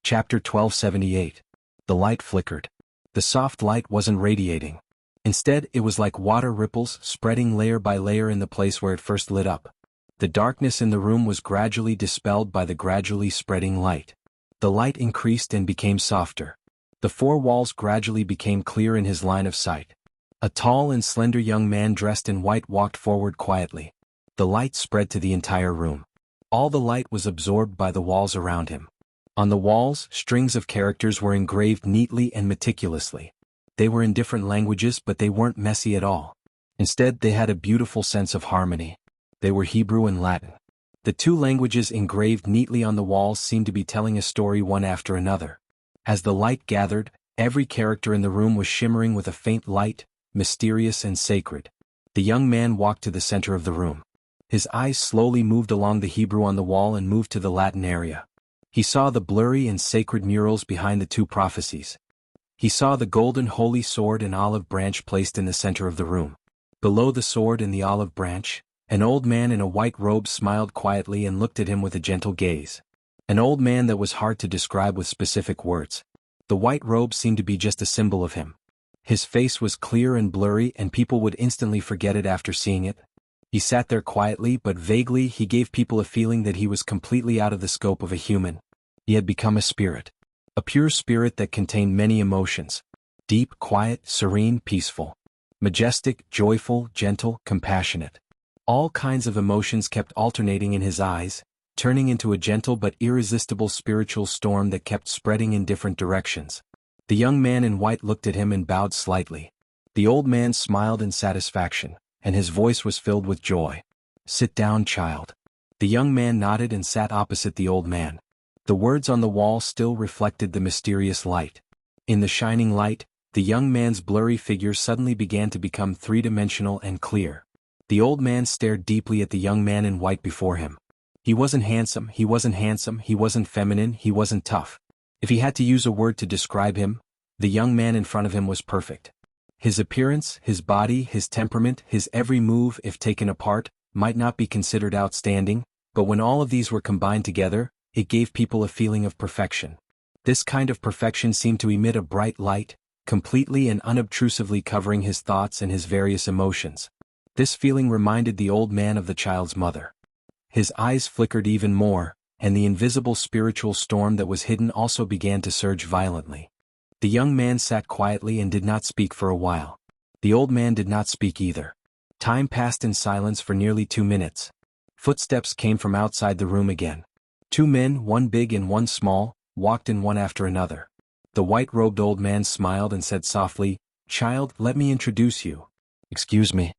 Chapter 1278. The light flickered. The soft light wasn't radiating. Instead, it was like water ripples spreading layer by layer in the place where it first lit up. The darkness in the room was gradually dispelled by the gradually spreading light. The light increased and became softer. The four walls gradually became clear in his line of sight. A tall and slender young man dressed in white walked forward quietly. The light spread to the entire room. All the light was absorbed by the walls around him. On the walls, strings of characters were engraved neatly and meticulously. They were in different languages, but they weren't messy at all. Instead, they had a beautiful sense of harmony. They were Hebrew and Latin. The two languages engraved neatly on the walls seemed to be telling a story one after another. As the light gathered, every character in the room was shimmering with a faint light, mysterious and sacred. The young man walked to the center of the room. His eyes slowly moved along the Hebrew on the wall and moved to the Latin area. He saw the blurry and sacred murals behind the two prophecies. He saw the golden holy sword and olive branch placed in the center of the room. Below the sword and the olive branch, an old man in a white robe smiled quietly and looked at him with a gentle gaze. An old man that was hard to describe with specific words. The white robe seemed to be just a symbol of him. His face was clear and blurry, and people would instantly forget it after seeing it. He sat there quietly, but vaguely he gave people a feeling that he was completely out of the scope of a human. He had become a spirit. A pure spirit that contained many emotions. Deep, quiet, serene, peaceful. Majestic, joyful, gentle, compassionate. All kinds of emotions kept alternating in his eyes, turning into a gentle but irresistible spiritual storm that kept spreading in different directions. The young man in white looked at him and bowed slightly. The old man smiled in satisfaction, and his voice was filled with joy. "Sit down, child." The young man nodded and sat opposite the old man. The words on the wall still reflected the mysterious light. In the shining light, the young man's blurry figure suddenly began to become three-dimensional and clear. The old man stared deeply at the young man in white before him. He wasn't handsome, he wasn't feminine, he wasn't tough. If he had to use a word to describe him, the young man in front of him was perfect. His appearance, his body, his temperament, his every move, if taken apart, might not be considered outstanding, but when all of these were combined together, it gave people a feeling of perfection. This kind of perfection seemed to emit a bright light, completely and unobtrusively covering his thoughts and his various emotions. This feeling reminded the old man of the child's mother. His eyes flickered even more, and the invisible spiritual storm that was hidden also began to surge violently. The young man sat quietly and did not speak for a while. The old man did not speak either. Time passed in silence for nearly 2 minutes. Footsteps came from outside the room again. 2 men, one big and one small, walked in one after another. The white-robed old man smiled and said softly, "Child, let me introduce you." "Excuse me."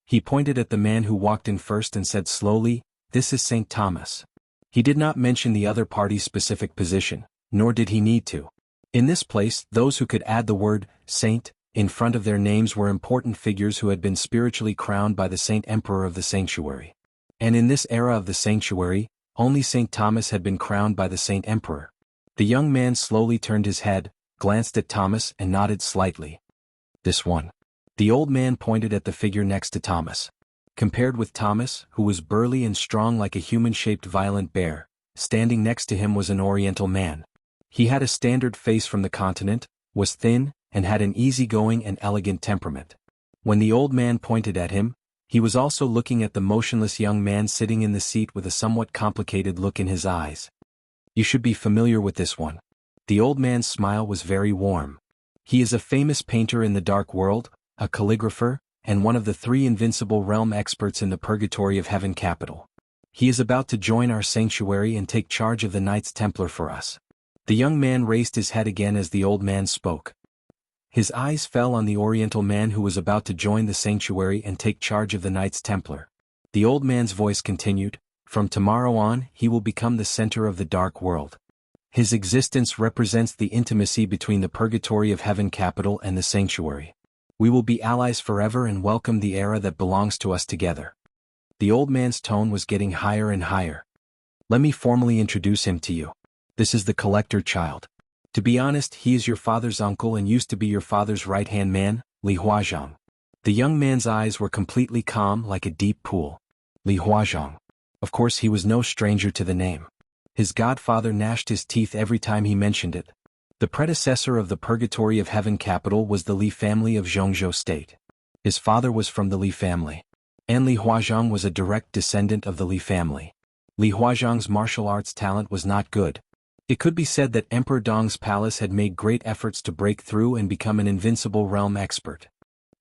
He pointed at the man who walked in first and said slowly, "This is St. Thomas." He did not mention the other party's specific position, nor did he need to. In this place, those who could add the word saint in front of their names were important figures who had been spiritually crowned by the Saint Emperor of the Sanctuary. And in this era of the Sanctuary, only St. Thomas had been crowned by the Saint Emperor. The young man slowly turned his head, glanced at Thomas and nodded slightly. "This one." The old man pointed at the figure next to Thomas. Compared with Thomas, who was burly and strong like a human-shaped violent bear, standing next to him was an Oriental man. He had a standard face from the continent, was thin, and had an easygoing and elegant temperament. When the old man pointed at him, he was also looking at the motionless young man sitting in the seat with a somewhat complicated look in his eyes. "You should be familiar with this one." The old man's smile was very warm. "He is a famous painter in the dark world, a calligrapher, and one of the 3 invincible realm experts in the purgatory of heaven capital. He is about to join our sanctuary and take charge of the Knights Templar for us." The young man raised his head again as the old man spoke. His eyes fell on the Oriental man who was about to join the sanctuary and take charge of the Knights Templar. The old man's voice continued, "From tomorrow on, he will become the center of the dark world. His existence represents the intimacy between the purgatory of heaven capital and the sanctuary. We will be allies forever and welcome the era that belongs to us together." The old man's tone was getting higher and higher. "Let me formally introduce him to you. This is the collector child. To be honest, he is your father's uncle and used to be your father's right-hand man, Li Huazhang." The young man's eyes were completely calm like a deep pool. Li Huazhang. Of course he was no stranger to the name. His godfather gnashed his teeth every time he mentioned it. The predecessor of the Purgatory of Heaven capital was the Li family of Zhongzhou State. His father was from the Li family. And Li Huazhang was a direct descendant of the Li family. Li Huazhang's martial arts talent was not good. It could be said that Emperor Dong's palace had made great efforts to break through and become an invincible realm expert.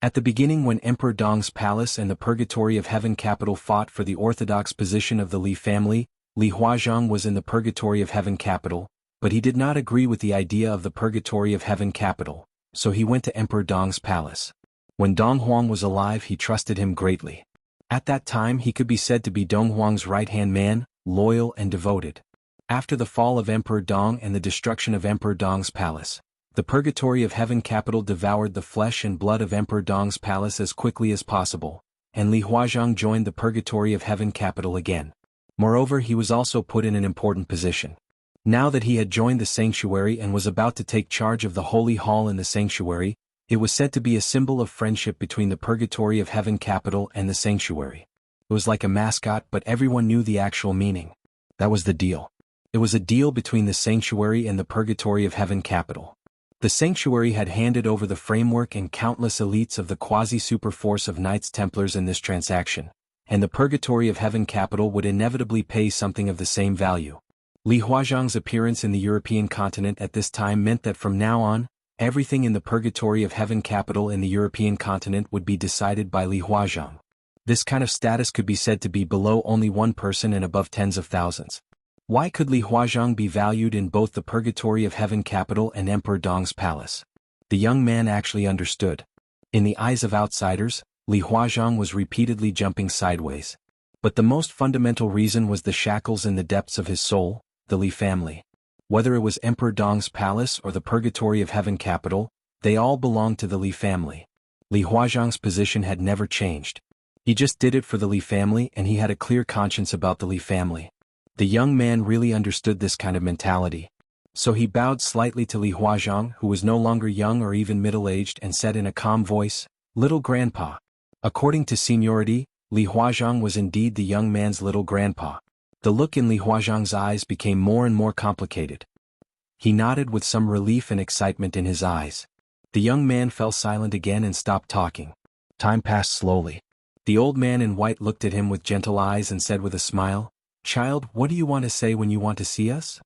At the beginning, when Emperor Dong's palace and the Purgatory of Heaven capital fought for the orthodox position of the Li family, Li Huazhang was in the Purgatory of Heaven capital, but he did not agree with the idea of the Purgatory of Heaven capital, so he went to Emperor Dong's palace. When Dong Huang was alive, he trusted him greatly. At that time, he could be said to be Dong Huang's right-hand man, loyal and devoted. After the fall of Emperor Dong and the destruction of Emperor Dong's palace, the Purgatory of Heaven capital devoured the flesh and blood of Emperor Dong's palace as quickly as possible, and Li Huazhang joined the Purgatory of Heaven capital again. Moreover, he was also put in an important position. Now that he had joined the sanctuary and was about to take charge of the holy hall in the sanctuary, it was said to be a symbol of friendship between the Purgatory of Heaven capital and the sanctuary. It was like a mascot, but everyone knew the actual meaning. That was the deal. It was a deal between the sanctuary and the Purgatory of Heaven capital. The sanctuary had handed over the framework and countless elites of the quasi-super force of Knights Templars in this transaction, and the Purgatory of Heaven capital would inevitably pay something of the same value. Li Huazhang's appearance in the European continent at this time meant that from now on, everything in the Purgatory of Heaven capital in the European continent would be decided by Li Huazhang. This kind of status could be said to be below only one person and above tens of thousands. Why could Li Huazhang be valued in both the Purgatory of Heaven capital and Emperor Dong's palace? The young man actually understood. In the eyes of outsiders, Li Huazhang was repeatedly jumping sideways. But the most fundamental reason was the shackles in the depths of his soul, the Li family. Whether it was Emperor Dong's palace or the Purgatory of Heaven capital, they all belonged to the Li family. Li Huazhang's position had never changed. He just did it for the Li family, and he had a clear conscience about the Li family. The young man really understood this kind of mentality. So he bowed slightly to Li Huazhang, who was no longer young or even middle-aged, and said in a calm voice, "Little grandpa." According to seniority, Li Huazhang was indeed the young man's little grandpa. The look in Li Huazhang's eyes became more and more complicated. He nodded with some relief and excitement in his eyes. The young man fell silent again and stopped talking. Time passed slowly. The old man in white looked at him with gentle eyes and said with a smile, "Child, what do you want to say when you want to see us?"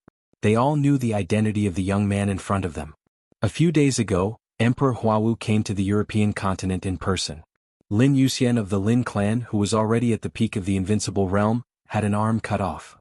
They all knew the identity of the young man in front of them. A few days ago, Emperor Huawu came to the European continent in person. Lin Yuxian of the Lin clan, who was already at the peak of the invincible realm, had an arm cut off.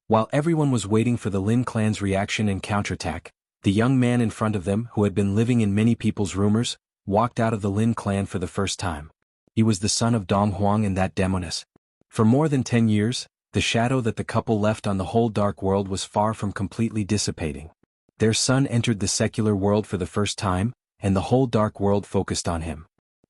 While everyone was waiting for the Lin clan's reaction and counterattack, the young man in front of them, who had been living in many people's rumors, walked out of the Lin clan for the first time. He was the son of Dong Huang and that demoness. For more than 10 years, the shadow that the couple left on the whole dark world was far from completely dissipating. Their son entered the secular world for the first time, and the whole dark world focused on him.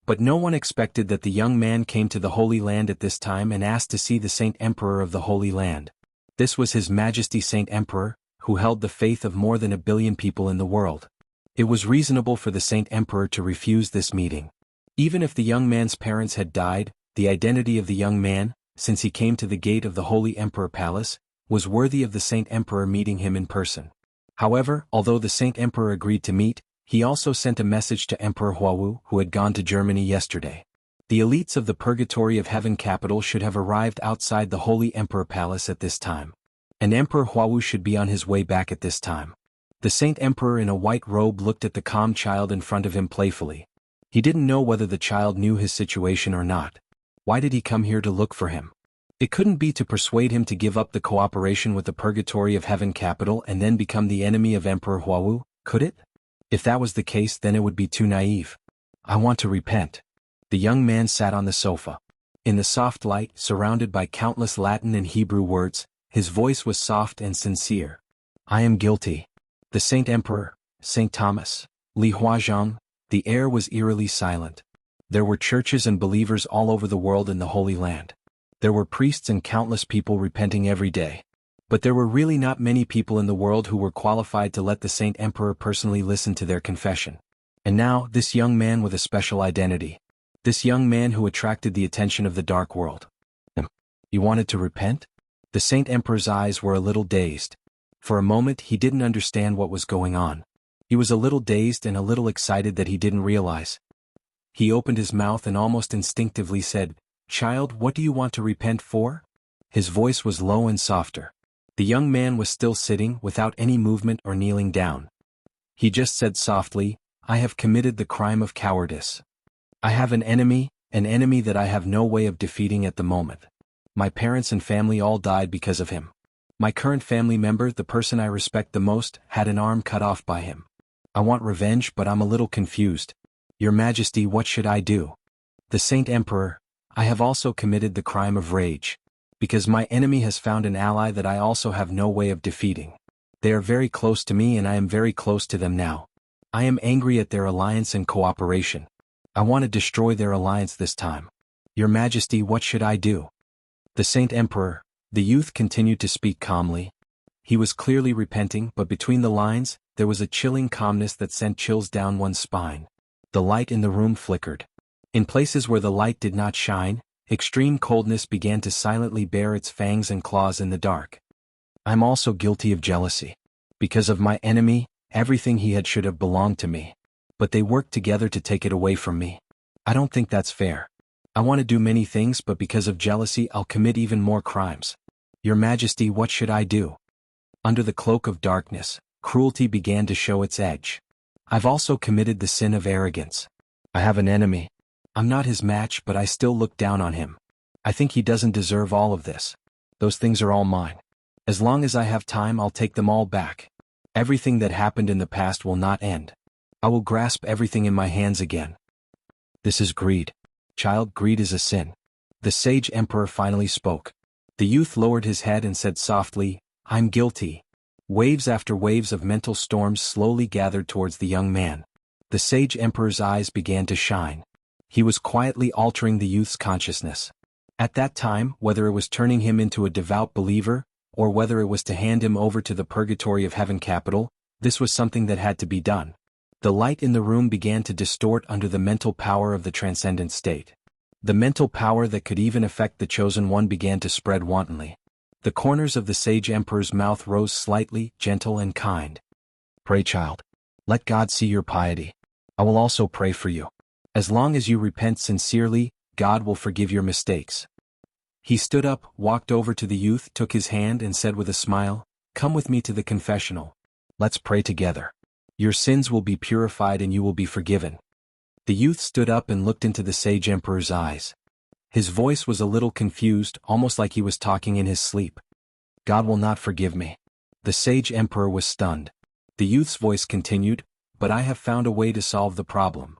But no one expected that the young man came to the Holy Land at this time and asked to see the Saint Emperor of the Holy Land. This was His Majesty Saint Emperor, who held the faith of more than 1 billion people in the world. It was reasonable for the Saint Emperor to refuse this meeting. Even if the young man's parents had died, the identity of the young man, since he came to the gate of the Holy Emperor Palace, was worthy of the Saint Emperor meeting him in person. However, although the Saint Emperor agreed to meet, he also sent a message to Emperor Huawu, who had gone to Germany yesterday. The elites of the Purgatory of Heaven capital should have arrived outside the Holy Emperor Palace at this time. And Emperor Huawu should be on his way back at this time. The Saint Emperor in a white robe looked at the calm child in front of him playfully. He didn't know whether the child knew his situation or not. Why did he come here to look for him? It couldn't be to persuade him to give up the cooperation with the Purgatory of Heaven capital and then become the enemy of Emperor Huawu, could it? If that was the case, then it would be too naive. I want to repent. The young man sat on the sofa. In the soft light, surrounded by countless Latin and Hebrew words, his voice was soft and sincere. I am guilty. The Saint Emperor, Saint Thomas, Li Huazhang, the air was eerily silent. There were churches and believers all over the world in the Holy Land. There were priests and countless people repenting every day. But there were really not many people in the world who were qualified to let the Saint Emperor personally listen to their confession. And now, this young man with a special identity. This young man who attracted the attention of the dark world. You wanted to repent? The Saint Emperor's eyes were a little dazed. For a moment he didn't understand what was going on. He was a little dazed and a little excited that he didn't realize. He opened his mouth and almost instinctively said, "Child, what do you want to repent for?" His voice was low and softer. The young man was still sitting, without any movement or kneeling down. He just said softly, "I have committed the crime of cowardice. I have an enemy that I have no way of defeating at the moment. My parents and family all died because of him. My current family member, the person I respect the most, had an arm cut off by him. I want revenge, but I'm a little confused. Your Majesty, what should I do?" The Saint Emperor, "I have also committed the crime of rage. Because my enemy has found an ally that I also have no way of defeating. They are very close to me and I am very close to them now. I am angry at their alliance and cooperation. I want to destroy their alliance this time. Your Majesty, what should I do?" The Saint Emperor, the youth continued to speak calmly. He was clearly repenting, but between the lines, there was a chilling calmness that sent chills down one's spine. The light in the room flickered. In places where the light did not shine, extreme coldness began to silently bare its fangs and claws in the dark. "I'm also guilty of jealousy. Because of my enemy, everything he had should have belonged to me. But they worked together to take it away from me. I don't think that's fair. I want to do many things, but because of jealousy I'll commit even more crimes. Your Majesty, what should I do?" Under the cloak of darkness, cruelty began to show its edge. "I've also committed the sin of arrogance. I have an enemy. I'm not his match, but I still look down on him. I think he doesn't deserve all of this. Those things are all mine. As long as I have time I'll take them all back. Everything that happened in the past will not end. I will grasp everything in my hands again." "This is greed. Child, greed is a sin." The Sage Emperor finally spoke. The youth lowered his head and said softly, "I'm guilty." Waves after waves of mental storms slowly gathered towards the young man. The Sage Emperor's eyes began to shine. He was quietly altering the youth's consciousness. At that time, whether it was turning him into a devout believer, or whether it was to hand him over to the purgatory of heaven capital, this was something that had to be done. The light in the room began to distort under the mental power of the transcendent state. The mental power that could even affect the chosen one began to spread wantonly. The corners of the Sage Emperor's mouth rose slightly, gentle and kind. "Pray, child. Let God see your piety. I will also pray for you. As long as you repent sincerely, God will forgive your mistakes." He stood up, walked over to the youth, took his hand and said with a smile, "Come with me to the confessional. Let's pray together. Your sins will be purified and you will be forgiven." The youth stood up and looked into the Sage Emperor's eyes. His voice was a little confused, almost like he was talking in his sleep. "God will not forgive me." The Sage Emperor was stunned. The youth's voice continued, "But I have found a way to solve the problem."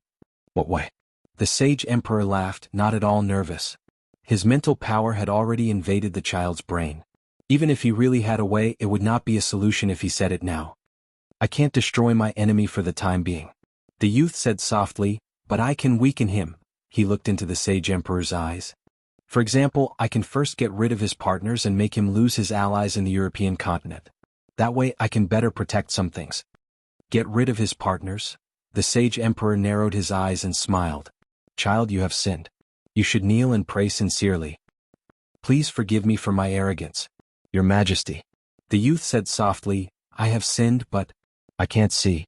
"What way?" The Sage Emperor laughed, not at all nervous. His mental power had already invaded the child's brain. Even if he really had a way, it would not be a solution if he said it now. "I can't destroy my enemy for the time being," the youth said softly, "but I can weaken him." He looked into the Sage Emperor's eyes. "For example, I can first get rid of his partners and make him lose his allies in the European continent. That way I can better protect some things." "Get rid of his partners?" The Sage Emperor narrowed his eyes and smiled. "Child, you have sinned. You should kneel and pray sincerely. Please forgive me for my arrogance." "Your Majesty," the youth said softly, "I have sinned, but I can't see."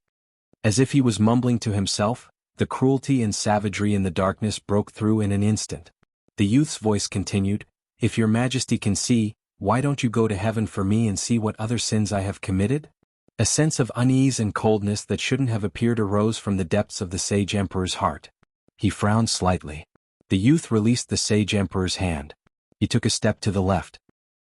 As if he was mumbling to himself, the cruelty and savagery in the darkness broke through in an instant. The youth's voice continued, "If your Majesty can see, why don't you go to heaven for me and see what other sins I have committed?" A sense of unease and coldness that shouldn't have appeared arose from the depths of the Sage Emperor's heart. He frowned slightly. The youth released the Sage Emperor's hand. He took a step to the left.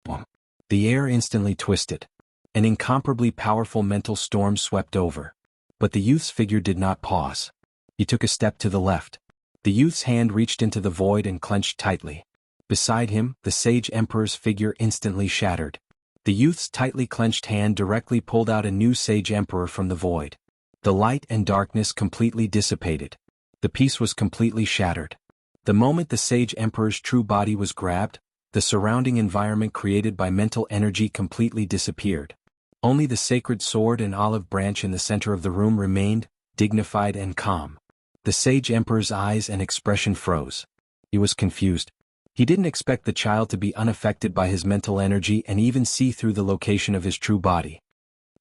Boom. The air instantly twisted. An incomparably powerful mental storm swept over. But the youth's figure did not pause. He took a step to the left. The youth's hand reached into the void and clenched tightly. Beside him, the Sage Emperor's figure instantly shattered. The youth's tightly clenched hand directly pulled out a new Sage Emperor from the void. The light and darkness completely dissipated. The piece was completely shattered. The moment the Sage Emperor's true body was grabbed, the surrounding environment created by mental energy completely disappeared. Only the sacred sword and olive branch in the center of the room remained, dignified and calm. The Sage Emperor's eyes and expression froze. He was confused. He didn't expect the child to be unaffected by his mental energy and even see through the location of his true body.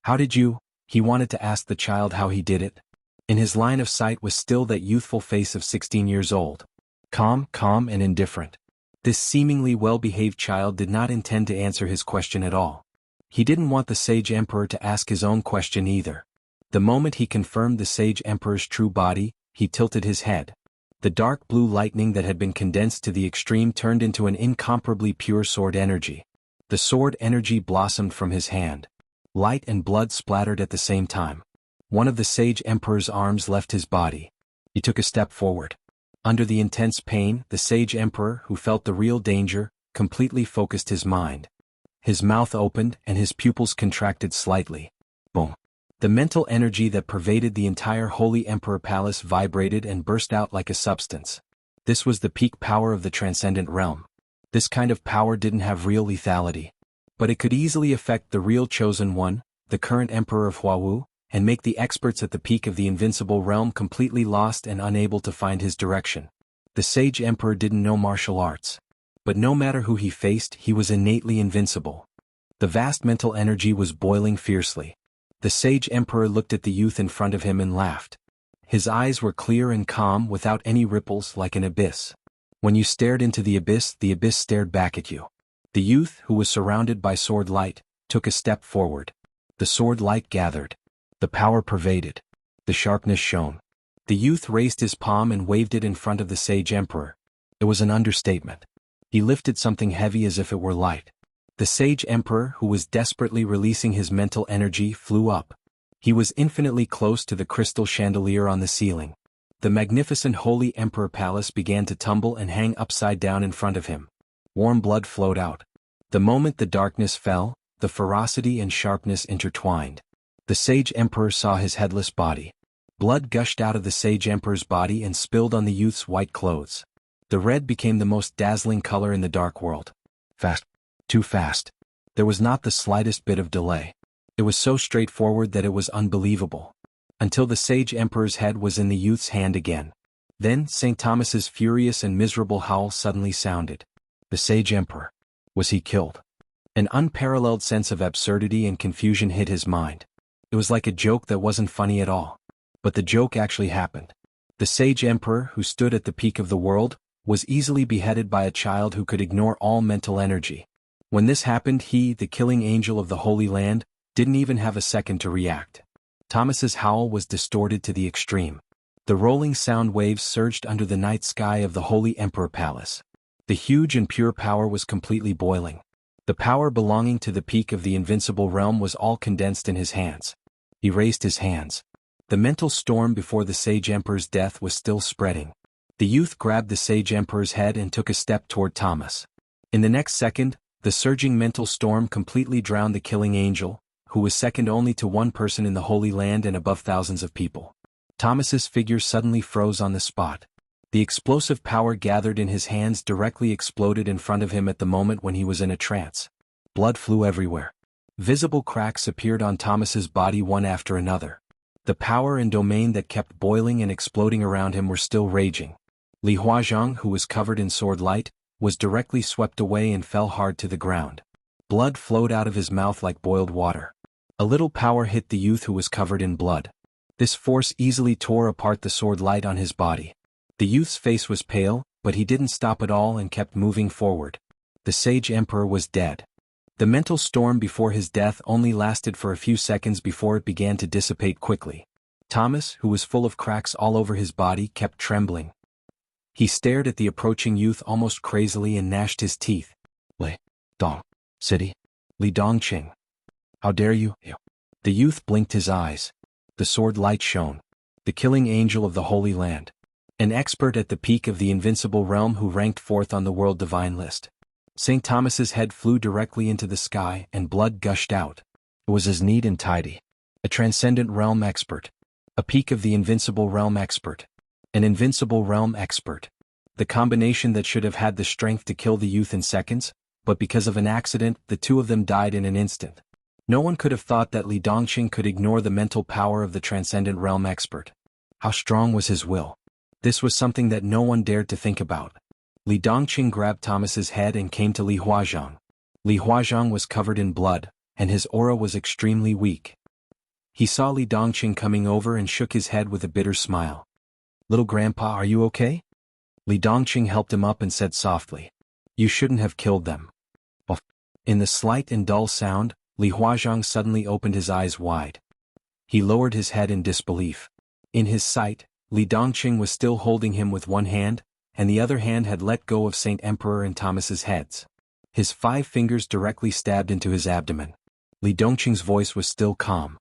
How did you? He wanted to ask the child how he did it. In his line of sight was still that youthful face of 16 years old. Calm and indifferent. This seemingly well-behaved child did not intend to answer his question at all. He didn't want the sage emperor to ask his own question either. The moment he confirmed the sage emperor's true body, he tilted his head. The dark blue lightning that had been condensed to the extreme turned into an incomparably pure sword energy. The sword energy blossomed from his hand. Light and blood splattered at the same time. One of the sage emperor's arms left his body. He took a step forward. Under the intense pain, the sage emperor, who felt the real danger, completely focused his mind. His mouth opened and his pupils contracted slightly. Boom. The mental energy that pervaded the entire Holy Emperor Palace vibrated and burst out like a substance. This was the peak power of the transcendent realm. This kind of power didn't have real lethality. But it could easily affect the real chosen one, the current emperor of Huawu, and make the experts at the peak of the invincible realm completely lost and unable to find his direction. The sage emperor didn't know martial arts. But no matter who he faced, he was innately invincible. The vast mental energy was boiling fiercely. The sage emperor looked at the youth in front of him and laughed. His eyes were clear and calm without any ripples, like an abyss. When you stared into the abyss stared back at you. The youth, who was surrounded by sword light, took a step forward. The sword light gathered. The power pervaded. The sharpness shone. The youth raised his palm and waved it in front of the sage emperor. It was an understatement. He lifted something heavy as if it were light. The sage emperor, who was desperately releasing his mental energy, flew up. He was infinitely close to the crystal chandelier on the ceiling. The magnificent Holy Emperor Palace began to tumble and hang upside down in front of him. Warm blood flowed out. The moment the darkness fell, the ferocity and sharpness intertwined. The sage emperor saw his headless body. Blood gushed out of the sage emperor's body and spilled on the youth's white clothes. The red became the most dazzling color in the dark world. Fast. Too fast. There was not the slightest bit of delay. It was so straightforward that it was unbelievable. Until the sage emperor's head was in the youth's hand again. Then St. Thomas's furious and miserable howl suddenly sounded. The sage emperor. Was he killed? An unparalleled sense of absurdity and confusion hit his mind. It was like a joke that wasn't funny at all. But the joke actually happened. The sage emperor, who stood at the peak of the world, was easily beheaded by a child who could ignore all mental energy. When this happened, he, the killing angel of the Holy Land, didn't even have a second to react. Thomas's howl was distorted to the extreme. The rolling sound waves surged under the night sky of the Holy Emperor Palace. The huge and pure power was completely boiling. The power belonging to the peak of the invincible realm was all condensed in his hands. He raised his hands. The mental storm before the sage emperor's death was still spreading. The youth grabbed the sage emperor's head and took a step toward Thomas. In the next second, the surging mental storm completely drowned the killing angel, who was second only to one person in the Holy Land and above thousands of people. Thomas's figure suddenly froze on the spot. The explosive power gathered in his hands directly exploded in front of him at the moment when he was in a trance. Blood flew everywhere. Visible cracks appeared on Thomas's body one after another. The power and domain that kept boiling and exploding around him were still raging. Li Huazhang, who was covered in sword light, was directly swept away and fell hard to the ground. Blood flowed out of his mouth like boiled water. A little power hit the youth who was covered in blood. This force easily tore apart the sword light on his body. The youth's face was pale, but he didn't stop at all and kept moving forward. The sage emperor was dead. The mental storm before his death only lasted for a few seconds before it began to dissipate quickly. Thomas, who was full of cracks all over his body, kept trembling. He stared at the approaching youth almost crazily and gnashed his teeth. Li Dong. City. Li Dongqing. How dare you? The youth blinked his eyes. The sword light shone. The killing angel of the Holy Land. An expert at the peak of the invincible realm who ranked fourth on the world divine list. St. Thomas's head flew directly into the sky and blood gushed out. It was as neat and tidy. A transcendent realm expert. A peak of the invincible realm expert. An invincible realm expert. The combination that should have had the strength to kill the youth in seconds, but because of an accident, the two of them died in an instant. No one could have thought that Li Dongqing could ignore the mental power of the transcendent realm expert. How strong was his will? This was something that no one dared to think about. Li Dongqing grabbed Thomas's head and came to Li Huazhang. Li Huazhang was covered in blood, and his aura was extremely weak. He saw Li Dongqing coming over and shook his head with a bitter smile. "Little grandpa, are you okay?" Li Dongqing helped him up and said softly, "You shouldn't have killed them." In the slight and dull sound, Li Huazhang suddenly opened his eyes wide. He lowered his head in disbelief. In his sight, Li Dongqing was still holding him with one hand, and the other hand had let go of Saint Emperor and Thomas's heads. His 5 fingers directly stabbed into his abdomen. Li Dongqing's voice was still calm.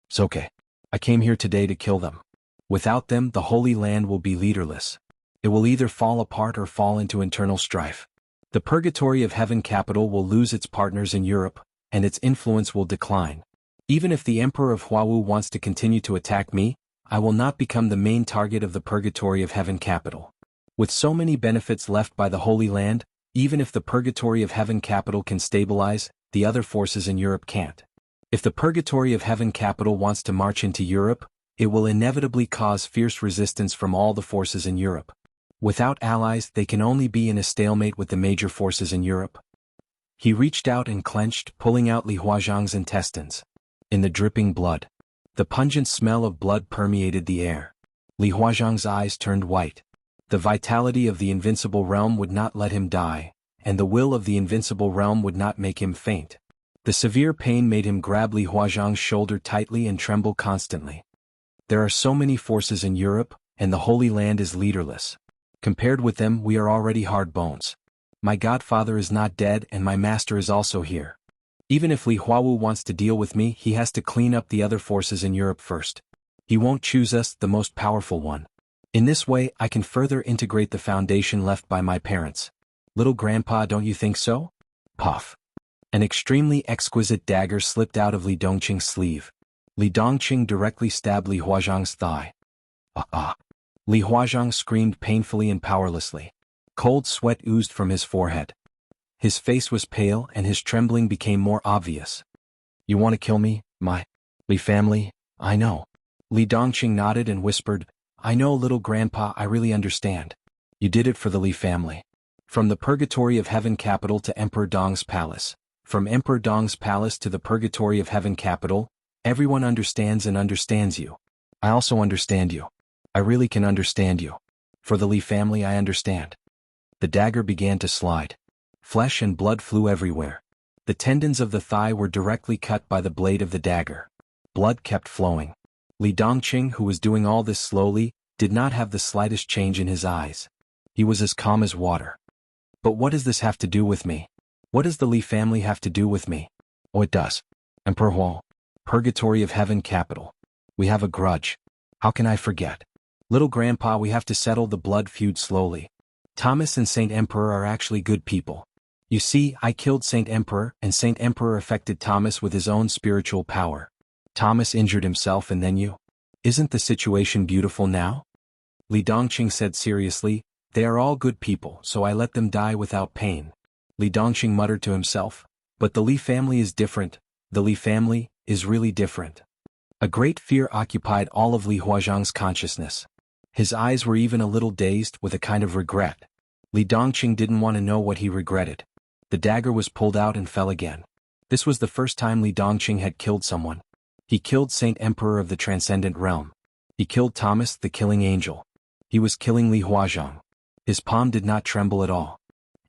"It's okay. I came here today to kill them. Without them, the Holy Land will be leaderless. It will either fall apart or fall into internal strife. The Purgatory of Heaven capital will lose its partners in Europe, and its influence will decline. Even if the Emperor of Huawu wants to continue to attack me, I will not become the main target of the Purgatory of Heaven capital. With so many benefits left by the Holy Land, even if the Purgatory of Heaven capital can stabilize, the other forces in Europe can't. If the Purgatory of Heaven capital wants to march into Europe, it will inevitably cause fierce resistance from all the forces in Europe. Without allies, they can only be in a stalemate with the major forces in Europe." He reached out and clenched, pulling out Li Huazhang's intestines. In the dripping blood, the pungent smell of blood permeated the air. Li Huazhang's eyes turned white. The vitality of the invincible realm would not let him die, and the will of the invincible realm would not make him faint. The severe pain made him grab Li Huazhang's shoulder tightly and tremble constantly. There are so many forces in Europe, and the Holy Land is leaderless. Compared with them, we are already hard bones. My godfather is not dead and my master is also here. Even if Li Huawu wants to deal with me, he has to clean up the other forces in Europe first. He won't choose us, the most powerful one. In this way, I can further integrate the foundation left by my parents. Little grandpa, don't you think so?" Puff. An extremely exquisite dagger slipped out of Li Dongqing's sleeve. Li Dongqing directly stabbed Li Huazhang's thigh. Li Huazhang screamed painfully and powerlessly. Cold sweat oozed from his forehead. His face was pale and his trembling became more obvious. "You want to kill me, my Li family?" "I know." Li Dongqing nodded and whispered, "I know, little grandpa, I really understand. You did it for the Li family. From the Purgatory of Heaven capital to Emperor Dong's palace. From Emperor Dong's palace to the Purgatory of Heaven capital, everyone understands and understands you. I also understand you. I really can understand you. For the Li family, I understand." The dagger began to slide. Flesh and blood flew everywhere. The tendons of the thigh were directly cut by the blade of the dagger. Blood kept flowing. Li Dongqing, who was doing all this slowly, did not have the slightest change in his eyes. He was as calm as water. "But what does this have to do with me? What does the Li family have to do with me?" "Oh, it does. Emperor Huo, Purgatory of Heaven capital. We have a grudge. How can I forget? Little grandpa, we have to settle the blood feud slowly. Thomas and Saint Emperor are actually good people. You see, I killed Saint Emperor, and Saint Emperor affected Thomas with his own spiritual power. Thomas injured himself and then you. Isn't the situation beautiful now?" Li Dongqing said seriously, "They are all good people, so I let them die without pain." Li Dongqing muttered to himself, "But the Li family is different. The Li family is really different." A great fear occupied all of Li Huazhang's consciousness. His eyes were even a little dazed with a kind of regret. Li Dongqing didn't want to know what he regretted. The dagger was pulled out and fell again. This was the first time Li Dongqing had killed someone. He killed Saint Emperor of the Transcendent Realm. He killed Thomas, the Killing Angel. He was killing Li Huazhang. His palm did not tremble at all.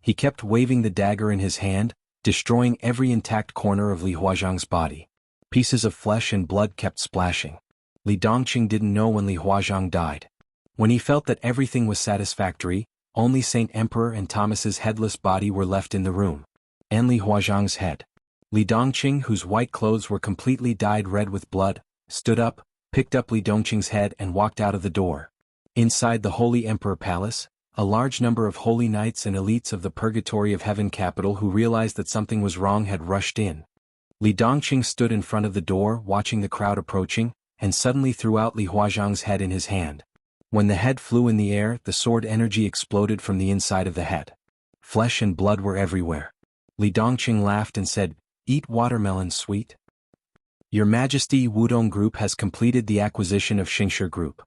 He kept waving the dagger in his hand, destroying every intact corner of Li Huazhang's body. Pieces of flesh and blood kept splashing. Li Dongqing didn't know when Li Huazhang died. When he felt that everything was satisfactory, only Saint Emperor and Thomas's headless body were left in the room. And Li Huazhang's head. Li Dongqing, whose white clothes were completely dyed red with blood, stood up, picked up Li Dongqing's head and walked out of the door. Inside the Holy Emperor Palace, a large number of holy knights and elites of the Purgatory of Heaven capital who realized that something was wrong had rushed in. Li Dongqing stood in front of the door watching the crowd approaching, and suddenly threw out Li Huazhang's head in his hand. When the head flew in the air, the sword energy exploded from the inside of the head. Flesh and blood were everywhere. Li Dongqing laughed and said, "Eat watermelon, sweet." Your Majesty, Wudong Group has completed the acquisition of Xingshi Group.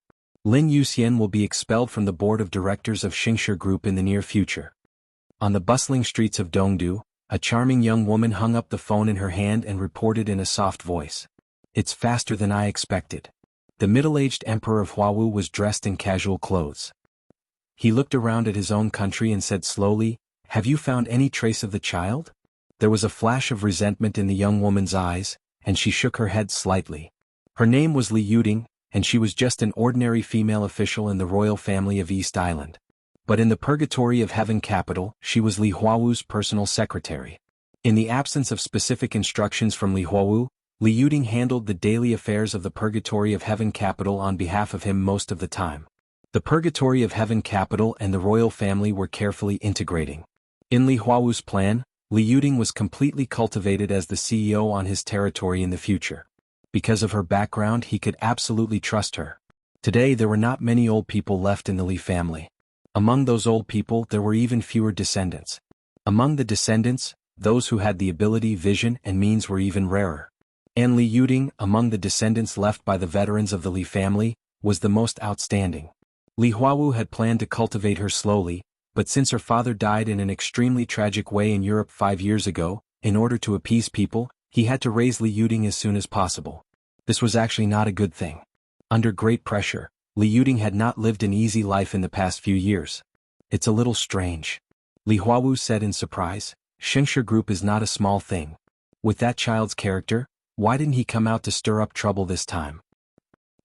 Lin Yuxian will be expelled from the board of directors of Xingshi Group in the near future. On the bustling streets of Dongdu, a charming young woman hung up the phone in her hand and reported in a soft voice. It's faster than I expected. The middle-aged emperor of Huawu was dressed in casual clothes. He looked around at his own country and said slowly, "Have you found any trace of the child?" There was a flash of resentment in the young woman's eyes, and she shook her head slightly. Her name was Li Yuding, and she was just an ordinary female official in the royal family of East Island. But in the purgatory of Heaven capital, she was Li Huawu's personal secretary. In the absence of specific instructions from Li Huawu, Li Yuding handled the daily affairs of the purgatory of Heaven capital on behalf of him most of the time. The purgatory of Heaven capital and the royal family were carefully integrating. In Li Huawu's plan, Li Yuding was completely cultivated as the CEO on his territory in the future. Because of her background, he could absolutely trust her. Today there were not many old people left in the Li family. Among those old people there were even fewer descendants. Among the descendants, those who had the ability, vision, and means were even rarer. And Li Yuding, among the descendants left by the veterans of the Li family, was the most outstanding. Li Huawu had planned to cultivate her slowly, but since her father died in an extremely tragic way in Europe 5 years ago, in order to appease people, he had to raise Li Yuding as soon as possible. This was actually not a good thing. Under great pressure, Li Yuding had not lived an easy life in the past few years. It's a little strange. Li Huawu said in surprise, Xingshi Group is not a small thing. With that child's character, why didn't he come out to stir up trouble this time?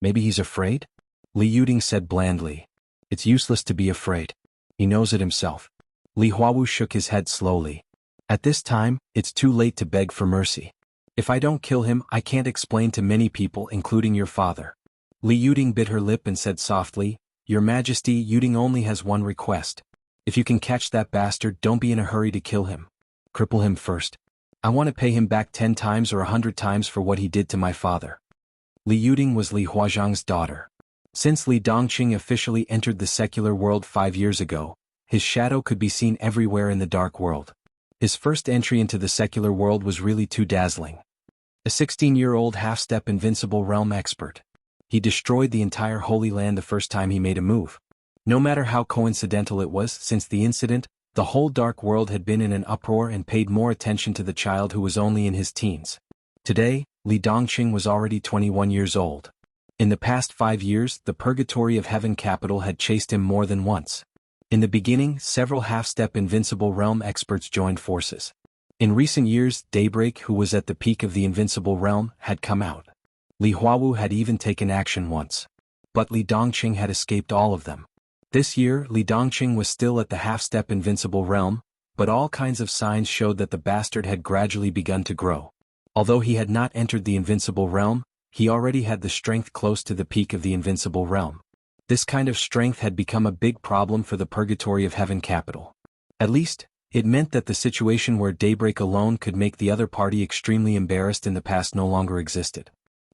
Maybe he's afraid? Li Yuding said blandly. It's useless to be afraid. He knows it himself. Li Huawu shook his head slowly. At this time, it's too late to beg for mercy. If I don't kill him, I can't explain to many people, including your father. Li Yuding bit her lip and said softly, Your Majesty, Yuding only has one request. If you can catch that bastard, don't be in a hurry to kill him. Cripple him first. I want to pay him back 10 times or 100 times for what he did to my father. Li Yuding was Li Huazhang's daughter. Since Li Dongqing officially entered the secular world 5 years ago, his shadow could be seen everywhere in the dark world. His first entry into the secular world was really too dazzling. A 16-year-old half-step invincible realm expert. He destroyed the entire Holy Land the first time he made a move. No matter how coincidental it was, since the incident, the whole dark world had been in an uproar and paid more attention to the child who was only in his teens. Today, Li Dongqing was already 21 years old. In the past 5 years, the purgatory of Heaven capital had chased him more than once. In the beginning, several half-step invincible realm experts joined forces. In recent years, Daybreak, who was at the peak of the invincible realm, had come out. Li Huawu had even taken action once. But Li Dongqing had escaped all of them. This year, Li Dongqing was still at the half-step invincible realm, but all kinds of signs showed that the bastard had gradually begun to grow. Although he had not entered the invincible realm, he already had the strength close to the peak of the invincible realm. This kind of strength had become a big problem for the purgatory of Heaven capital. At least, it meant that the situation where Daybreak alone could make the other party extremely embarrassed in the past no longer existed.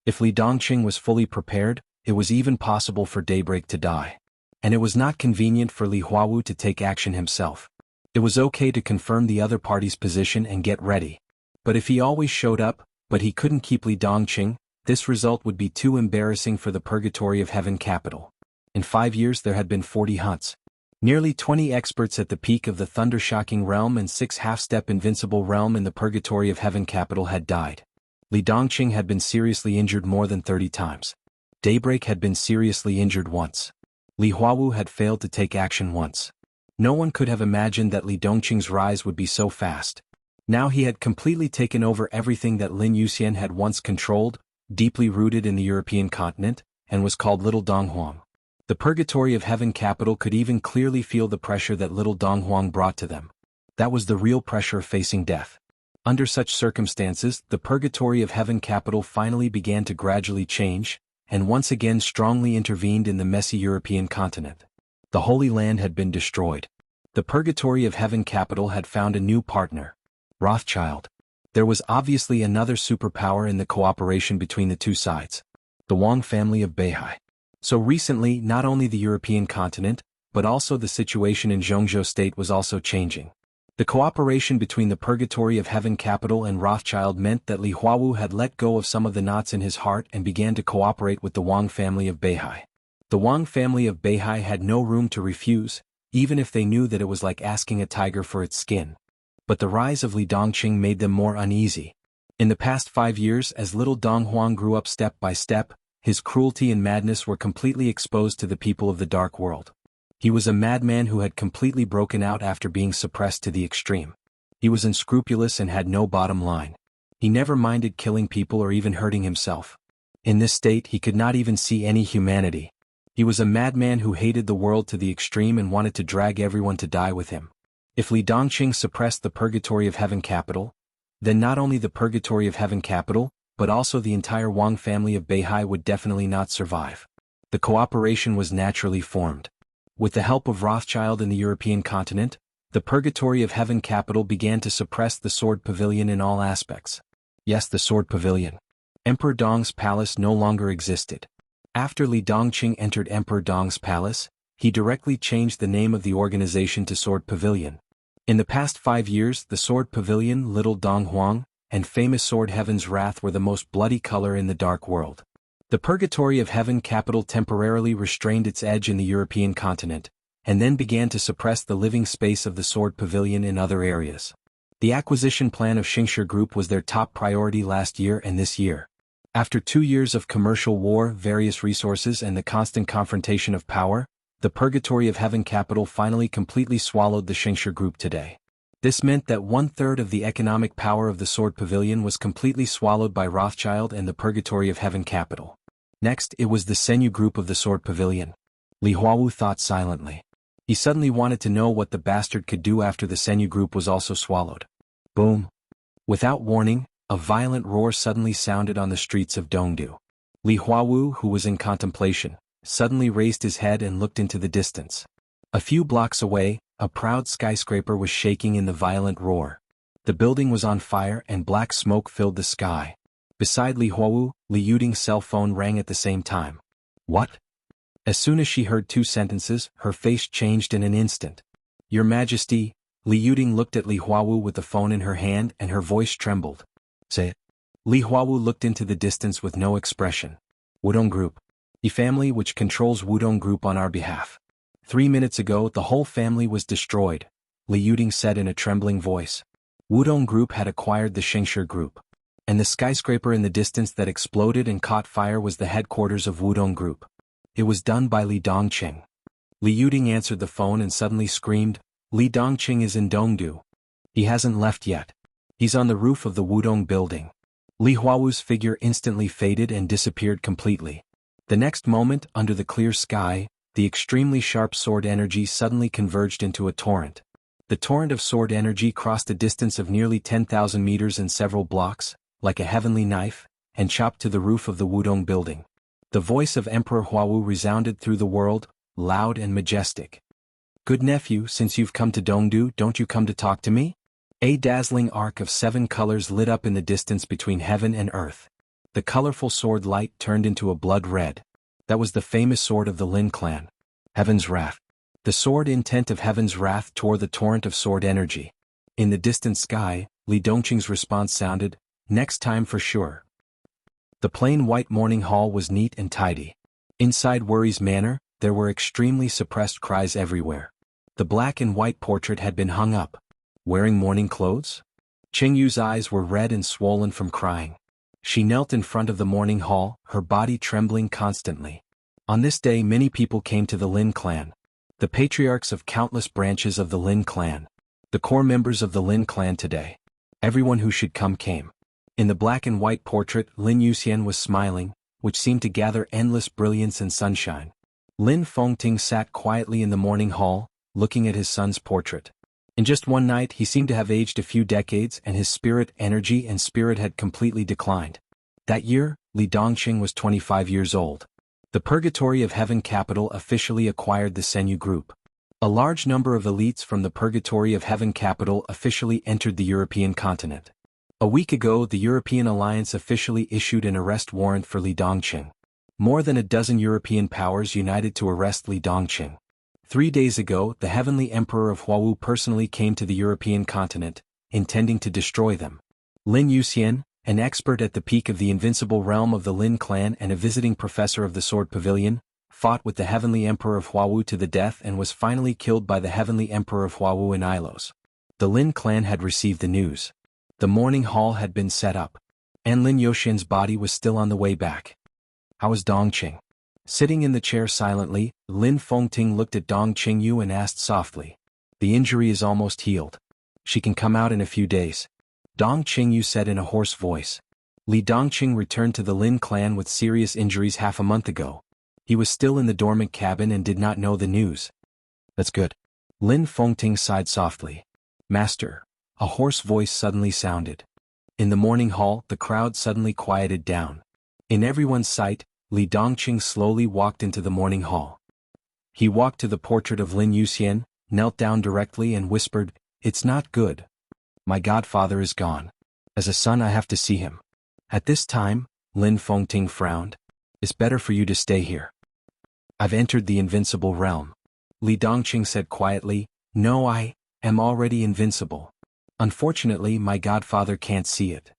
If Li Dongqing was fully prepared, it was even possible for Daybreak to die. And it was not convenient for Li Huawu to take action himself. It was okay to confirm the other party's position and get ready. But if he always showed up, but he couldn't keep Li Dongqing, this result would be too embarrassing for the purgatory of Heaven capital. In 5 years there had been 40 hunts. Nearly 20 experts at the peak of the thunder-shocking realm and 6 half-step invincible realm in the purgatory of Heaven capital had died. Li Dongqing had been seriously injured more than 30 times. Daybreak had been seriously injured once. Li Huawu had failed to take action once. No one could have imagined that Li Dongqing's rise would be so fast. Now he had completely taken over everything that Lin Yuxian had once controlled, deeply rooted in the European continent, and was called Little Donghuang. The purgatory of Heaven capital could even clearly feel the pressure that Little Donghuang brought to them. That was the real pressure of facing death. Under such circumstances, the purgatory of Heaven capital finally began to gradually change, and once again strongly intervened in the messy European continent. The Holy Land had been destroyed. The purgatory of Heaven capital had found a new partner. Rothschild. There was obviously another superpower in the cooperation between the two sides. The Wang family of Beihai. So recently, not only the European continent, but also the situation in Zhongzhou state was also changing. The cooperation between the purgatory of Heaven capital and Rothschild meant that Li Huawu had let go of some of the knots in his heart and began to cooperate with the Wang family of Beihai. The Wang family of Beihai had no room to refuse, even if they knew that it was like asking a tiger for its skin. But the rise of Li Dongqing made them more uneasy. In the past 5 years, as little Dong Huang grew up step by step, his cruelty and madness were completely exposed to the people of the dark world. He was a madman who had completely broken out after being suppressed to the extreme. He was unscrupulous and had no bottom line. He never minded killing people or even hurting himself. In this state he could not even see any humanity. He was a madman who hated the world to the extreme and wanted to drag everyone to die with him. If Li Dongqing suppressed the Purgatory of Heaven capital, then not only the Purgatory of Heaven capital, but also the entire Wang family of Beihai would definitely not survive. The cooperation was naturally formed. With the help of Rothschild in the European continent, the Purgatory of Heaven capital began to suppress the Sword Pavilion in all aspects. Yes, the Sword Pavilion. Emperor Dong's palace no longer existed. After Li Dongqing entered Emperor Dong's palace, he directly changed the name of the organization to Sword Pavilion. In the past 5 years, the Sword Pavilion, Little Dong Huang, and famous Sword Heaven's Wrath were the most bloody color in the dark world. The Purgatory of Heaven capital temporarily restrained its edge in the European continent, and then began to suppress the living space of the Sword Pavilion in other areas. The acquisition plan of Xingshi Group was their top priority last year and this year. After 2 years of commercial war, various resources and the constant confrontation of power, the Purgatory of Heaven capital finally completely swallowed the Xingshi Group today. This meant that 1/3 of the economic power of the Sword Pavilion was completely swallowed by Rothschild and the Purgatory of Heaven capital. Next, it was the Senyu Group of the Sword Pavilion. Li Huawu thought silently. He suddenly wanted to know what the bastard could do after the Senyu Group was also swallowed. Boom! Without warning, a violent roar suddenly sounded on the streets of Dongdu. Li Huawu, who was in contemplation, suddenly raised his head and looked into the distance. A few blocks away, a proud skyscraper was shaking in the violent roar. The building was on fire and black smoke filled the sky. Beside Li Huawu, Li Yuding's cell phone rang at the same time. What? As soon as she heard 2 sentences, her face changed in an instant. Your Majesty, Li Yuding looked at Li Huawu with the phone in her hand and her voice trembled. Say it. Li Huawu looked into the distance with no expression. Wudong Group. The family which controls Wudong Group on our behalf. 3 minutes ago the whole family was destroyed, Li Yuding said in a trembling voice. Wudong Group had acquired the Xingshi Group. And the skyscraper in the distance that exploded and caught fire was the headquarters of Wudong Group. It was done by Li Dongqing. Li Yuding answered the phone and suddenly screamed, Li Dongqing is in Dongdu. He hasn't left yet. He's on the roof of the Wudong building. Li Huawu's figure instantly faded and disappeared completely. The next moment, under the clear sky, the extremely sharp sword energy suddenly converged into a torrent. The torrent of sword energy crossed a distance of nearly 10,000 meters and several blocks, like a heavenly knife, and chopped to the roof of the Wudong building. The voice of Emperor Huawu resounded through the world, loud and majestic. Good nephew, since you've come to Dongdu, don't you come to talk to me? A dazzling arc of 7 colors lit up in the distance between heaven and earth. The colorful sword light turned into a blood red. That was the famous sword of the Lin clan. Heaven's Wrath. The sword intent of Heaven's Wrath tore the torrent of sword energy. In the distant sky, Li Dongqing's response sounded, next time for sure. The plain white morning hall was neat and tidy. Inside Worry's manor, there were extremely suppressed cries everywhere. The black and white portrait had been hung up. Wearing morning clothes? Qingyu's eyes were red and swollen from crying. She knelt in front of the morning hall, her body trembling constantly. On this day many people came to the Lin clan. The patriarchs of countless branches of the Lin clan. The core members of the Lin clan today. Everyone who should come came. In the black and white portrait, Lin Yuxian was smiling, which seemed to gather endless brilliance and sunshine. Lin Fengting sat quietly in the morning hall, looking at his son's portrait. In just one night he seemed to have aged a few decades and his spirit, energy and spirit had completely declined. That year, Li Dongqing was 25 years old. The Purgatory of Heaven capital officially acquired the Senyu Group. A large number of elites from the Purgatory of Heaven capital officially entered the European continent. A week ago the European Alliance officially issued an arrest warrant for Li Dongqing. More than a dozen European powers united to arrest Li Dongqing. 3 days ago, the Heavenly Emperor of Huawu personally came to the European continent, intending to destroy them. Lin Yuxian, an expert at the peak of the invincible realm of the Lin clan and a visiting professor of the Sword Pavilion, fought with the Heavenly Emperor of Huawu to the death and was finally killed by the Heavenly Emperor of Huawu in Ilos. The Lin clan had received the news. The mourning hall had been set up. And Lin Yuxian's body was still on the way back. How is Dongqing? Sitting in the chair silently, Lin Fengting looked at Dong Qingyu and asked softly. The injury is almost healed. She can come out in a few days. Dong Qingyu said in a hoarse voice. Li Dongqing returned to the Lin clan with serious injuries half a month ago. He was still in the dormant cabin and did not know the news. That's good. Lin Fengting sighed softly. Master. A hoarse voice suddenly sounded. In the morning hall, the crowd suddenly quieted down. In everyone's sight, Li Dongqing slowly walked into the morning hall. He walked to the portrait of Lin Yuxian, knelt down directly and whispered, It's not good. My godfather is gone. As a son I have to see him. At this time, Lin Fengting frowned. It's better for you to stay here. I've entered the invincible realm. Li Dongqing said quietly, No, I am already invincible. Unfortunately, my godfather can't see it.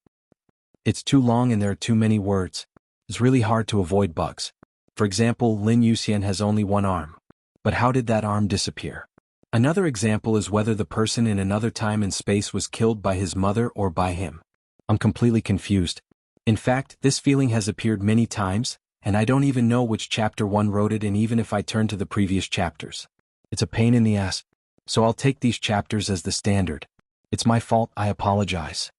It's too long and there are too many words. It's really hard to avoid bugs. For example, Lin Yuxian has only one arm. But how did that arm disappear? Another example is whether the person in another time and space was killed by his mother or by him. I'm completely confused. In fact, this feeling has appeared many times, and I don't even know which chapter 1 wrote it, and even if I turn to the previous chapters. It's a pain in the ass. So I'll take these chapters as the standard. It's my fault, I apologize.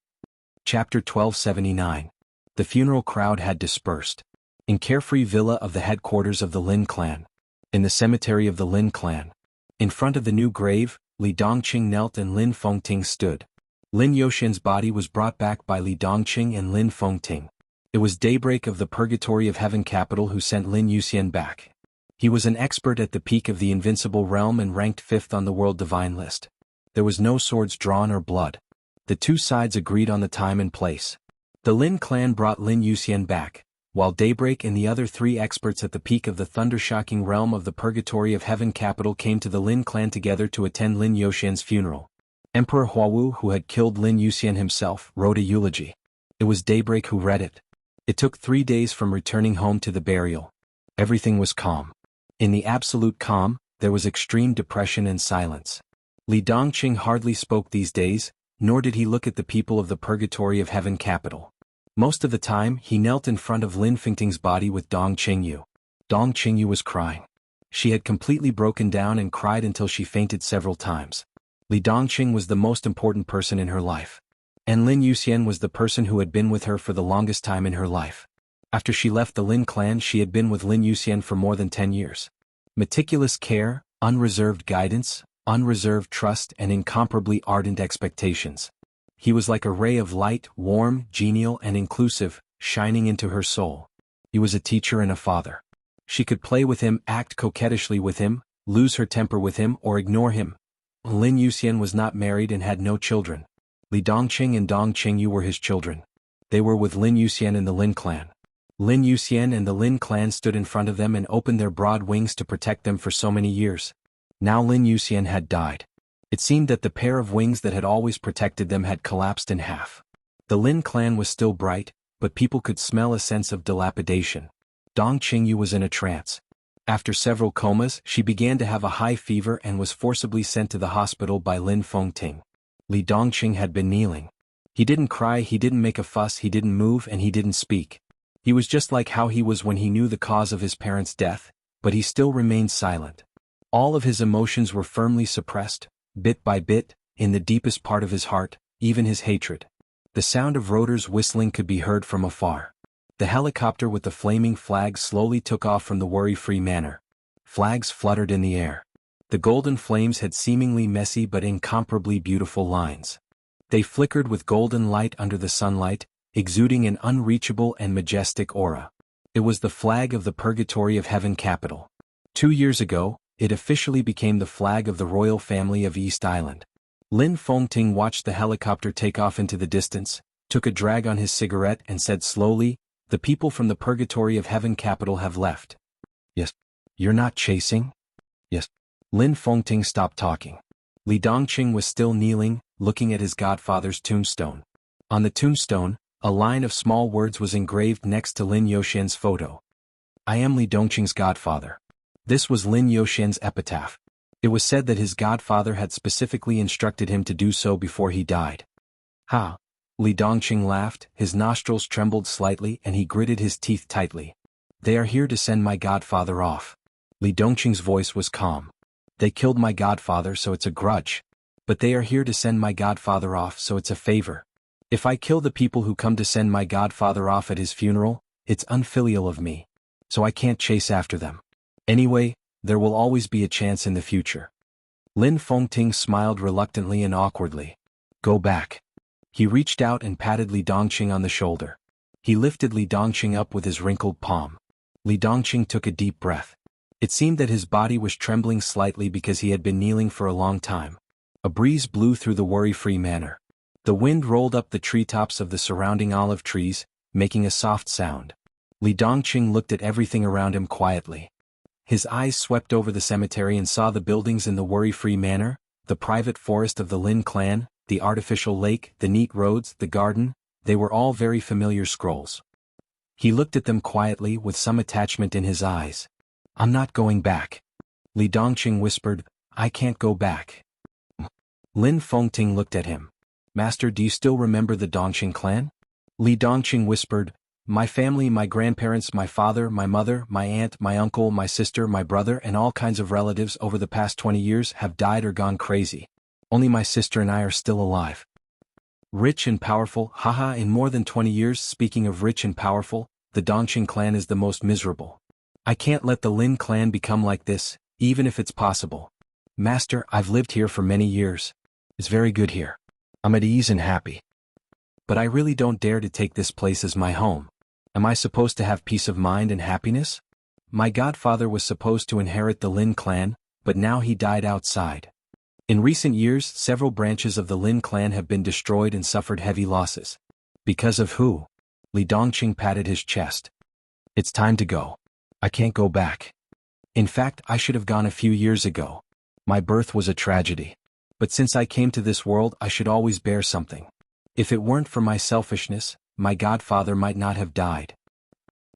Chapter 1279. The funeral crowd had dispersed. In carefree villa of the headquarters of the Lin clan. In the cemetery of the Lin clan. In front of the new grave, Li Dongqing knelt and Lin Fengting stood. Lin Yuxian's body was brought back by Li Dongqing and Lin Fengting. It was Daybreak of the Purgatory of Heaven capital who sent Lin Yuxian back. He was an expert at the peak of the invincible realm and ranked 5th on the world divine list. There was no swords drawn or blood. The two sides agreed on the time and place. The Lin clan brought Lin Yuxian back, while Daybreak and the other 3 experts at the peak of the thunder-shocking realm of the Purgatory of Heaven capital came to the Lin clan together to attend Lin Yuxian's funeral. Emperor Huawu, who had killed Lin Yuxian himself, wrote a eulogy. It was Daybreak who read it. It took 3 days from returning home to the burial. Everything was calm. In the absolute calm, there was extreme depression and silence. Li Dongqing hardly spoke these days, nor did he look at the people of the Purgatory of Heaven capital. Most of the time, he knelt in front of Lin Fengting's body with Dong Qingyu. Dong Qingyu was crying. She had completely broken down and cried until she fainted several times. Li Dongqing was the most important person in her life. And Lin Yuxian was the person who had been with her for the longest time in her life. After she left the Lin clan, she had been with Lin Yuxian for more than 10 years. Meticulous care, unreserved guidance, unreserved trust and incomparably ardent expectations. He was like a ray of light, warm, genial and inclusive, shining into her soul. He was a teacher and a father. She could play with him, act coquettishly with him, lose her temper with him or ignore him. Lin Yuxian was not married and had no children. Li Dongqing and Dong Qingyu were his children. They were with Lin Yuxian and the Lin clan. Lin Yuxian and the Lin clan stood in front of them and opened their broad wings to protect them for so many years. Now Lin Yuxian had died. It seemed that the pair of wings that had always protected them had collapsed in half. The Lin clan was still bright, but people could smell a sense of dilapidation. Dong Qingyu was in a trance. After several comas, she began to have a high fever and was forcibly sent to the hospital by Lin Fengting. Li Dongqing had been kneeling. He didn't cry, he didn't make a fuss, he didn't move and he didn't speak. He was just like how he was when he knew the cause of his parents' death, but he still remained silent. All of his emotions were firmly suppressed, bit by bit, in the deepest part of his heart, even his hatred. The sound of rotors whistling could be heard from afar. The helicopter with the flaming flag slowly took off from the worry-free manor. Flags fluttered in the air. The golden flames had seemingly messy but incomparably beautiful lines. They flickered with golden light under the sunlight, exuding an unreachable and majestic aura. It was the flag of the Purgatory of Heaven capital. 2 years ago, it officially became the flag of the royal family of East Island. Lin Fengting watched the helicopter take off into the distance, took a drag on his cigarette and said slowly, "The people from the Purgatory of Heaven capital have left." "Yes." "You're not chasing?" "Yes." Lin Fengting stopped talking. Li Dongqing was still kneeling, looking at his godfather's tombstone. On the tombstone, a line of small words was engraved next to Lin Yuxian's photo. "I am Li Dongqing's godfather. This was Lin Youxian's epitaph. It was said that his godfather had specifically instructed him to do so before he died. Ha! Li Dongqing laughed, his nostrils trembled slightly and he gritted his teeth tightly. They are here to send my godfather off. Li Dongqing's voice was calm. They killed my godfather, so it's a grudge. But they are here to send my godfather off, so it's a favor. If I kill the people who come to send my godfather off at his funeral, it's unfilial of me. So I can't chase after them. Anyway, there will always be a chance in the future. Lin Fengting smiled reluctantly and awkwardly. Go back. He reached out and patted Li Dongqing on the shoulder. He lifted Li Dongqing up with his wrinkled palm. Li Dongqing took a deep breath. It seemed that his body was trembling slightly because he had been kneeling for a long time. A breeze blew through the worry-free manor. The wind rolled up the treetops of the surrounding olive trees, making a soft sound. Li Dongqing looked at everything around him quietly. His eyes swept over the cemetery and saw the buildings in the worry-free manor, the private forest of the Lin clan, the artificial lake, the neat roads, the garden. They were all very familiar scrolls. He looked at them quietly with some attachment in his eyes. I'm not going back. Li Dongqing whispered, I can't go back. Lin Fengting looked at him. Master, do you still remember the Dongqing clan? Li Dongqing whispered, my family, my grandparents, my father, my mother, my aunt, my uncle, my sister, my brother and all kinds of relatives over the past 20 years have died or gone crazy. Only my sister and I are still alive. Rich and powerful, haha, in more than 20 years. Speaking of rich and powerful, the Dongqing clan is the most miserable. I can't let the Lin clan become like this, even if it's possible. Master, I've lived here for many years. It's very good here. I'm at ease and happy. But I really don't dare to take this place as my home. Am I supposed to have peace of mind and happiness? My godfather was supposed to inherit the Lin clan, but now he died outside. In recent years, several branches of the Lin clan have been destroyed and suffered heavy losses. Because of who? Li Dongqing patted his chest. It's time to go. I can't go back. In fact, I should have gone a few years ago. My birth was a tragedy. But since I came to this world, I should always bear something. If it weren't for my selfishness, my godfather might not have died.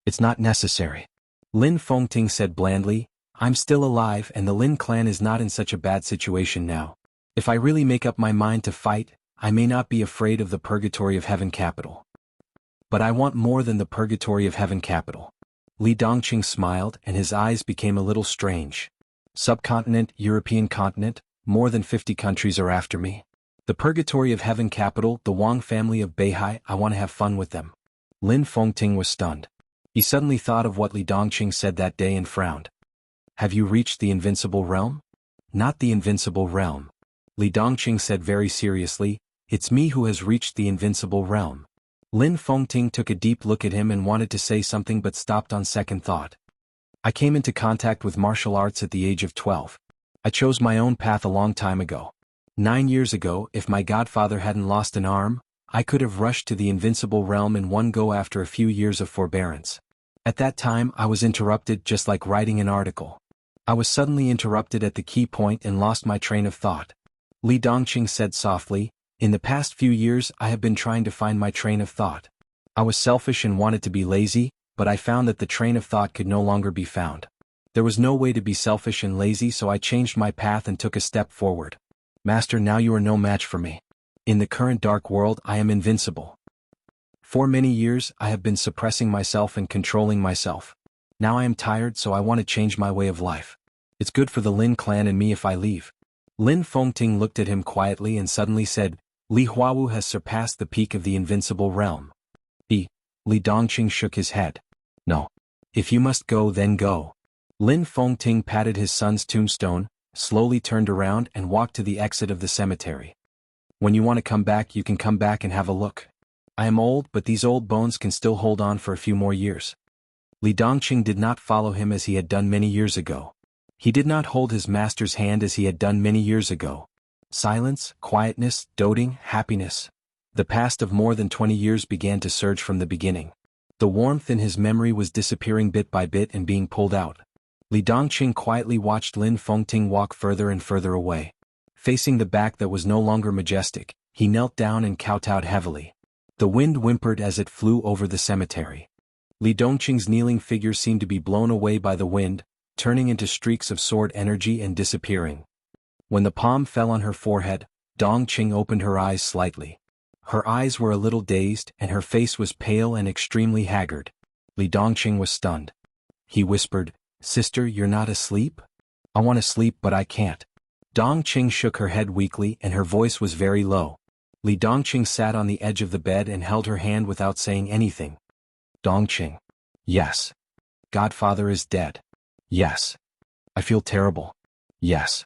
It's not necessary. Lin Fengting said blandly, I'm still alive and the Lin clan is not in such a bad situation now. If I really make up my mind to fight, I may not be afraid of the purgatory of heaven capital. But I want more than the purgatory of heaven capital. Li Dongqing smiled and his eyes became a little strange. Subcontinent, European continent, more than 50 countries are after me. The purgatory of heaven capital, the Wang family of Beihai, I want to have fun with them. Lin Fengting was stunned. He suddenly thought of what Li Dongqing said that day and frowned. Have you reached the invincible realm? Not the invincible realm. Li Dongqing said very seriously, it's me who has reached the invincible realm. Lin Fengting took a deep look at him and wanted to say something but stopped on second thought. I came into contact with martial arts at the age of 12. I chose my own path a long time ago. 9 years ago, if my godfather hadn't lost an arm, I could have rushed to the invincible realm in one go after a few years of forbearance. At that time I was interrupted just like writing an article. I was suddenly interrupted at the key point and lost my train of thought. Li Dongqing said softly, in the past few years I have been trying to find my train of thought. I was selfish and wanted to be lazy, but I found that the train of thought could no longer be found. There was no way to be selfish and lazy, so I changed my path and took a step forward. Master, now you are no match for me. In the current dark world I am invincible. For many years I have been suppressing myself and controlling myself. Now I am tired, so I want to change my way of life. It's good for the Lin clan and me if I leave. Lin Fengting looked at him quietly and suddenly said, Li Huawu has surpassed the peak of the invincible realm. Li Dongqing shook his head. No. If you must go, then go. Lin Fengting patted his son's tombstone, slowly turned around and walked to the exit of the cemetery. When you want to come back, you can come back and have a look. I am old, but these old bones can still hold on for a few more years. Li Dongqing did not follow him as he had done many years ago. He did not hold his master's hand as he had done many years ago. Silence, quietness, doting, happiness. The past of more than 20 years began to surge from the beginning. The warmth in his memory was disappearing bit by bit and being pulled out. Li Dongqing quietly watched Lin Fengting walk further and further away. Facing the back that was no longer majestic, he knelt down and kowtowed heavily. The wind whimpered as it flew over the cemetery. Li Dongqing's kneeling figure seemed to be blown away by the wind, turning into streaks of sword energy and disappearing. When the palm fell on her forehead, Dongqing opened her eyes slightly. Her eyes were a little dazed and her face was pale and extremely haggard. Li Dongqing was stunned. He whispered, "Sister, you're not asleep? I want to sleep but I can't." Dongqing shook her head weakly and her voice was very low. Li Dongqing sat on the edge of the bed and held her hand without saying anything. Dongqing. Yes. Godfather is dead. Yes. I feel terrible. Yes.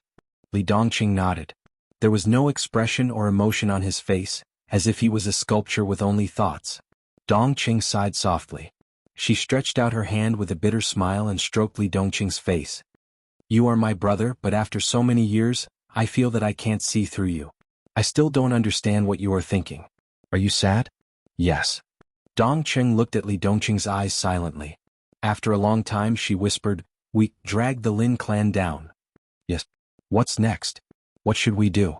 Li Dongqing nodded. There was no expression or emotion on his face, as if he was a sculpture with only thoughts. Dongqing sighed softly. She stretched out her hand with a bitter smile and stroked Li Dongqing's face. You are my brother, but after so many years, I feel that I can't see through you. I still don't understand what you are thinking. Are you sad? Yes. Dongqing looked at Li Dongqing's eyes silently. After a long time she whispered, We dragged the Lin clan down. Yes. What's next? What should we do?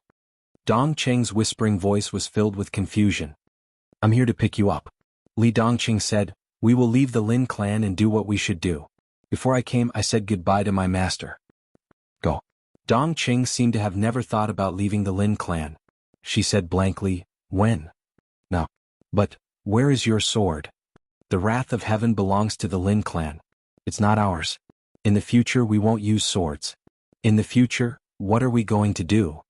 Dongqing's whispering voice was filled with confusion. I'm here to pick you up. Li Dongqing said, We will leave the Lin clan and do what we should do. Before I came I said goodbye to my master. Go. Dongqing seemed to have never thought about leaving the Lin clan. She said blankly, When? No. But, where is your sword? The wrath of heaven belongs to the Lin clan. It's not ours. In the future we won't use swords. In the future, what are we going to do?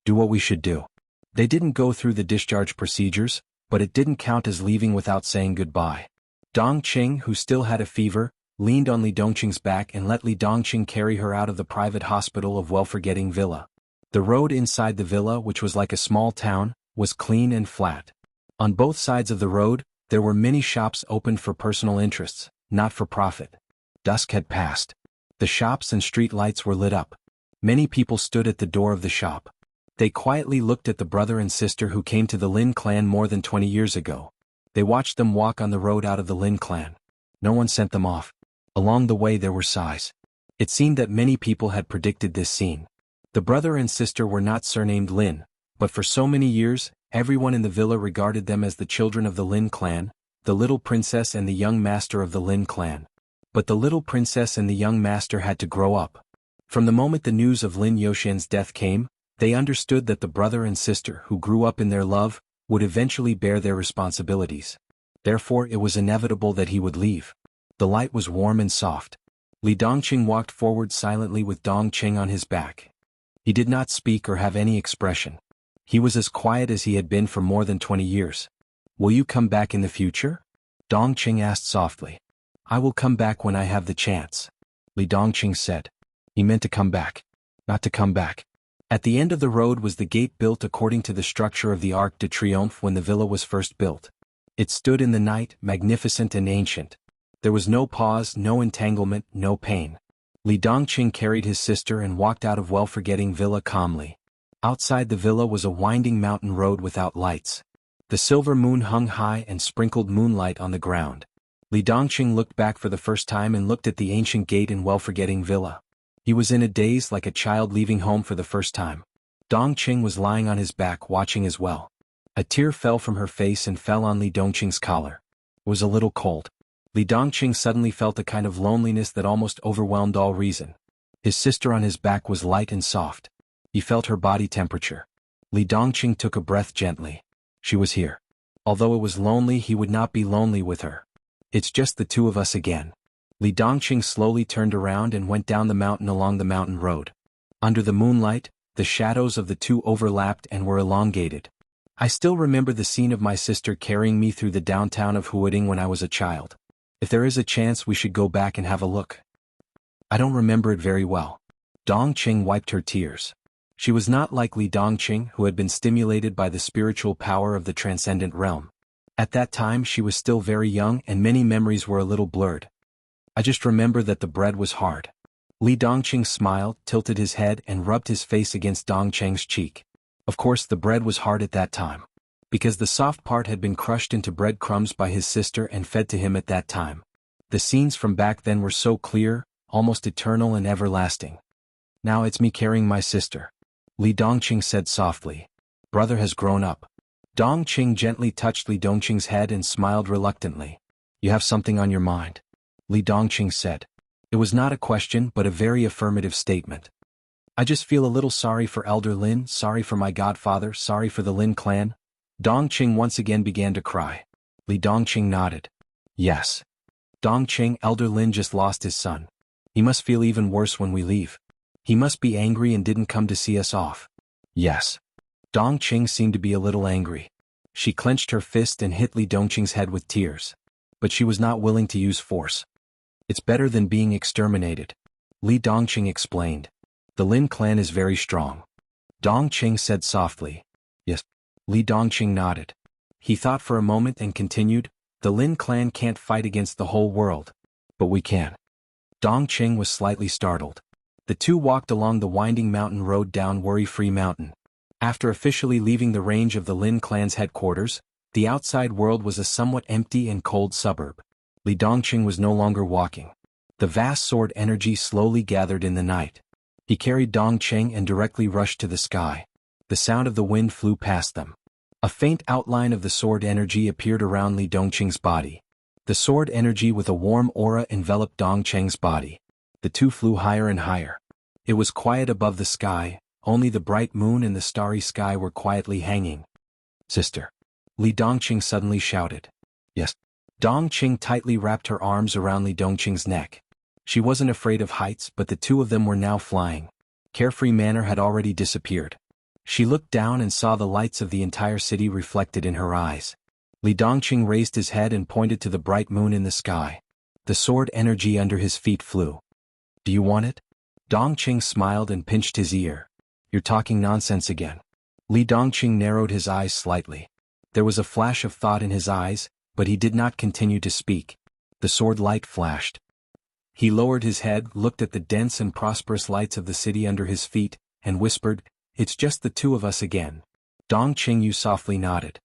Do what we should do. They didn't go through the discharge procedures, but it didn't count as leaving without saying goodbye. Dongqing, who still had a fever, leaned on Li Dongqing's back and let Li Dongqing carry her out of the private hospital of well-forgetting villa. The road inside the villa, which was like a small town, was clean and flat. On both sides of the road, there were many shops opened for personal interests, not for profit. Dusk had passed. The shops and street lights were lit up. Many people stood at the door of the shop. They quietly looked at the brother and sister who came to the Lin clan more than 20 years ago. They watched them walk on the road out of the Lin clan. No one sent them off. Along the way there were sighs. It seemed that many people had predicted this scene. The brother and sister were not surnamed Lin, but for so many years, everyone in the villa regarded them as the children of the Lin clan, the little princess and the young master of the Lin clan. But the little princess and the young master had to grow up. From the moment the news of Lin Yoshan's death came, they understood that the brother and sister who grew up in their love would eventually bear their responsibilities. Therefore it was inevitable that he would leave. The light was warm and soft. Li Dongqing walked forward silently with Dongqing on his back. He did not speak or have any expression. He was as quiet as he had been for more than 20 years. Will you come back in the future? Dongqing asked softly. I will come back when I have the chance. Li Dongqing said. He meant to come back. Not to come back. At the end of the road was the gate built according to the structure of the Arc de Triomphe when the villa was first built. It stood in the night, magnificent and ancient. There was no pause, no entanglement, no pain. Li Dongqing carried his sister and walked out of well-forgetting villa calmly. Outside the villa was a winding mountain road without lights. The silver moon hung high and sprinkled moonlight on the ground. Li Dongqing looked back for the first time and looked at the ancient gate in well-forgetting villa. He was in a daze like a child leaving home for the first time. Dongqing was lying on his back watching as well. A tear fell from her face and fell on Li Dongqing's collar. It was a little cold. Li Dongqing suddenly felt a kind of loneliness that almost overwhelmed all reason. His sister on his back was light and soft. He felt her body temperature. Li Dongqing took a breath gently. She was here. Although it was lonely, he would not be lonely with her. It's just the two of us again. Li Dongqing slowly turned around and went down the mountain along the mountain road. Under the moonlight, the shadows of the two overlapped and were elongated. I still remember the scene of my sister carrying me through the downtown of Huading when I was a child. If there is a chance we should go back and have a look. I don't remember it very well. Dongqing wiped her tears. She was not like Li Dongqing, who had been stimulated by the spiritual power of the transcendent realm. At that time she was still very young and many memories were a little blurred. I just remember that the bread was hard. Li Dongqing smiled, tilted his head and rubbed his face against Dongqing's cheek. Of course the bread was hard at that time. Because the soft part had been crushed into breadcrumbs by his sister and fed to him at that time. The scenes from back then were so clear, almost eternal and everlasting. Now it's me carrying my sister. Li Dongqing said softly. Brother has grown up. Dongqing gently touched Li Dongqing's head and smiled reluctantly. You have something on your mind. Li Dongqing said. It was not a question but a very affirmative statement. I just feel a little sorry for Elder Lin, sorry for my godfather, sorry for the Lin clan. Dongqing once again began to cry. Li Dongqing nodded. Yes. Dongqing, Elder Lin just lost his son. He must feel even worse when we leave. He must be angry and didn't come to see us off. Yes. Dongqing seemed to be a little angry. She clenched her fist and hit Li Dongqing's head with tears. But she was not willing to use force. It's better than being exterminated. Li Dongqing explained. The Lin clan is very strong. Dongqing said softly. Yes. Li Dongqing nodded. He thought for a moment and continued, the Lin clan can't fight against the whole world. But we can. Dongqing was slightly startled. The two walked along the winding mountain road down Worry-Free Mountain. After officially leaving the range of the Lin clan's headquarters, the outside world was a somewhat empty and cold suburb. Li Dongqing was no longer walking. The vast sword energy slowly gathered in the night. He carried Dongqing and directly rushed to the sky. The sound of the wind flew past them. A faint outline of the sword energy appeared around Li Dongqing's body. The sword energy with a warm aura enveloped Dongqing's body. The two flew higher and higher. It was quiet above the sky, only the bright moon and the starry sky were quietly hanging. Sister. Li Dongqing suddenly shouted. Yes. Dongqing tightly wrapped her arms around Li Dongqing's neck. She wasn't afraid of heights, but the two of them were now flying. Carefree manner had already disappeared. She looked down and saw the lights of the entire city reflected in her eyes. Li Dongqing raised his head and pointed to the bright moon in the sky. The sword energy under his feet flew. Do you want it? Dongqing smiled and pinched his ear. You're talking nonsense again. Li Dongqing narrowed his eyes slightly. There was a flash of thought in his eyes, but he did not continue to speak. The sword light flashed. He lowered his head, looked at the dense and prosperous lights of the city under his feet, and whispered, It's just the two of us again. Dongqing Yu softly nodded.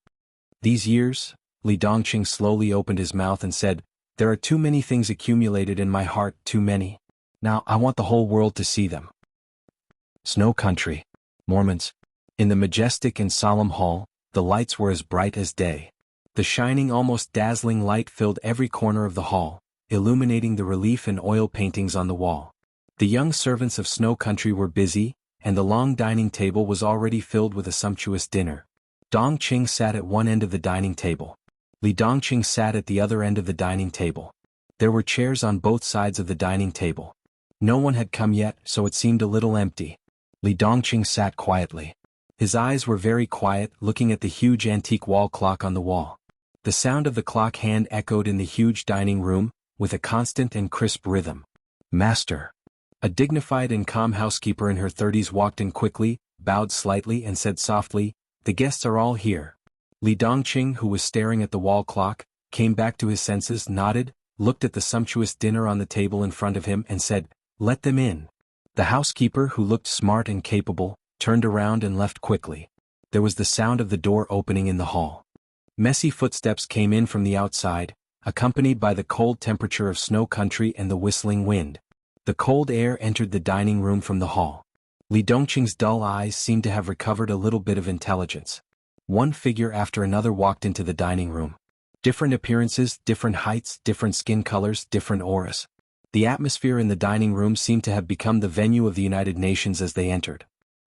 These years, Li Dongqing slowly opened his mouth and said, There are too many things accumulated in my heart, too many. Now I want the whole world to see them. Snow Country. Mormons. In the majestic and solemn hall, the lights were as bright as day. The shining, almost dazzling light filled every corner of the hall, illuminating the relief and oil paintings on the wall. The young servants of Snow Country were busy, and the long dining table was already filled with a sumptuous dinner. Dongqing sat at one end of the dining table. Li Dongqing sat at the other end of the dining table. There were chairs on both sides of the dining table. No one had come yet, so it seemed a little empty. Li Dongqing sat quietly. His eyes were very quiet, looking at the huge antique wall clock on the wall. The sound of the clock hand echoed in the huge dining room, with a constant and crisp rhythm. Master. A dignified and calm housekeeper in her 30s walked in quickly, bowed slightly and said softly, The guests are all here. Li Dongqing, who was staring at the wall clock, came back to his senses, nodded, looked at the sumptuous dinner on the table in front of him and said, Let them in. The housekeeper, who looked smart and capable, turned around and left quickly. There was the sound of the door opening in the hall. Messy footsteps came in from the outside, accompanied by the cold temperature of Snow Country and the whistling wind. The cold air entered the dining room from the hall. Li Dongqing's dull eyes seemed to have recovered a little bit of intelligence. One figure after another walked into the dining room. Different appearances, different heights, different skin colors, different auras. The atmosphere in the dining room seemed to have become the venue of the United Nations as they entered.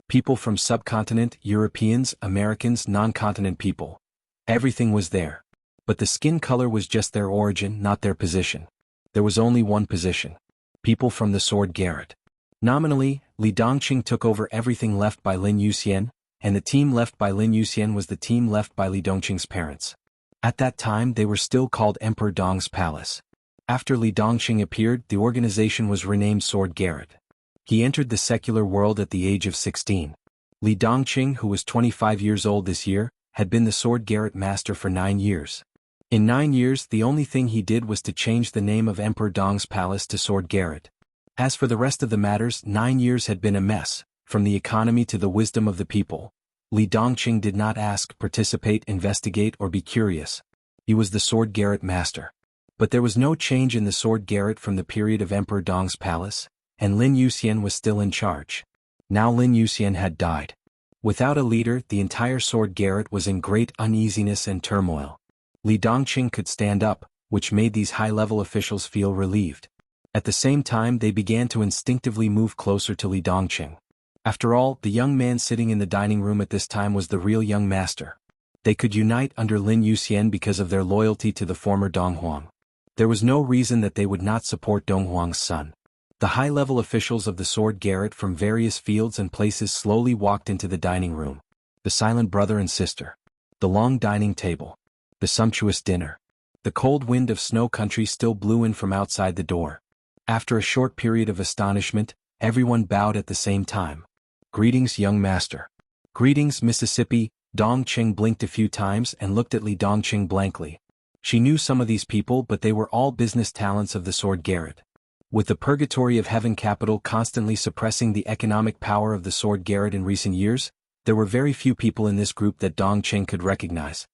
People from subcontinent, Europeans, Americans, non-continent people. Everything was there. But the skin color was just their origin, not their position. There was only one position. People from the Sword Garret. Nominally, Li Dongqing took over everything left by Lin Yuxian, and the team left by Lin Yuxian was the team left by Li Dongqing's parents. At that time they were still called Emperor Dong's Palace. After Li Dongqing appeared, the organization was renamed Sword Garret. He entered the secular world at the age of 16. Li Dongqing, who was 25 years old this year, had been the Sword Garret master for 9 years. In 9 years, the only thing he did was to change the name of Emperor Dong's Palace to Sword Garret. As for the rest of the matters, 9 years had been a mess, from the economy to the wisdom of the people. Li Dongqing did not ask, participate, investigate, or be curious. He was the Sword Garret master. But there was no change in the Sword Garret from the period of Emperor Dong's Palace, and Lin Yuxian was still in charge. Now Lin Yuxian had died. Without a leader, the entire Sword Garret was in great uneasiness and turmoil. Li Dongqing could stand up, which made these high-level officials feel relieved. At the same time they began to instinctively move closer to Li Dongqing. After all, the young man sitting in the dining room at this time was the real young master. They could unite under Lin Yuxian because of their loyalty to the former Donghuang. There was no reason that they would not support Donghuang's son. The high-level officials of the Sword Garret from various fields and places slowly walked into the dining room. The silent brother and sister. The long dining table. The sumptuous dinner. The cold wind of Snow Country still blew in from outside the door. After a short period of astonishment, everyone bowed at the same time. Greetings, young master. Greetings, Mississippi. Dongqing blinked a few times and looked at Li Dongqing blankly. She knew some of these people, but they were all business talents of the Sword Garret. With the purgatory of Heaven capital constantly suppressing the economic power of the Sword Garret in recent years, there were very few people in this group that Dongqing could recognize.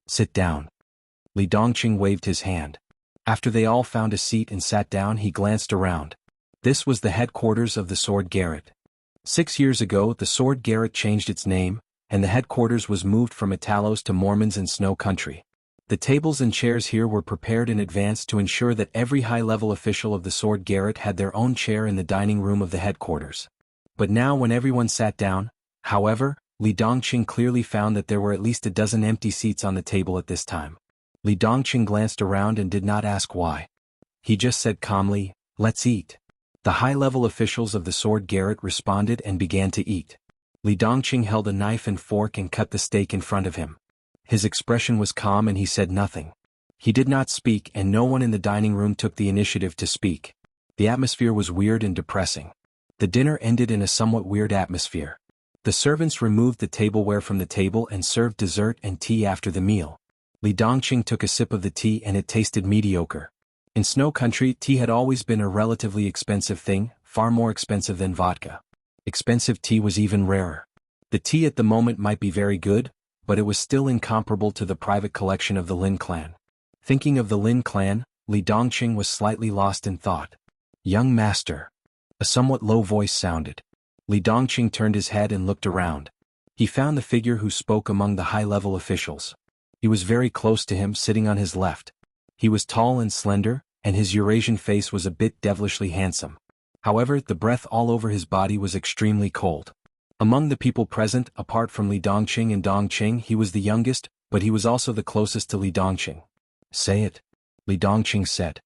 Sit down. Li Dongqing waved his hand. After they all found a seat and sat down, he glanced around. This was the headquarters of the Sword Garret. 6 years ago the Sword Garret changed its name, and the headquarters was moved from Italos to Mormons in Snow Country. The tables and chairs here were prepared in advance to ensure that every high-level official of the Sword Garret had their own chair in the dining room of the headquarters. But now when everyone sat down, however, Li Dongqing clearly found that there were at least a dozen empty seats on the table at this time. Li Dongqing glanced around and did not ask why. He just said calmly, "Let's eat." The high-level officials of the Sword Garret responded and began to eat. Li Dongqing held a knife and fork and cut the steak in front of him. His expression was calm and he said nothing. He did not speak, and no one in the dining room took the initiative to speak. The atmosphere was weird and depressing. The dinner ended in a somewhat weird atmosphere. The servants removed the tableware from the table and served dessert and tea after the meal. Li Dongqing took a sip of the tea and it tasted mediocre. In Snow Country, tea had always been a relatively expensive thing, far more expensive than vodka. Expensive tea was even rarer. The tea at the moment might be very good, but it was still incomparable to the private collection of the Lin clan. Thinking of the Lin clan, Li Dongqing was slightly lost in thought. "Young master." A somewhat low voice sounded. Li Dongqing turned his head and looked around. He found the figure who spoke among the high-level officials. He was very close to him, sitting on his left. He was tall and slender, and his Eurasian face was a bit devilishly handsome. However, the breath all over his body was extremely cold. Among the people present, apart from Li Dongqing and Dongqing, he was the youngest, but he was also the closest to Li Dongqing. "Say it," Li Dongqing said.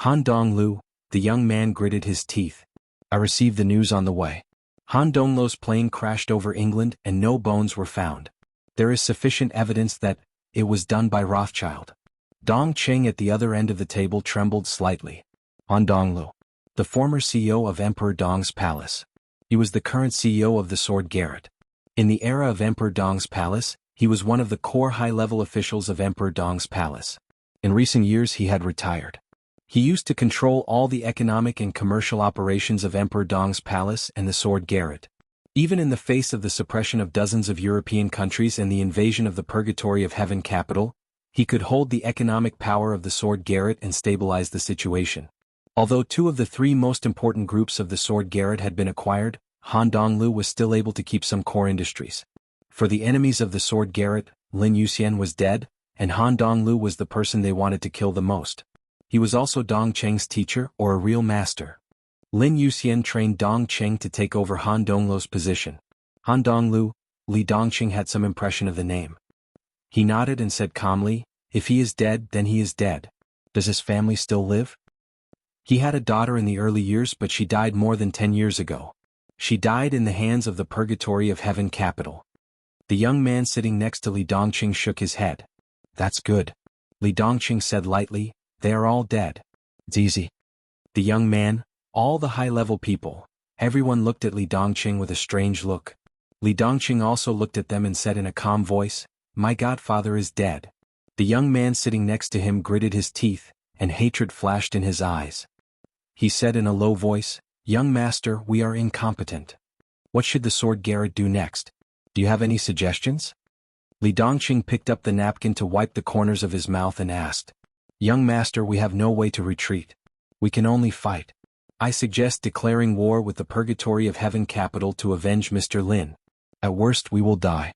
"Han Donglu." The young man gritted his teeth. "I received the news on the way. Han Donglu's plane crashed over England and no bones were found. There is sufficient evidence that it was done by Rothschild." Dongqing at the other end of the table trembled slightly. Han Donglu, the former CEO of Emperor Dong's palace. He was the current CEO of the Sword Garret. In the era of Emperor Dong's palace, he was one of the core high-level officials of Emperor Dong's palace. In recent years he had retired. He used to control all the economic and commercial operations of Emperor Dong's palace and the Sword Garret. Even in the face of the suppression of dozens of European countries and the invasion of the Purgatory of Heaven capital, he could hold the economic power of the Sword Garret and stabilize the situation. Although 2 of the 3 most important groups of the Sword Garret had been acquired, Han Donglu was still able to keep some core industries. For the enemies of the Sword Garret, Lin Yuxian was dead, and Han Donglu was the person they wanted to kill the most. He was also Dongqing's teacher, or a real master. Lin Yuxian trained Dongqing to take over Han Donglu's position. Han Donglu, Li Dongqing had some impression of the name. He nodded and said calmly, "If he is dead, then he is dead. Does his family still live?" He had a daughter in the early years, but she died more than 10 years ago. She died in the hands of the Purgatory of Heaven capital. The young man sitting next to Li Dongqing shook his head. "That's good," Li Dongqing said lightly, "they are all dead. It's easy." The young man, all the high-level people, everyone looked at Li Dongqing with a strange look. Li Dongqing also looked at them and said in a calm voice, "My godfather is dead." The young man sitting next to him gritted his teeth, and hatred flashed in his eyes. He said in a low voice, "Young master, we are incompetent. What should the Sword Garret do next? Do you have any suggestions?" Li Dongqing picked up the napkin to wipe the corners of his mouth and asked, "Young master, we have no way to retreat. We can only fight. I suggest declaring war with the Purgatory of Heaven capital to avenge Mr. Lin. At worst we will die."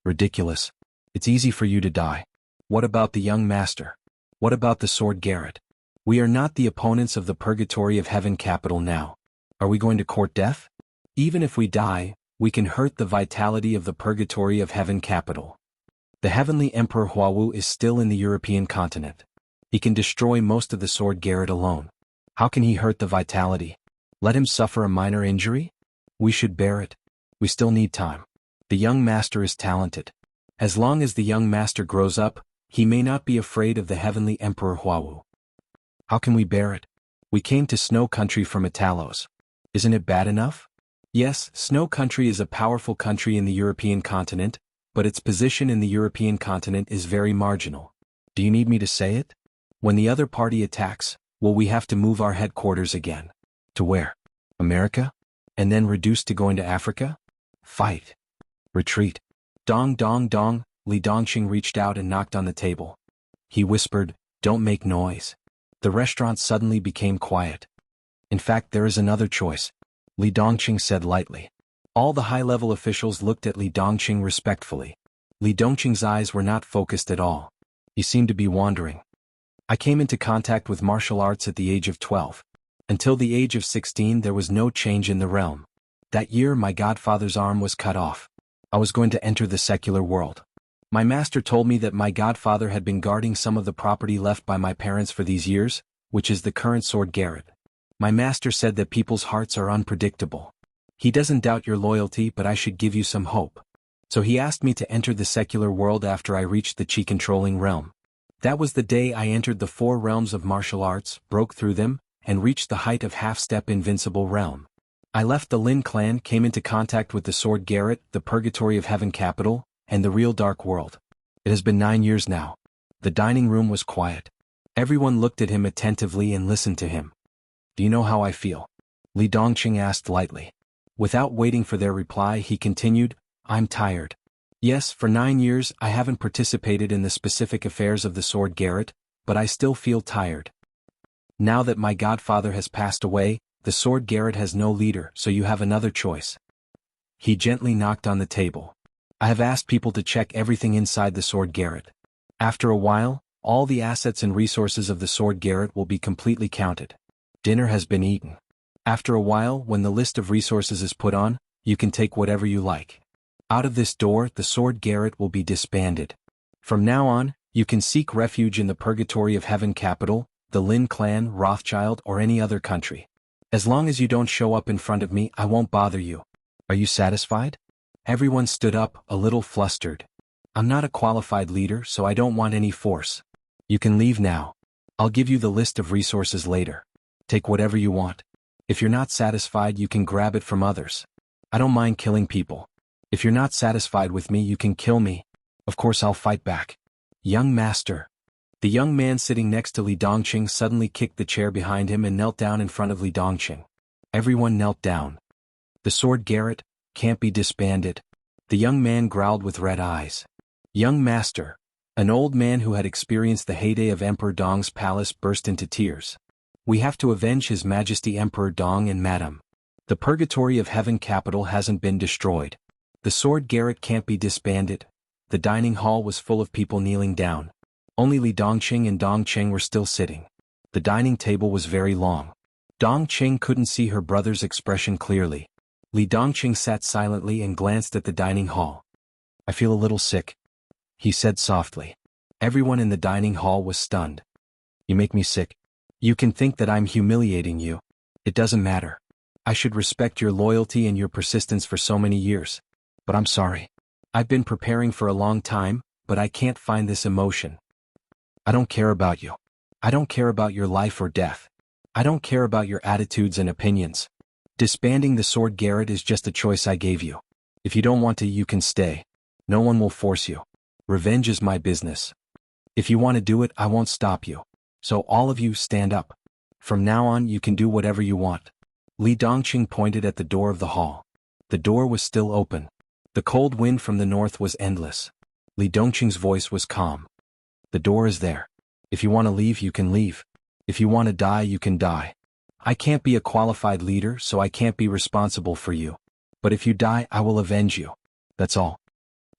"Ridiculous. It's easy for you to die. What about the young master? What about the Sword Garret? We are not the opponents of the purgatory of heaven capital now. Are we going to court death? Even if we die, we can hurt the vitality of the purgatory of heaven capital. The heavenly Emperor Huawu is still in the European continent. He can destroy most of the sword Garrett alone. How can he hurt the vitality? Let him suffer a minor injury? We should bear it. We still need time. The young master is talented. As long as the young master grows up, he may not be afraid of the heavenly Emperor Huawu. How can we bear it? We came to Snow Country from Italos. Isn't it bad enough? Yes, Snow Country is a powerful country in the European continent, but its position in the European continent is very marginal. Do you need me to say it? When the other party attacks, will we have to move our headquarters again? To where? America? And then reduce to going to Africa? Fight. Retreat. Dong dong dong, Li Dongqing reached out and knocked on the table. He whispered, "Don't make noise." The restaurant suddenly became quiet. In fact, there is another choice, Li Dongqing said lightly. All the high-level officials looked at Li Dongqing respectfully. Li Dongqing's eyes were not focused at all. He seemed to be wandering. I came into contact with martial arts at the age of 12. Until the age of 16 there was no change in the realm. That year my godfather's arm was cut off. I was going to enter the secular world. My master told me that my godfather had been guarding some of the property left by my parents for these years, which is the current sword Garrett. My master said that people's hearts are unpredictable. He doesn't doubt your loyalty, but I should give you some hope. So he asked me to enter the secular world after I reached the chi-controlling realm. That was the day I entered the 4 realms of martial arts, broke through them, and reached the height of half-step invincible realm. I left the Lin clan, came into contact with the sword Garrett, the purgatory of heaven capital, and the real dark world. It has been 9 years now. The dining room was quiet. Everyone looked at him attentively and listened to him. Do you know how I feel? Li Dongqing asked lightly. Without waiting for their reply, he continued, I'm tired. Yes, for 9 years I haven't participated in the specific affairs of the sword Garrett, but I still feel tired. Now that my godfather has passed away, the sword Garrett has no leader, so you have another choice. He gently knocked on the table. I have asked people to check everything inside the sword Garrett. After a while, all the assets and resources of the sword Garrett will be completely counted. Dinner has been eaten. After a while, when the list of resources is put on, you can take whatever you like. Out of this door, the sword Garrett will be disbanded. From now on, you can seek refuge in the purgatory of heaven capital, the Lin clan, Rothschild, or any other country. As long as you don't show up in front of me, I won't bother you. Are you satisfied? Everyone stood up, a little flustered. I'm not a qualified leader, so I don't want any force. You can leave now. I'll give you the list of resources later. Take whatever you want. If you're not satisfied, you can grab it from others. I don't mind killing people. If you're not satisfied with me, you can kill me. Of course I'll fight back. Young master. The young man sitting next to Li Dongqing suddenly kicked the chair behind him and knelt down in front of Li Dongqing. Everyone knelt down. The sword Garrett can't be disbanded. The young man growled with red eyes. Young master, an old man who had experienced the heyday of Emperor Dong's palace, burst into tears. We have to avenge His Majesty Emperor Dong and Madam. The purgatory of heaven capital hasn't been destroyed. The sword Garrett can't be disbanded. The dining hall was full of people kneeling down. Only Li Dongqing and Dongqing were still sitting. The dining table was very long. Dongqing couldn't see her brother's expression clearly. Li Dongqing sat silently and glanced at the dining hall. I feel a little sick, he said softly. Everyone in the dining hall was stunned. You make me sick. You can think that I'm humiliating you. It doesn't matter. I should respect your loyalty and your persistence for so many years. But I'm sorry. I've been preparing for a long time, but I can't find this emotion. I don't care about you. I don't care about your life or death. I don't care about your attitudes and opinions. Disbanding the sword Garrett is just a choice I gave you. If you don't want to, you can stay. No one will force you. Revenge is my business. If you want to do it, I won't stop you. So all of you stand up. From now on, you can do whatever you want. Li Dongqing pointed at the door of the hall. The door was still open. The cold wind from the north was endless. Li Dongqing's voice was calm. The door is there. If you want to leave, you can leave. If you want to die, you can die. I can't be a qualified leader, so I can't be responsible for you. But if you die, I will avenge you. That's all.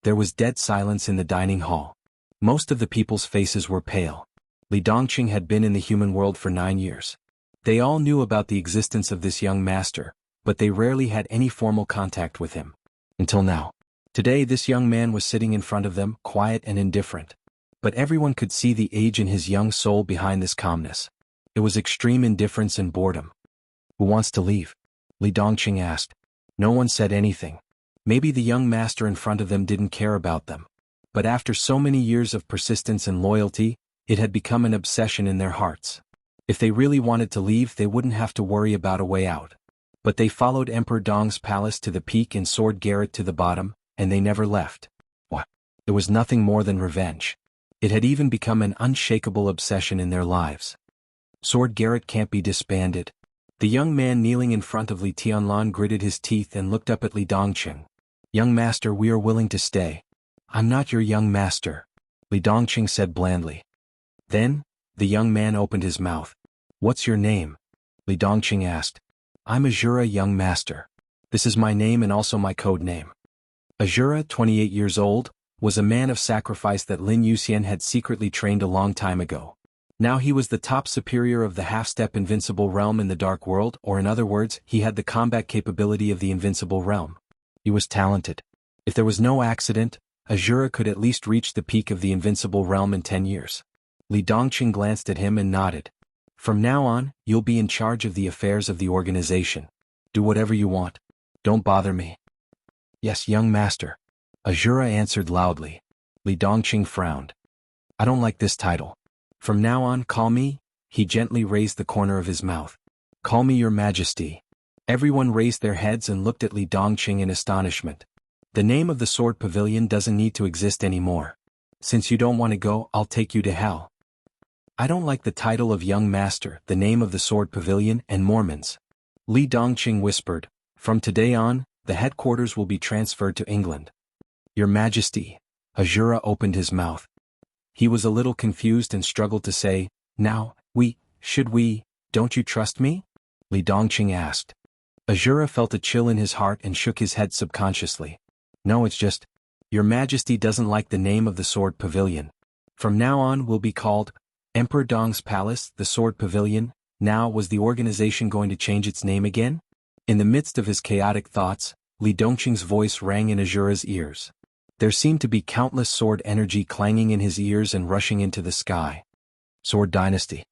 There was dead silence in the dining hall. Most of the people's faces were pale. Li Dongqing had been in the human world for 9 years. They all knew about the existence of this young master, but they rarely had any formal contact with him. Until now. Today this young man was sitting in front of them, quiet and indifferent. But everyone could see the age in his young soul behind this calmness. It was extreme indifference and boredom. Who wants to leave? Li Dongqing asked. No one said anything. Maybe the young master in front of them didn't care about them. But after so many years of persistence and loyalty, it had become an obsession in their hearts. If they really wanted to leave, they wouldn't have to worry about a way out. But they followed Emperor Dong's palace to the peak and Sword Garret to the bottom, and they never left. What? It was nothing more than revenge. It had even become an unshakable obsession in their lives. Sword Garret can't be disbanded. The young man kneeling in front of Li Tianlan gritted his teeth and looked up at Li Dongqing. Young master, we are willing to stay. I'm not your young master, Li Dongqing said blandly. Then, the young man opened his mouth. What's your name? Li Dongqing asked. I'm Azura, young master. This is my name and also my code name. Azura, 28 years old, was a man of sacrifice that Lin Yuxian had secretly trained a long time ago. Now he was the top superior of the half-step invincible realm in the dark world, or in other words, he had the combat capability of the invincible realm. He was talented. If there was no accident, Azura could at least reach the peak of the invincible realm in 10 years. Li Dongqing glanced at him and nodded. From now on, you'll be in charge of the affairs of the organization. Do whatever you want. Don't bother me. Yes, young master. Azura answered loudly. Li Dongqing frowned. I don't like this title. From now on, call me, he gently raised the corner of his mouth. Call me your majesty. Everyone raised their heads and looked at Li Dongqing in astonishment. The name of the sword pavilion doesn't need to exist anymore. Since you don't want to go, I'll take you to hell. I don't like the title of young master, the name of the sword pavilion, and Mormons. Li Dongqing whispered. From today on, the headquarters will be transferred to England. Your Majesty. Azura opened his mouth. He was a little confused and struggled to say, now, should we, don't you trust me? Li Dongqing asked. Azura felt a chill in his heart and shook his head subconsciously. No, it's just, Your Majesty doesn't like the name of the sword pavilion. From now on will be called Emperor Dong's Palace, the Sword Pavilion. Now, was the organization going to change its name again? In the midst of his chaotic thoughts, Li Dongqing's voice rang in Azura's ears. There seemed to be countless sword energy clanging in his ears and rushing into the sky. Sword Dynasty.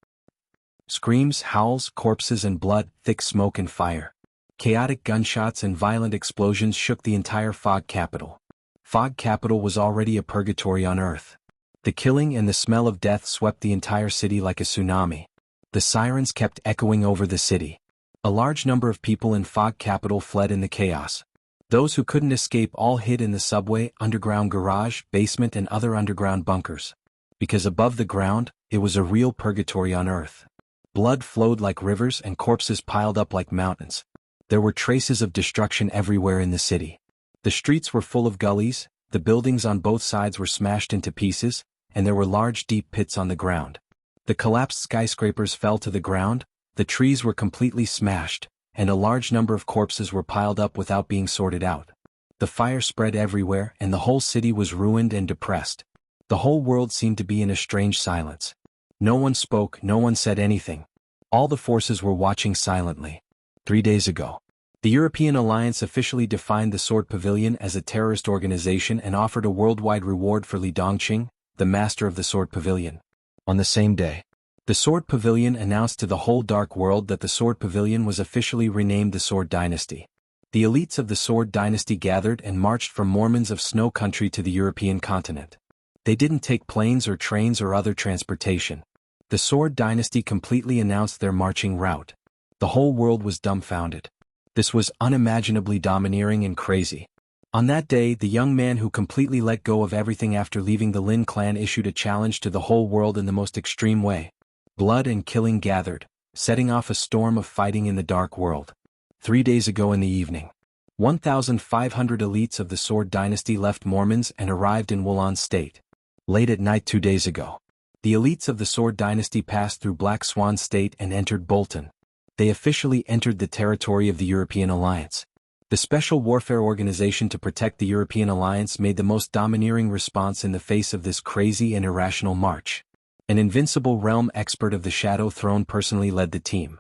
Screams, howls, corpses and blood, thick smoke and fire. Chaotic gunshots and violent explosions shook the entire Fog Capital. Fog Capital was already a purgatory on Earth. The killing and the smell of death swept the entire city like a tsunami. The sirens kept echoing over the city. A large number of people in Fog Capital fled in the chaos. Those who couldn't escape all hid in the subway, underground garage, basement and other underground bunkers. Because above the ground, it was a real purgatory on Earth. Blood flowed like rivers and corpses piled up like mountains. There were traces of destruction everywhere in the city. The streets were full of gullies, the buildings on both sides were smashed into pieces, and there were large deep pits on the ground. The collapsed skyscrapers fell to the ground, the trees were completely smashed, and a large number of corpses were piled up without being sorted out. The fire spread everywhere and the whole city was ruined and depressed. The whole world seemed to be in a strange silence. No one spoke, no one said anything. All the forces were watching silently. 3 days ago, the European Alliance officially defined the Sword Pavilion as a terrorist organization and offered a worldwide reward for Li Dongqing, the master of the Sword Pavilion. On the same day, the Sword Pavilion announced to the whole dark world that the Sword Pavilion was officially renamed the Sword Dynasty. The elites of the Sword Dynasty gathered and marched from Mormons of Snow Country to the European continent. They didn't take planes or trains or other transportation. The Sword Dynasty completely announced their marching route. The whole world was dumbfounded. This was unimaginably domineering and crazy. On that day, the young man who completely let go of everything after leaving the Lin clan issued a challenge to the whole world in the most extreme way. Blood and killing gathered, setting off a storm of fighting in the dark world. 3 days ago in the evening, 1,500 elites of the Sword Dynasty left Mormons and arrived in Wulon State. Late at night 2 days ago, the elites of the Sword Dynasty passed through Black Swan State and entered Bolton. They officially entered the territory of the European Alliance. The Special Warfare Organization to protect the European Alliance made the most domineering response in the face of this crazy and irrational march. An invincible realm expert of the Shadow Throne personally led the team.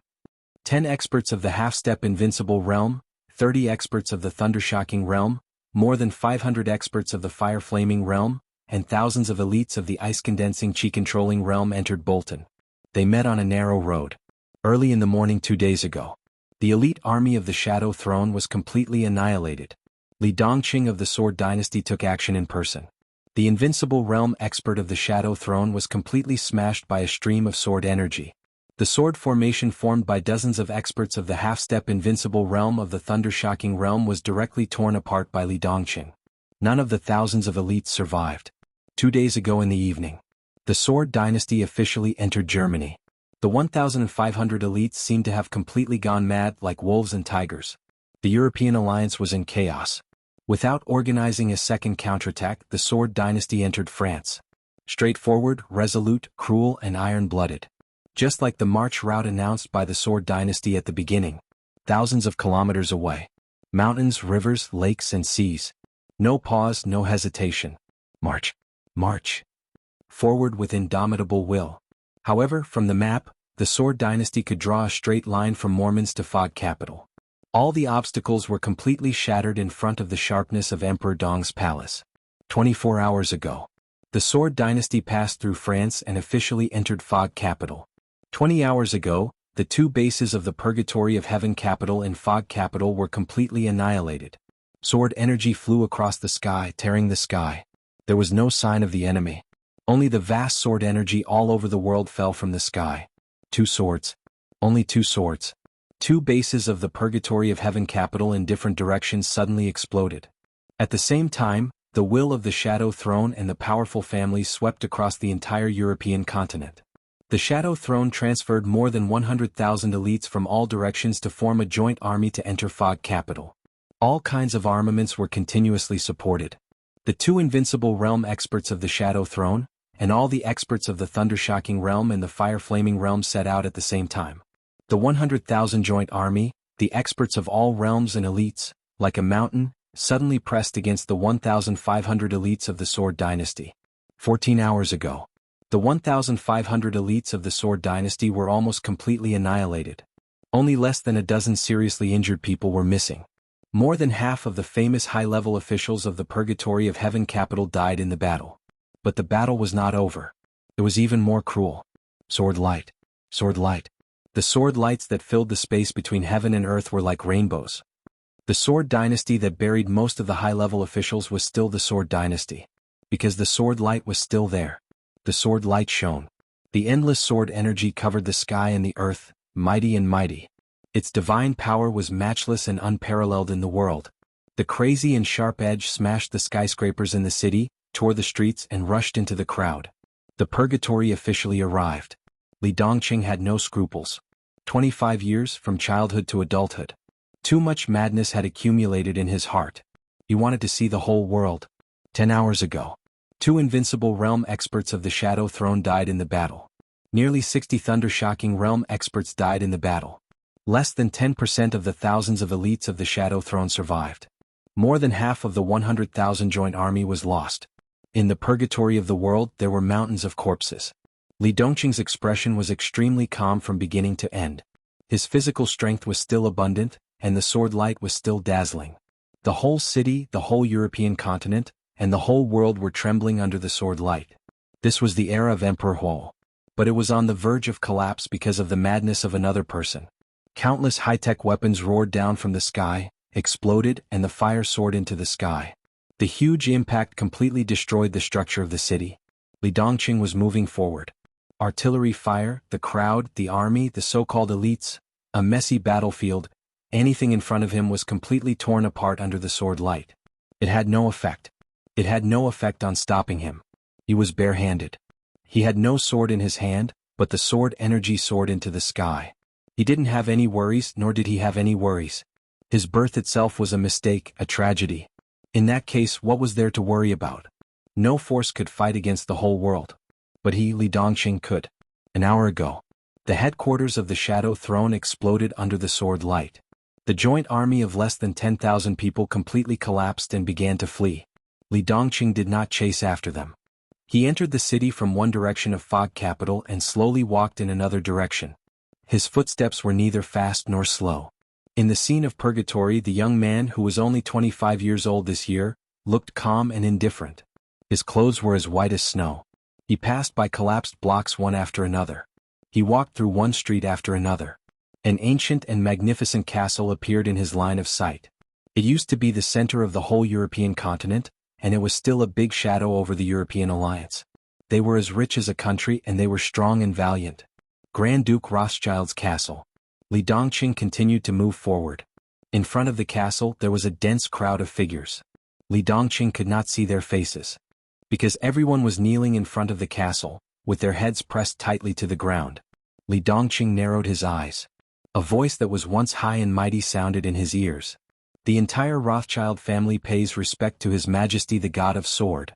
10 experts of the half-step invincible realm, 30 experts of the thundershocking realm, more than 500 experts of the fire-flaming realm, and thousands of elites of the ice-condensing chi-controlling realm entered Bolton. They met on a narrow road. Early in the morning 2 days ago. The elite army of the Shadow Throne was completely annihilated. Li Dongqing of the Sword Dynasty took action in person. The invincible realm expert of the Shadow Throne was completely smashed by a stream of sword energy. The sword formation formed by dozens of experts of the half-step invincible realm of the thundershocking realm was directly torn apart by Li Dongqing. None of the thousands of elites survived. 2 days ago in the evening, the Sword Dynasty officially entered Germany. The 1,500 elites seemed to have completely gone mad like wolves and tigers. The European alliance was in chaos. Without organizing a second counterattack, the Sword Dynasty entered France. Straightforward, resolute, cruel, and iron-blooded. Just like the march route announced by the Sword Dynasty at the beginning. Thousands of kilometers away. Mountains, rivers, lakes, and seas. No pause, no hesitation. March. March. Forward with indomitable will. However, from the map, the Sword Dynasty could draw a straight line from Mormons to Fog Capital. All the obstacles were completely shattered in front of the sharpness of Emperor Dong's palace. 24 hours ago, the Sword Dynasty passed through France and officially entered Fog Capital. 20 hours ago, the 2 bases of the Purgatory of Heaven Capital and Fog Capital were completely annihilated. Sword energy flew across the sky, tearing the sky. There was no sign of the enemy. Only the vast sword energy all over the world fell from the sky. 2 swords. Only 2 swords. 2 bases of the Purgatory of Heaven Capital in different directions suddenly exploded. At the same time, the will of the Shadow Throne and the powerful families swept across the entire European continent. The Shadow Throne transferred more than 100,000 elites from all directions to form a joint army to enter Fog Capital. All kinds of armaments were continuously supported. The 2 invincible realm experts of the Shadow Throne, and all the experts of the thundershocking realm and the fire-flaming realm set out at the same time. The 100,000 joint army, the experts of all realms and elites, like a mountain, suddenly pressed against the 1,500 elites of the Sword Dynasty. 14 hours ago. The 1,500 elites of the Sword Dynasty were almost completely annihilated. Only less than a dozen seriously injured people were missing. More than half of the famous high-level officials of the Purgatory of Heaven Capital died in the battle. But the battle was not over. It was even more cruel. Sword light. Sword light. The sword lights that filled the space between heaven and earth were like rainbows. The Sword Dynasty that buried most of the high-level officials was still the Sword Dynasty. Because the sword light was still there. The sword light shone. The endless sword energy covered the sky and the earth, mighty and mighty. Its divine power was matchless and unparalleled in the world. The crazy and sharp edge smashed the skyscrapers in the city, tore the streets and rushed into the crowd. The Purgatory officially arrived. Li Dongqing had no scruples. 25 years, from childhood to adulthood. Too much madness had accumulated in his heart. He wanted to see the whole world. 10 hours ago. 2 invincible realm experts of the Shadow Throne died in the battle. Nearly 60 thundershocking realm experts died in the battle. Less than 10% of the thousands of elites of the Shadow Throne survived. More than half of the 100,000 joint army was lost. In the purgatory of the world there were mountains of corpses. Li Dongqing's expression was extremely calm from beginning to end. His physical strength was still abundant, and the sword light was still dazzling. The whole city, the whole European continent, and the whole world were trembling under the sword light. This was the era of Emperor Huo. But it was on the verge of collapse because of the madness of another person. Countless high-tech weapons roared down from the sky, exploded, and the fire soared into the sky. The huge impact completely destroyed the structure of the city. Li Dongqing was moving forward. Artillery fire, the crowd, the army, the so-called elites, a messy battlefield, anything in front of him was completely torn apart under the sword light. It had no effect. It had no effect on stopping him. He was barehanded. He had no sword in his hand, but the sword energy soared into the sky. He didn't have any worries, nor did he have any worries. His birth itself was a mistake, a tragedy. In that case, what was there to worry about? No force could fight against the whole world. But he, Li Dongqing, could. An hour ago, the headquarters of the Shadow Throne exploded under the sword light. The joint army of less than 10,000 people completely collapsed and began to flee. Li Dongqing did not chase after them. He entered the city from one direction of Fog Capital and slowly walked in another direction. His footsteps were neither fast nor slow. In the scene of Purgatory, the young man, who was only 25 years old this year, looked calm and indifferent. His clothes were as white as snow. He passed by collapsed blocks one after another. He walked through one street after another. An ancient and magnificent castle appeared in his line of sight. It used to be the center of the whole European continent, and it was still a big shadow over the European alliance. They were as rich as a country, and they were strong and valiant. Grand Duke Rothschild's castle. Li Dongqing continued to move forward. In front of the castle there was a dense crowd of figures. Li Dongqing could not see their faces. Because everyone was kneeling in front of the castle, with their heads pressed tightly to the ground. Li Dongqing narrowed his eyes. A voice that was once high and mighty sounded in his ears. The entire Rothschild family pays respect to His Majesty the God of Sword.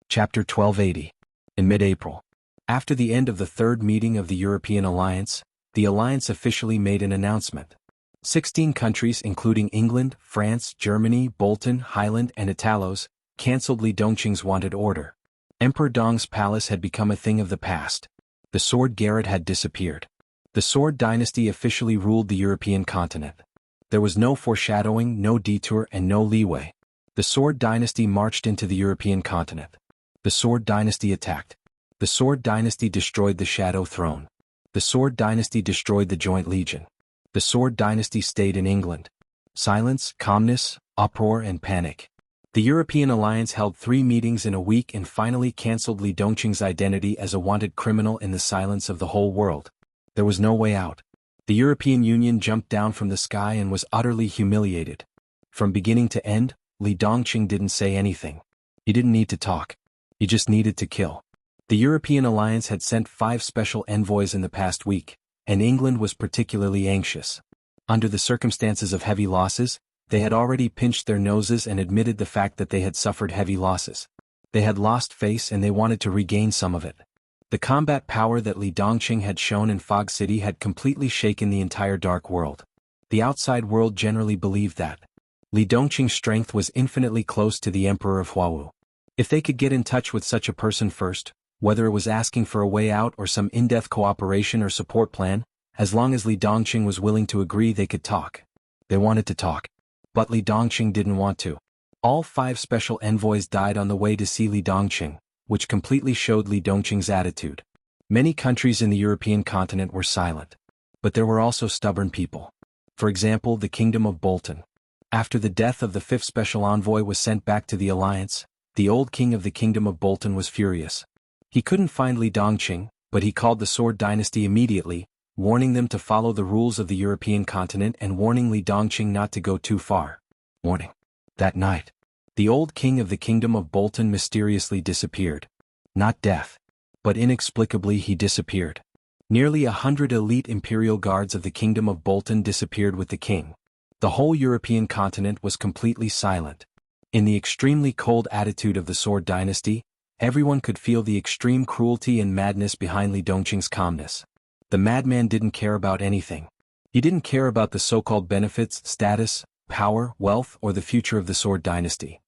Chapter 1280. In mid-April. After the end of the third meeting of the European Alliance, the Alliance officially made an announcement. 16 countries including England, France, Germany, Bolton, Highland and Italos, cancelled Li Dongqing's wanted order. Emperor Dong's palace had become a thing of the past. The Sword Garret had disappeared. The Sword Dynasty officially ruled the European continent. There was no foreshadowing, no detour and no leeway. The Sword Dynasty marched into the European continent. The Sword Dynasty attacked. The Sword Dynasty destroyed the Shadow Throne. The Sword Dynasty destroyed the Joint Legion. The Sword Dynasty stayed in England. Silence, calmness, uproar and panic. The European Alliance held 3 meetings in a week and finally cancelled Li Dongqing's identity as a wanted criminal in the silence of the whole world. There was no way out. The European Union jumped down from the sky and was utterly humiliated. From beginning to end, Li Dongqing didn't say anything. He didn't need to talk. He just needed to kill. The European Alliance had sent 5 special envoys in the past week, and England was particularly anxious. Under the circumstances of heavy losses, they had already pinched their noses and admitted the fact that they had suffered heavy losses. They had lost face and they wanted to regain some of it. The combat power that Li Dongqing had shown in Fog City had completely shaken the entire dark world. The outside world generally believed that Li Dongqing's strength was infinitely close to the Emperor of Huawu. If they could get in touch with such a person first, whether it was asking for a way out or some in-depth cooperation or support plan, as long as Li Dongqing was willing to agree, they could talk. They wanted to talk. But Li Dongqing didn't want to. All 5 special envoys died on the way to see Li Dongqing, which completely showed Li Dongqing's attitude. Many countries in the European continent were silent. But there were also stubborn people. For example, the Kingdom of Bolton. After the death of the 5th special envoy was sent back to the Alliance, the old king of the Kingdom of Bolton was furious. He couldn't find Li Dongqing, but he called the Sword Dynasty immediately, warning them to follow the rules of the European continent and warning Li Dongqing not to go too far. Warning. That night, the old king of the Kingdom of Bolton mysteriously disappeared. Not death. But inexplicably he disappeared. Nearly 100 elite imperial guards of the Kingdom of Bolton disappeared with the king. The whole European continent was completely silent. In the extremely cold attitude of the Sword Dynasty, everyone could feel the extreme cruelty and madness behind Li Dongqing's calmness. The madman didn't care about anything. He didn't care about the so-called benefits, status, power, wealth, or the future of the Sword Dynasty.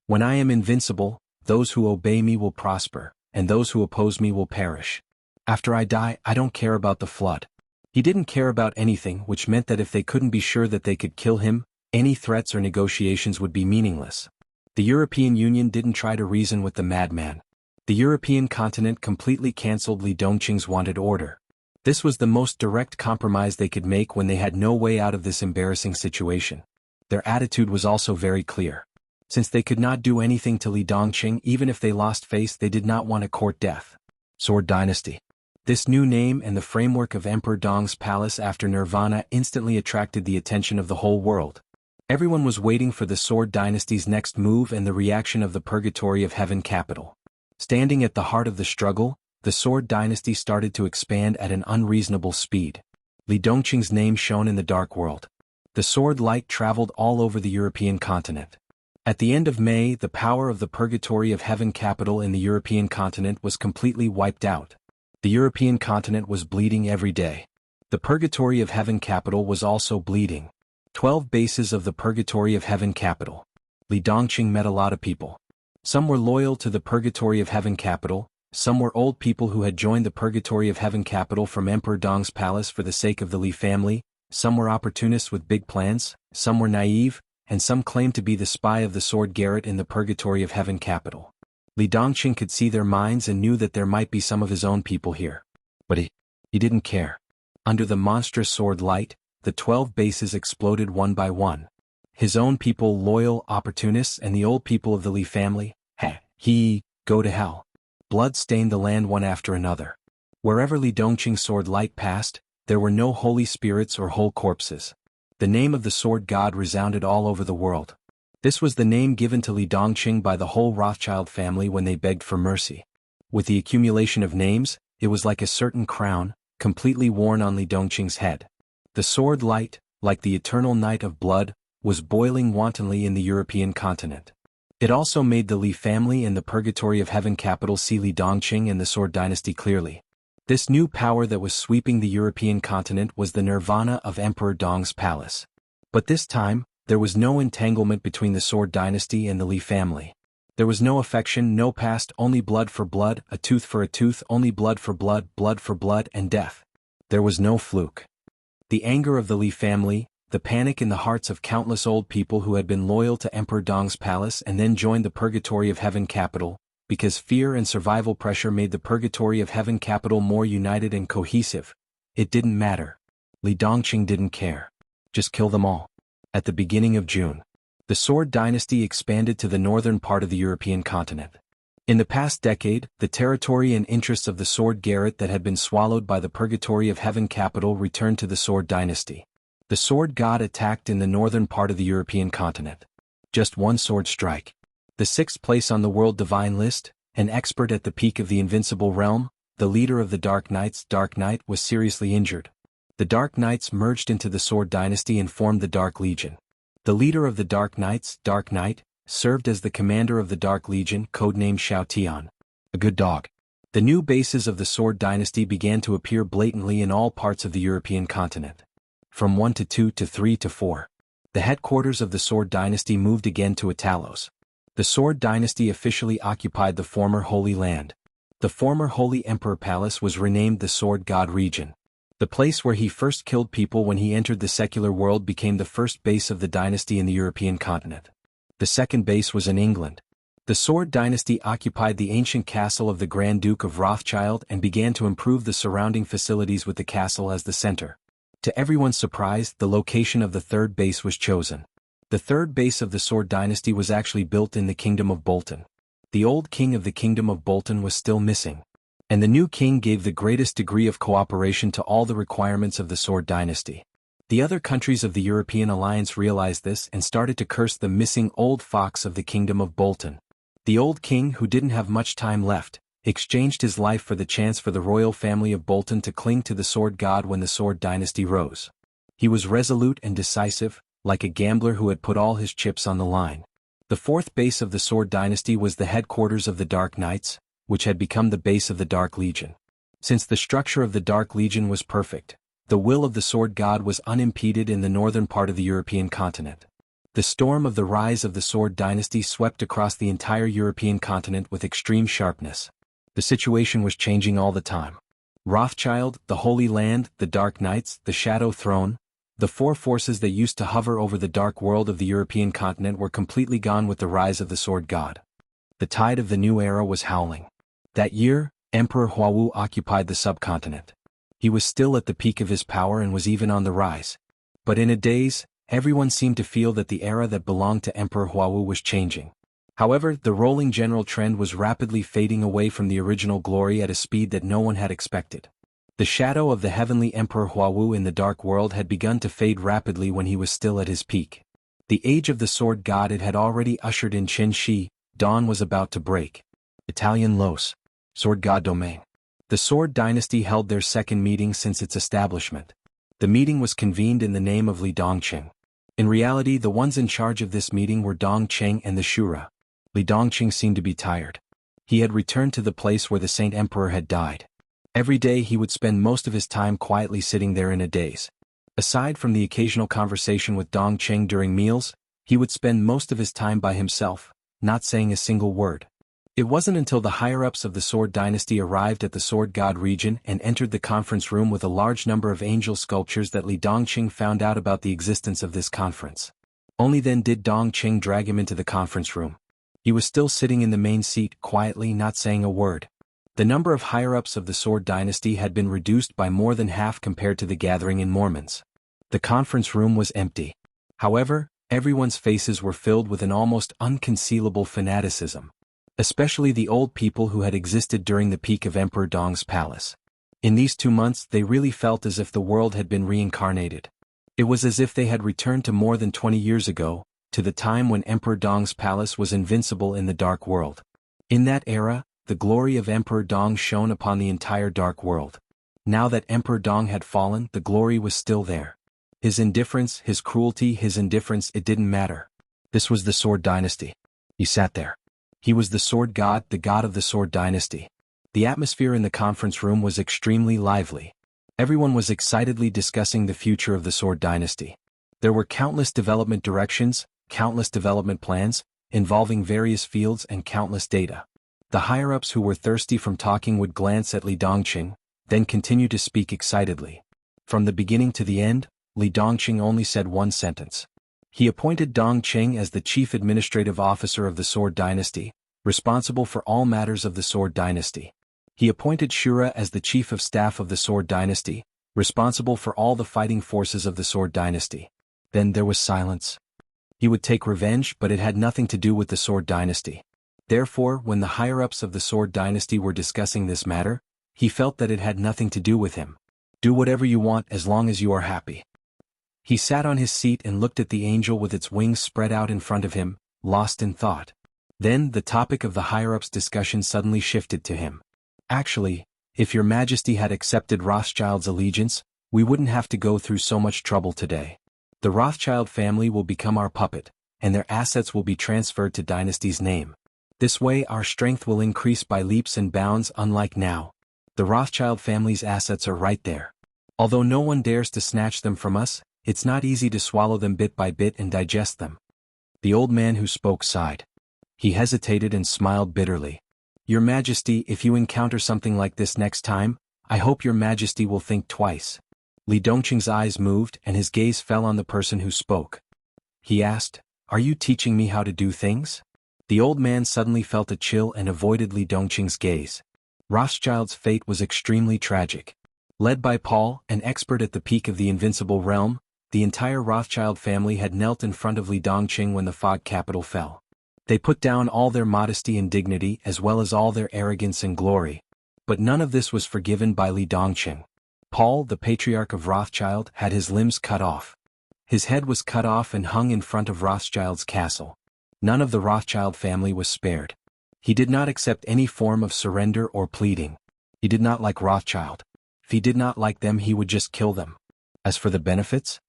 When I am invincible, those who obey me will prosper, and those who oppose me will perish. After I die, I don't care about the flood. He didn't care about anything, which meant that if they couldn't be sure that they could kill him, any threats or negotiations would be meaningless. The European Union didn't try to reason with the madman. The European continent completely cancelled Li Dongqing's wanted order. This was the most direct compromise they could make when they had no way out of this embarrassing situation. Their attitude was also very clear. Since they could not do anything to Li Dongqing, even if they lost face, they did not want to court death. Sword Dynasty. This new name and the framework of Emperor Dong's palace after Nirvana instantly attracted the attention of the whole world. Everyone was waiting for the Sword Dynasty's next move and the reaction of the Purgatory of Heaven capital. Standing at the heart of the struggle, the Sword Dynasty started to expand at an unreasonable speed. Li Dongqing's name shone in the dark world. The sword light traveled all over the European continent. At the end of May, the power of the Purgatory of Heaven capital in the European continent was completely wiped out. The European continent was bleeding every day. The Purgatory of Heaven capital was also bleeding. 12 bases of the Purgatory of Heaven capital. Li Dongqing met a lot of people. Some were loyal to the Purgatory of Heaven capital, some were old people who had joined the Purgatory of Heaven capital from Emperor Dong's palace for the sake of the Li family, some were opportunists with big plans, some were naive, and some claimed to be the spy of the Sword Garret in the Purgatory of Heaven capital. Li Dongqing could see their minds and knew that there might be some of his own people here. But he didn't care. Under the monstrous sword light, the 12 bases exploded one by one. His own people, loyal opportunists, and the old people of the Li family, go to hell. Blood stained the land one after another. Wherever Li Dongqing's sword light passed, there were no holy spirits or whole corpses. The name of the sword god resounded all over the world. This was the name given to Li Dongqing by the whole Rothschild family when they begged for mercy. With the accumulation of names, it was like a certain crown, completely worn on Li Dongqing's head. The sword light, like the eternal night of blood, was boiling wantonly in the European continent. It also made the Li family and the Purgatory of Heaven capital see Li Dongqing and the Sword Dynasty clearly. This new power that was sweeping the European continent was the nirvana of Emperor Dong's palace. But this time, there was no entanglement between the Sword Dynasty and the Li family. There was no affection, no past, only blood for blood, a tooth for a tooth, only blood for blood, and death. There was no fluke. The anger of the Li family, the panic in the hearts of countless old people who had been loyal to Emperor Dong's palace and then joined the Purgatory of Heaven capital, because fear and survival pressure made the Purgatory of Heaven capital more united and cohesive. It didn't matter. Li Dongqing didn't care. Just kill them all. At the beginning of June, the Sword Dynasty expanded to the northern part of the European continent. In the past decade, the territory and interests of the Sword Garret that had been swallowed by the Purgatory of Heaven capital returned to the Sword Dynasty. The sword god attacked in the northern part of the European continent. Just one sword strike. The 6th place on the world divine list, an expert at the peak of the invincible realm, the leader of the Dark Knights, Dark Knight, was seriously injured. The Dark Knights merged into the Sword Dynasty and formed the Dark Legion. The leader of the Dark Knights, Dark Knight, served as the commander of the Dark Legion, codenamed Xiao Tian. A good dog. The new bases of the Sword Dynasty began to appear blatantly in all parts of the European continent. From 1 to 2 to 3 to 4. The headquarters of the Sword Dynasty moved again to Atalos. The Sword Dynasty officially occupied the former Holy Land. The former Holy Emperor Palace was renamed the Sword God Region. The place where he first killed people when he entered the secular world became the first base of the dynasty in the European continent. The second base was in England. The Sword Dynasty occupied the ancient castle of the Grand Duke of Rothschild and began to improve the surrounding facilities with the castle as the center. To everyone's surprise, the location of the third base was chosen. The third base of the Sword Dynasty was actually built in the Kingdom of Bolton. The old king of the Kingdom of Bolton was still missing. And the new king gave the greatest degree of cooperation to all the requirements of the Sword Dynasty. The other countries of the European alliance realized this and started to curse the missing old fox of the Kingdom of Bolton. The old king, who didn't have much time left, exchanged his life for the chance for the royal family of Bolton to cling to the sword god when the Sword Dynasty rose. He was resolute and decisive, like a gambler who had put all his chips on the line. The fourth base of the Sword Dynasty was the headquarters of the Dark Knights, which had become the base of the Dark Legion. Since the structure of the Dark Legion was perfect, the will of the sword god was unimpeded in the northern part of the European continent. The storm of the rise of the Sword Dynasty swept across the entire European continent with extreme sharpness. The situation was changing all the time. Rothschild, the Holy Land, the Dark Knights, the Shadow Throne, the four forces that used to hover over the dark world of the European continent were completely gone with the rise of the sword god. The tide of the new era was howling. That year, Emperor Huawu occupied the subcontinent. He was still at the peak of his power and was even on the rise. But in a daze, everyone seemed to feel that the era that belonged to Emperor Huawu was changing. However, the rolling general trend was rapidly fading away from the original glory at a speed that no one had expected. The shadow of the heavenly Emperor Huawu in the dark world had begun to fade rapidly when he was still at his peak. The age of the sword god it had already ushered in Qin Shi, dawn was about to break. Italian Los. Sword god domain. The Sword Dynasty held their second meeting since its establishment. The meeting was convened in the name of Li Dongqing. In reality, the ones in charge of this meeting were Dongqing and the Shura. Li Dongqing seemed to be tired. He had returned to the place where the Saint Emperor had died. Every day he would spend most of his time quietly sitting there in a daze. Aside from the occasional conversation with Dongqing during meals, he would spend most of his time by himself, not saying a single word. It wasn't until the higher-ups of the Sword Dynasty arrived at the Sword God region and entered the conference room with a large number of angel sculptures that Li Dongqing found out about the existence of this conference. Only then did Dongqing drag him into the conference room. He was still sitting in the main seat, quietly, not saying a word. The number of higher-ups of the Sword Dynasty had been reduced by more than half compared to the gathering in Mormons. The conference room was empty. However, everyone's faces were filled with an almost unconcealable fanaticism. Especially the old people who had existed during the peak of Emperor Dong's palace. In these 2 months they really felt as if the world had been reincarnated. It was as if they had returned to more than 20 years ago, to the time when Emperor Dong's palace was invincible in the dark world. In that era, the glory of Emperor Dong shone upon the entire dark world. Now that Emperor Dong had fallen, the glory was still there. His indifference, his cruelty, his indifference, it didn't matter. This was the Sword Dynasty. He sat there. He was the Sword God, the god of the Sword Dynasty. The atmosphere in the conference room was extremely lively. Everyone was excitedly discussing the future of the Sword Dynasty. There were countless development directions, countless development plans, involving various fields and countless data. The higher-ups who were thirsty from talking would glance at Li Dongqing, then continue to speak excitedly. From the beginning to the end, Li Dongqing only said one sentence. He appointed Dongqing as the chief administrative officer of the Sword Dynasty, responsible for all matters of the Sword Dynasty. He appointed Shura as the chief of staff of the Sword Dynasty, responsible for all the fighting forces of the Sword Dynasty. Then there was silence. He would take revenge, but it had nothing to do with the Sword Dynasty. Therefore, when the higher-ups of the Sword Dynasty were discussing this matter, he felt that it had nothing to do with him. Do whatever you want as long as you are happy. He sat on his seat and looked at the angel with its wings spread out in front of him, lost in thought. Then the topic of the higher-ups discussion suddenly shifted to him. Actually, if your Majesty had accepted Rothschild's allegiance, we wouldn't have to go through so much trouble today. The Rothschild family will become our puppet, and their assets will be transferred to Dynasty's name. This way our strength will increase by leaps and bounds, unlike now. The Rothschild family's assets are right there. Although no one dares to snatch them from us, it's not easy to swallow them bit by bit and digest them. The old man who spoke sighed. He hesitated and smiled bitterly. Your Majesty, if you encounter something like this next time, I hope your Majesty will think twice. Li Dongqing's eyes moved and his gaze fell on the person who spoke. He asked, Are you teaching me how to do things? The old man suddenly felt a chill and avoided Li Dongqing's gaze. Rothschild's fate was extremely tragic. Led by Paul, an expert at the peak of the invincible realm, the entire Rothschild family had knelt in front of Li Dongqing when the fog capital fell. They put down all their modesty and dignity as well as all their arrogance and glory. But none of this was forgiven by Li Dongqing. Paul, the patriarch of Rothschild, had his limbs cut off. His head was cut off and hung in front of Rothschild's castle. None of the Rothschild family was spared. He did not accept any form of surrender or pleading. He did not like Rothschild. If he did not like them, he would just kill them. As for the benefits?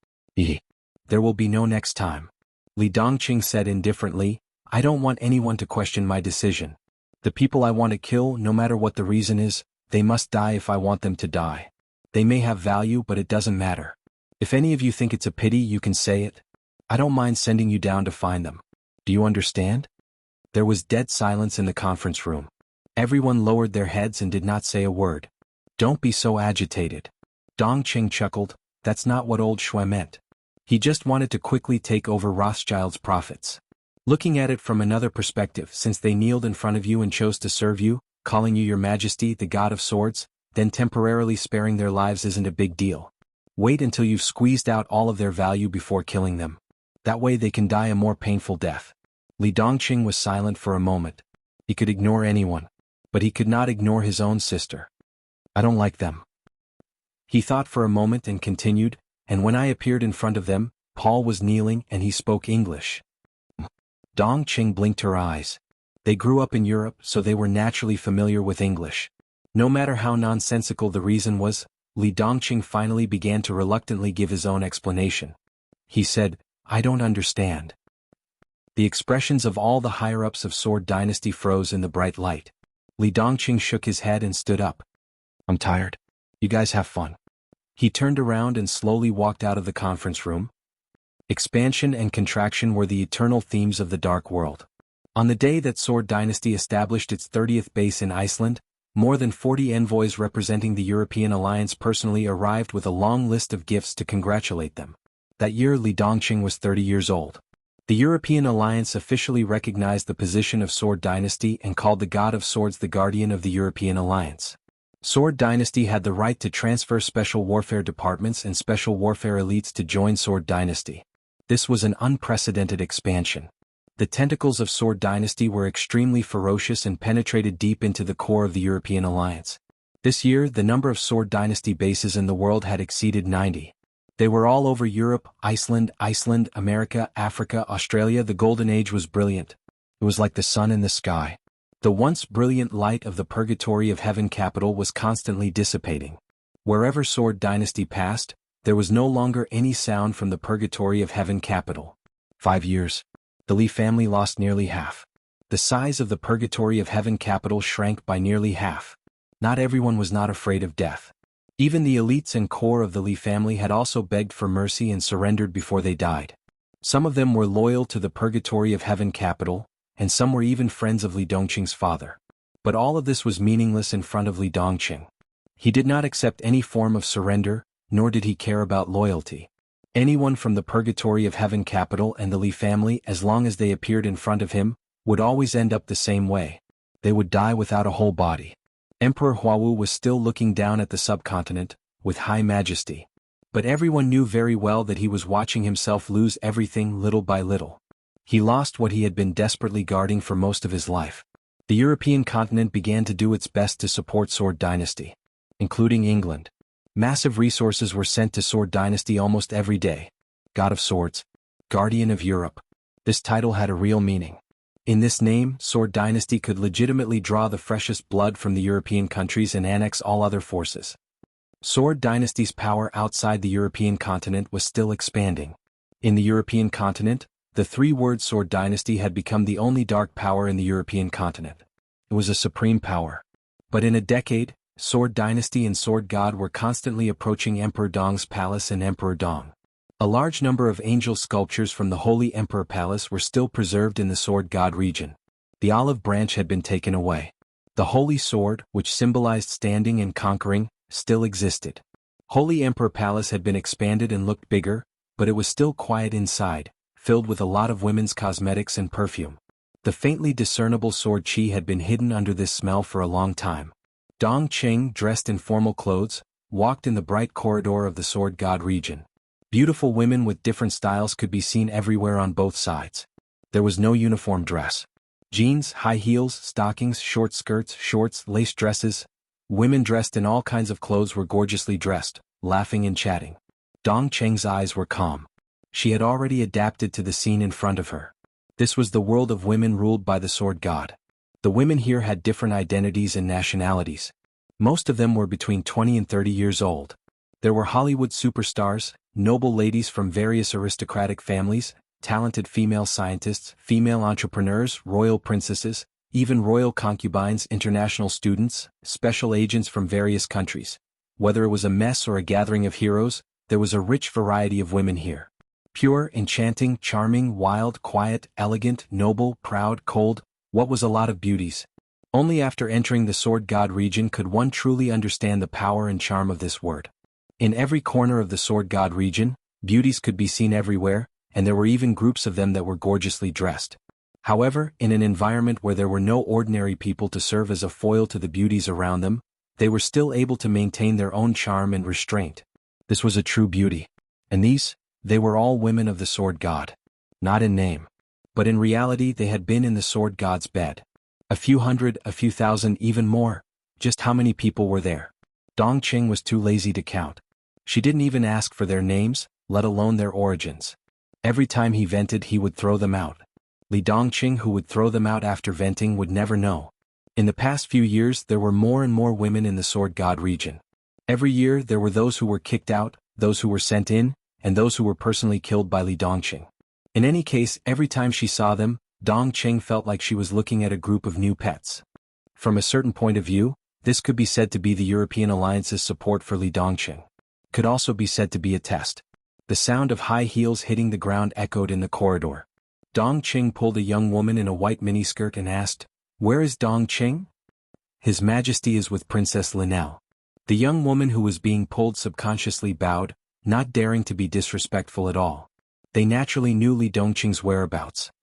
There will be no next time. Li Dongqing said indifferently, I don't want anyone to question my decision. The people I want to kill, no matter what the reason is, they must die if I want them to die. They may have value, but it doesn't matter. If any of you think it's a pity, you can say it. I don't mind sending you down to find them. Do you understand? There was dead silence in the conference room. Everyone lowered their heads and did not say a word. Don't be so agitated. Dongqing chuckled, that's not what old Shui meant. He just wanted to quickly take over Rothschild's profits. Looking at it from another perspective, since they kneeled in front of you and chose to serve you, calling you your Majesty, the God of Swords, then temporarily sparing their lives isn't a big deal. Wait until you've squeezed out all of their value before killing them. That way they can die a more painful death. Li Dongqing was silent for a moment. He could ignore anyone, but he could not ignore his own sister. I don't like them. He thought for a moment and continued, and when I appeared in front of them, Paul was kneeling and he spoke English. Dongqing blinked her eyes. They grew up in Europe, so they were naturally familiar with English. No matter how nonsensical the reason was, Li Dongqing finally began to reluctantly give his own explanation. He said, I don't understand. The expressions of all the higher-ups of Sword Dynasty froze in the bright light. Li Dongqing shook his head and stood up. I'm tired. You guys have fun. He turned around and slowly walked out of the conference room. Expansion and contraction were the eternal themes of the dark world. On the day that Sword Dynasty established its 30th base in Iceland, more than 40 envoys representing the European alliance personally arrived with a long list of gifts to congratulate them. That year Li Dongqing was 30 years old. The European alliance officially recognized the position of Sword Dynasty and called the God of Swords the guardian of the European alliance. Sword Dynasty had the right to transfer special warfare departments and special warfare elites to join Sword Dynasty. This was an unprecedented expansion. The tentacles of Sword Dynasty were extremely ferocious and penetrated deep into the core of the European alliance. This year, the number of Sword Dynasty bases in the world had exceeded 90. They were all over Europe, Iceland, America, Africa, Australia. The Golden Age was brilliant. It was like the sun in the sky. The once brilliant light of the purgatory of heaven capital was constantly dissipating. Wherever Sword Dynasty passed, there was no longer any sound from the purgatory of heaven capital. 5 years. The Li family lost nearly half. The size of the purgatory of heaven capital shrank by nearly half. Not everyone was not afraid of death. Even the elites and core of the Li family had also begged for mercy and surrendered before they died. Some of them were loyal to the purgatory of heaven capital, and some were even friends of Li Dongqing's father. But all of this was meaningless in front of Li Dongqing. He did not accept any form of surrender, nor did he care about loyalty. Anyone from the purgatory of heaven capital and the Li family, as long as they appeared in front of him, would always end up the same way. They would die without a whole body. Emperor Huawu was still looking down at the subcontinent, with high majesty. But everyone knew very well that he was watching himself lose everything little by little. He lost what he had been desperately guarding for most of his life. The European continent began to do its best to support Sword Dynasty, including England. Massive resources were sent to Sword Dynasty almost every day. God of Swords, Guardian of Europe. This title had a real meaning. In this name, Sword Dynasty could legitimately draw the freshest blood from the European countries and annex all other forces. Sword Dynasty's power outside the European continent was still expanding. In the European continent, the three-word Sword Dynasty had become the only dark power in the European continent. It was a supreme power. But in a decade, Sword Dynasty and Sword God were constantly approaching Emperor Dong's palace and Emperor Dong. A large number of angel sculptures from the Holy Emperor Palace were still preserved in the Sword God region. The olive branch had been taken away. The Holy Sword, which symbolized standing and conquering, still existed. Holy Emperor Palace had been expanded and looked bigger, but it was still quiet inside, filled with a lot of women's cosmetics and perfume. The faintly discernible sword qi had been hidden under this smell for a long time. Dong Qing, dressed in formal clothes, walked in the bright corridor of the Sword God region. Beautiful women with different styles could be seen everywhere on both sides. There was no uniform dress. Jeans, high heels, stockings, short skirts, shorts, lace dresses. Women dressed in all kinds of clothes were gorgeously dressed, laughing and chatting. Dong Qing's eyes were calm. She had already adapted to the scene in front of her. This was the world of women ruled by the Sword God. The women here had different identities and nationalities. Most of them were between 20 and 30 years old. There were Hollywood superstars, noble ladies from various aristocratic families, talented female scientists, female entrepreneurs, royal princesses, even royal concubines, international students, special agents from various countries. Whether it was a mess or a gathering of heroes, there was a rich variety of women here. Pure, enchanting, charming, wild, quiet, elegant, noble, proud, cold. What was a lot of beauties? Only after entering the Sword God region could one truly understand the power and charm of this word. In every corner of the Sword God region, beauties could be seen everywhere, and there were even groups of them that were gorgeously dressed. However, in an environment where there were no ordinary people to serve as a foil to the beauties around them, they were still able to maintain their own charm and restraint. This was a true beauty. And they were all women of the Sword God. Not in name. But in reality they had been in the Sword God's bed. A few hundred, a few thousand, even more. Just how many people were there? Dong Qing was too lazy to count. She didn't even ask for their names, let alone their origins. Every time he vented he would throw them out. Li Dongqing, who would throw them out after venting, would never know. In the past few years there were more and more women in the Sword God region. Every year there were those who were kicked out, those who were sent in, and those who were personally killed by Li Dongqing. In any case, every time she saw them, Dong Qing felt like she was looking at a group of new pets. From a certain point of view, this could be said to be the European alliance's support for Li Dongqing. Could also be said to be a test. The sound of high heels hitting the ground echoed in the corridor. Dong Qing pulled a young woman in a white miniskirt and asked, "Where is Dong Qing?" "His Majesty is with Princess Linnell." The young woman who was being pulled subconsciously bowed, not daring to be disrespectful at all. They naturally knew Li Dongqing's whereabouts.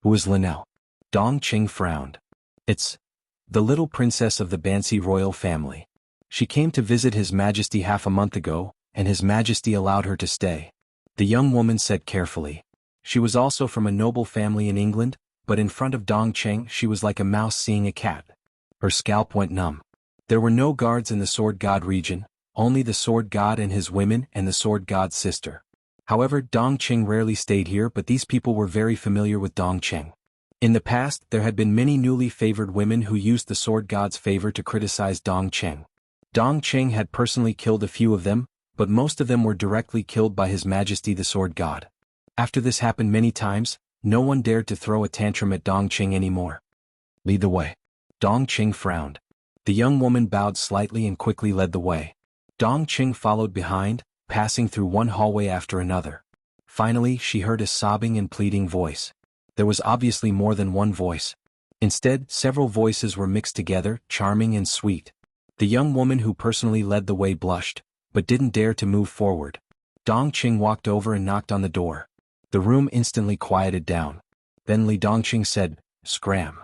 "Who is Linnell?" Dong Qing frowned. "It's the little princess of the Bansi royal family. She came to visit His Majesty half a month ago, and His Majesty allowed her to stay," the young woman said carefully. She was also from a noble family in England, but in front of Dong Qing she was like a mouse seeing a cat. Her scalp went numb. There were no guards in the Sword God region, only the Sword God and his women and the Sword God's sister. However, Dong Qing rarely stayed here, but these people were very familiar with Dong Qing. In the past, there had been many newly favored women who used the Sword God's favor to criticize Dong Qing. Dong Qing had personally killed a few of them, but most of them were directly killed by His Majesty the Sword God. After this happened many times, no one dared to throw a tantrum at Dong Qing anymore. "Lead the way." Dong Qing frowned. The young woman bowed slightly and quickly led the way. Dong Qing followed behind, passing through one hallway after another. Finally, she heard a sobbing and pleading voice. There was obviously more than one voice. Instead, several voices were mixed together, charming and sweet. The young woman who personally led the way blushed, but didn't dare to move forward. Dong Qing walked over and knocked on the door. The room instantly quieted down. Then Li Dongqing said, "Scram."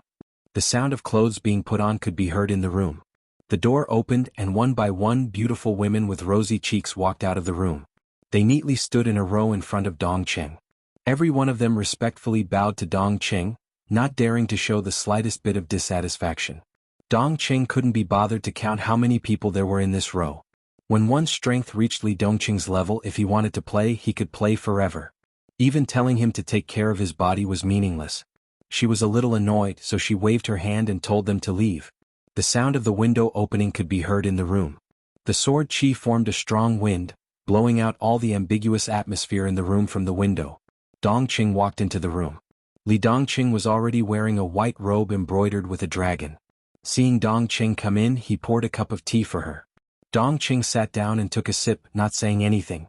The sound of clothes being put on could be heard in the room. The door opened and one by one beautiful women with rosy cheeks walked out of the room. They neatly stood in a row in front of Dong Qing. Every one of them respectfully bowed to Dong Qing, not daring to show the slightest bit of dissatisfaction. Dong Qing couldn't be bothered to count how many people there were in this row. When one's strength reached Li Dongqing's level, if he wanted to play, he could play forever. Even telling him to take care of his body was meaningless. She was a little annoyed, so she waved her hand and told them to leave. The sound of the window opening could be heard in the room. The sword chi formed a strong wind, blowing out all the ambiguous atmosphere in the room from the window. Dong Qing walked into the room. Li Dongqing was already wearing a white robe embroidered with a dragon. Seeing Dong Qing come in, he poured a cup of tea for her. Dong Qing sat down and took a sip, not saying anything.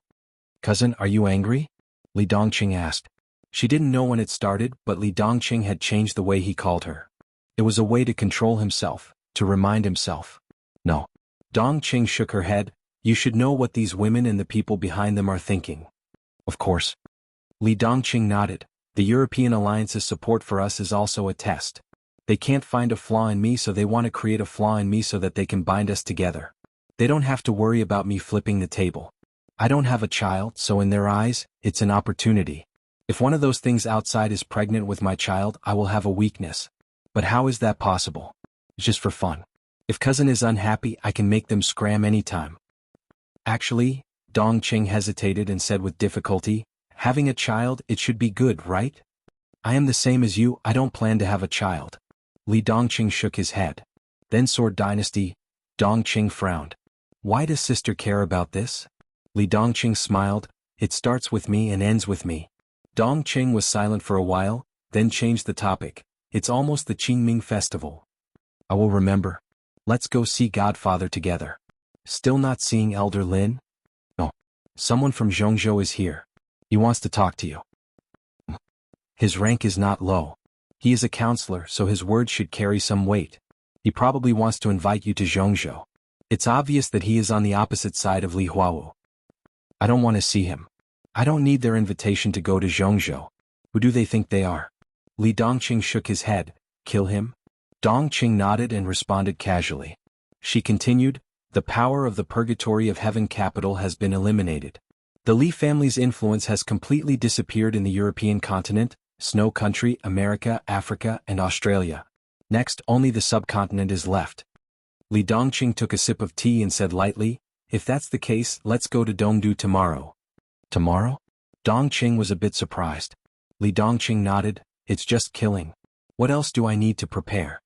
"Cousin, are you angry?" Li Dongqing asked. She didn't know when it started, but Li Dongqing had changed the way he called her. It was a way to control himself, to remind himself. "No." Dong Qing shook her head. "You should know what these women and the people behind them are thinking." "Of course." Li Dongqing nodded. "The European Alliance's support for us is also a test. They can't find a flaw in me, so they want to create a flaw in me so that they can bind us together. They don't have to worry about me flipping the table. I don't have a child, so in their eyes, it's an opportunity. If one of those things outside is pregnant with my child, I will have a weakness. But how is that possible? It's just for fun. If cousin is unhappy, I can make them scram anytime." "Actually," Dong Qing hesitated and said with difficulty, "having a child, it should be good, right? I am the same as you, I don't plan to have a child." Li Dongqing shook his head. "Then Sword Dynasty." Dong Qing frowned. "Why does sister care about this?" Li Dongqing smiled. "It starts with me and ends with me." Dong Qing was silent for a while, then changed the topic. "It's almost the Qingming festival. I will remember. Let's go see Godfather together." "Still not seeing Elder Lin?" "No. Someone from Zhongzhou is here. He wants to talk to you." "His rank is not low. He is a counselor, so his words should carry some weight. He probably wants to invite you to Zhongzhou. It's obvious that he is on the opposite side of Li Huawu." "I don't want to see him. I don't need their invitation to go to Zhongzhou. Who do they think they are?" Li Dongqing shook his head. "Kill him?" Dong Qing nodded and responded casually. She continued, "The power of the Purgatory of Heaven capital has been eliminated. The Li family's influence has completely disappeared in the European continent, Snow Country, America, Africa, and Australia. Next, only the subcontinent is left." Li Dongqing took a sip of tea and said lightly, "If that's the case, let's go to Dongdu tomorrow." "Tomorrow?" Dong Qing was a bit surprised. Li Dongqing nodded. "It's just killing. What else do I need to prepare?"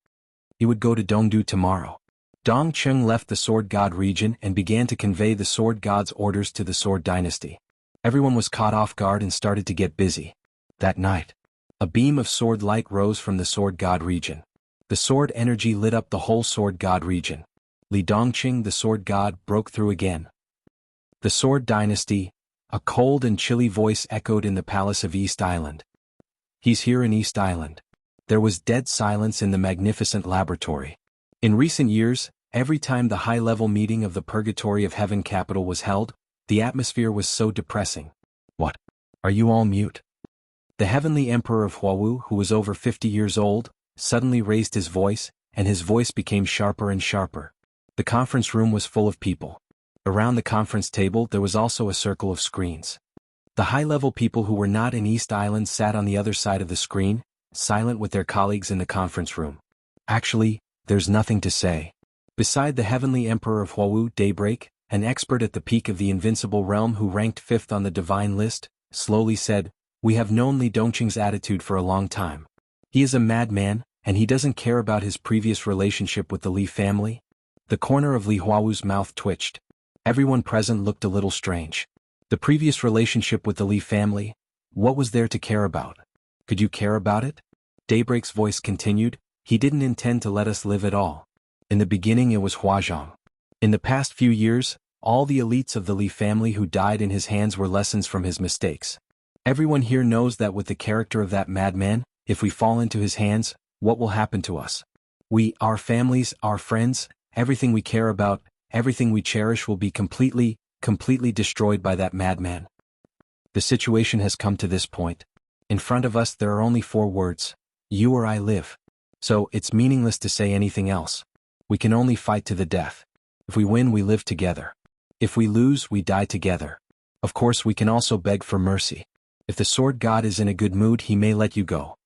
He would go to Dongdu tomorrow. Dong Qing left the Sword God region and began to convey the Sword God's orders to the Sword Dynasty. Everyone was caught off guard and started to get busy. That night, a beam of sword light rose from the Sword God region. The sword energy lit up the whole Sword God region. Li Dongqing, the Sword God, broke through again. "The Sword Dynasty," a cold and chilly voice echoed in the palace of East Island. He's here in East Island. There was dead silence in the magnificent laboratory. In recent years, every time the high-level meeting of the Purgatory of Heaven capital was held, the atmosphere was so depressing. What? Are you all mute? The heavenly emperor of Huawu, who was over 50 years old, suddenly raised his voice, and his voice became sharper and sharper. The conference room was full of people. Around the conference table there was also a circle of screens. The high-level people who were not in East Island sat on the other side of the screen, silent with their colleagues in the conference room. Actually, there's nothing to say. Beside the heavenly emperor of Huawu, Daybreak, an expert at the peak of the invincible realm who ranked 5th on the divine list, slowly said, "We have known Li Dongqing's attitude for a long time. He is a madman, and he doesn't care about his previous relationship with the Li family." The corner of Li Huawu's mouth twitched. Everyone present looked a little strange. The previous relationship with the Li family? What was there to care about? Could you care about it? Daybreak's voice continued, "He didn't intend to let us live at all. In the beginning it was Huazhang. In the past few years, all the elites of the Li family who died in his hands were lessons from his mistakes. Everyone here knows that with the character of that madman, if we fall into his hands, what will happen to us? We, our families, our friends, everything we care about, everything we cherish will be completely destroyed by that madman. The situation has come to this point. In front of us there are only 4 words. You or I live. So, it's meaningless to say anything else. We can only fight to the death. If we win, we live together. If we lose, we die together. Of course, we can also beg for mercy. If the sword god is in a good mood, he may let you go."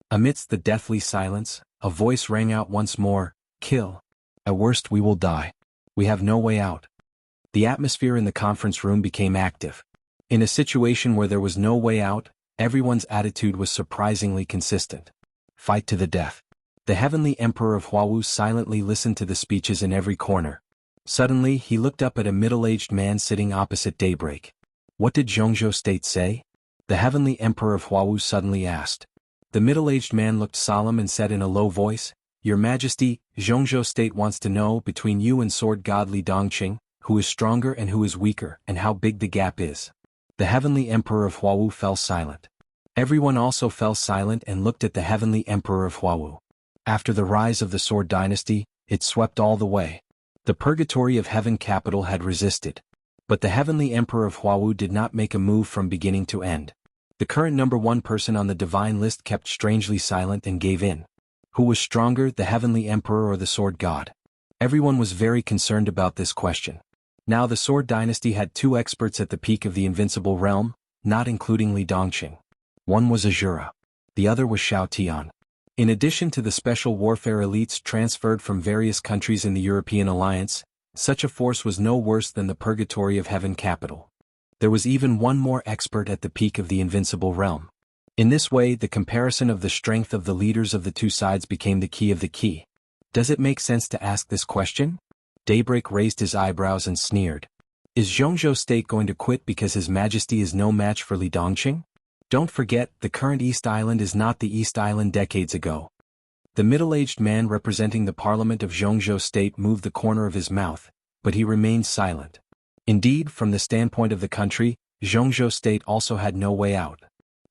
Amidst the deathly silence, a voice rang out once more, "Kill. At worst we will die. We have no way out." The atmosphere in the conference room became active. In a situation where there was no way out, everyone's attitude was surprisingly consistent. Fight to the death. The heavenly emperor of Huawu silently listened to the speeches in every corner. Suddenly he looked up at a middle-aged man sitting opposite Daybreak. "What did Zhongzhou State say?" the heavenly emperor of Huawu suddenly asked. The middle-aged man looked solemn and said in a low voice, "Your Majesty, Zhongzhou State wants to know between you and sword god Li Dongqing, who is stronger and who is weaker, and how big the gap is." The heavenly emperor of Huawu fell silent. Everyone also fell silent and looked at the heavenly emperor of Huawu. After the rise of the Sword Dynasty, it swept all the way. The Purgatory of Heaven capital had resisted. But the heavenly emperor of Huawu did not make a move from beginning to end. The current number 1 person on the divine list kept strangely silent and gave in. Who was stronger, the heavenly emperor or the sword god? Everyone was very concerned about this question. Now the Sword Dynasty had 2 experts at the peak of the invincible realm, not including Li Dongqing. One was Azura. The other was Xiao Tian. In addition to the special warfare elites transferred from various countries in the European alliance, such a force was no worse than the Purgatory of Heaven capital. There was even one more expert at the peak of the invincible realm. In this way, the comparison of the strength of the leaders of the 2 sides became the key of the key. Does it make sense to ask this question? Daybreak raised his eyebrows and sneered. Is Zhongzhou State going to quit because His Majesty is no match for Li Dongqing? Don't forget, the current East Island is not the East Island decades ago. The middle-aged man representing the parliament of Zhongzhou State moved the corner of his mouth, but he remained silent. Indeed, from the standpoint of the country, Zhongzhou State also had no way out.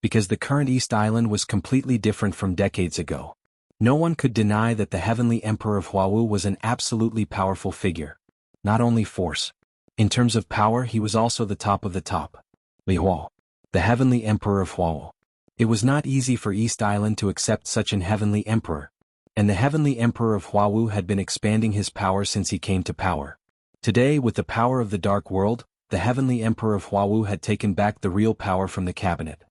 Because the current East Island was completely different from decades ago. No one could deny that the heavenly emperor of Huawu was an absolutely powerful figure. Not only force. In terms of power, he was also the top of the top. Li Huo, the heavenly emperor of Huawu. It was not easy for East Island to accept such an heavenly emperor. And the heavenly emperor of Huawu had been expanding his power since he came to power. Today, with the power of the dark world, the heavenly emperor of Huawu had taken back the real power from the cabinet.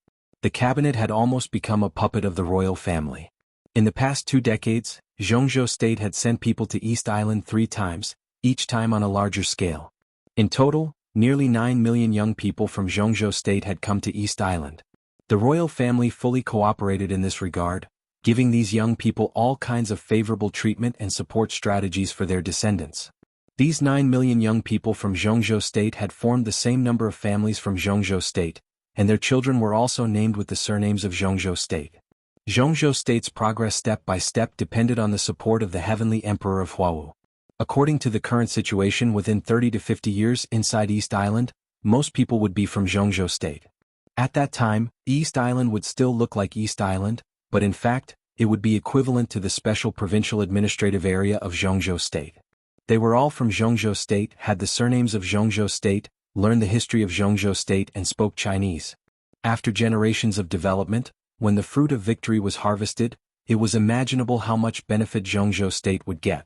The cabinet had almost become a puppet of the royal family. In the past 2 decades, Zhongzhou State had sent people to East Island 3 times, each time on a larger scale. In total, nearly 9 million young people from Zhongzhou State had come to East Island. The royal family fully cooperated in this regard, giving these young people all kinds of favorable treatment and support strategies for their descendants. These 9 million young people from Zhongzhou State had formed the same number of families from Zhongzhou State, and their children were also named with the surnames of Zhongzhou State. Zhongzhou State's progress step by step depended on the support of the heavenly emperor of Huawu. According to the current situation, within 30 to 50 years inside East Island, most people would be from Zhongzhou State. At that time, East Island would still look like East Island, but in fact, it would be equivalent to the special provincial administrative area of Zhongzhou State. They were all from Zhongzhou State, had the surnames of Zhongzhou State, learned the history of Zhongzhou State and spoke Chinese. After generations of development, when the fruit of victory was harvested, it was imaginable how much benefit Zhongzhou State would get.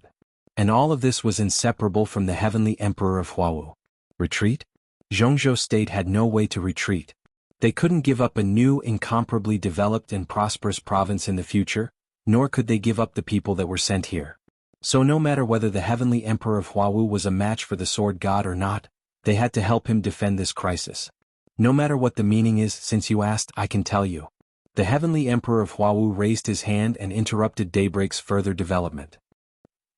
And all of this was inseparable from the heavenly emperor of Huawu. Retreat? Zhongzhou State had no way to retreat. They couldn't give up a new, incomparably developed and prosperous province in the future, nor could they give up the people that were sent here. So no matter whether the heavenly emperor of Huawu was a match for the sword god or not, they had to help him defend this crisis. No matter what the meaning is, since you asked, I can tell you. The heavenly emperor of Huawu raised his hand and interrupted Daybreak's further development.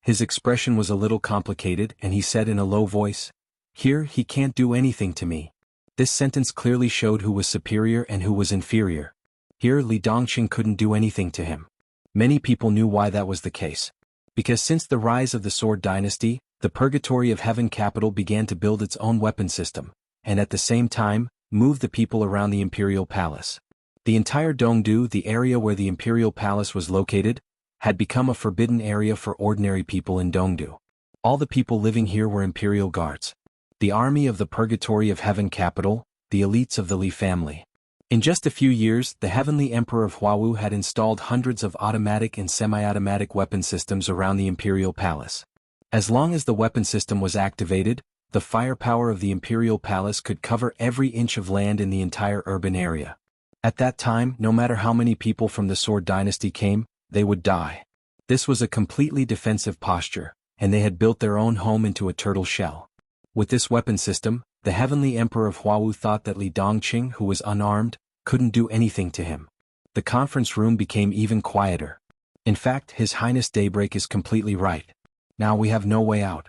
His expression was a little complicated, and he said in a low voice, "Here, he can't do anything to me." This sentence clearly showed who was superior and who was inferior. Here Li Dongqing couldn't do anything to him. Many people knew why that was the case. Because since the rise of the Sword Dynasty, the Purgatory of Heaven capital began to build its own weapon system, and at the same time, move the people around the Imperial Palace. The entire Dongdu, the area where the Imperial Palace was located, had become a forbidden area for ordinary people in Dongdu. All the people living here were Imperial Guards. The army of the Purgatory of Heaven capital, the elites of the Li family. In just a few years, the Heavenly Emperor of Huawu had installed hundreds of automatic and semi-automatic weapon systems around the Imperial Palace. As long as the weapon system was activated, the firepower of the Imperial Palace could cover every inch of land in the entire urban area. At that time, no matter how many people from the Sword Dynasty came, they would die. This was a completely defensive posture, and they had built their own home into a turtle shell. With this weapon system, the Heavenly Emperor of Huawu thought that Li Dongqing, who was unarmed, couldn't do anything to him. The conference room became even quieter. In fact, His Highness Daybreak is completely right. Now we have no way out.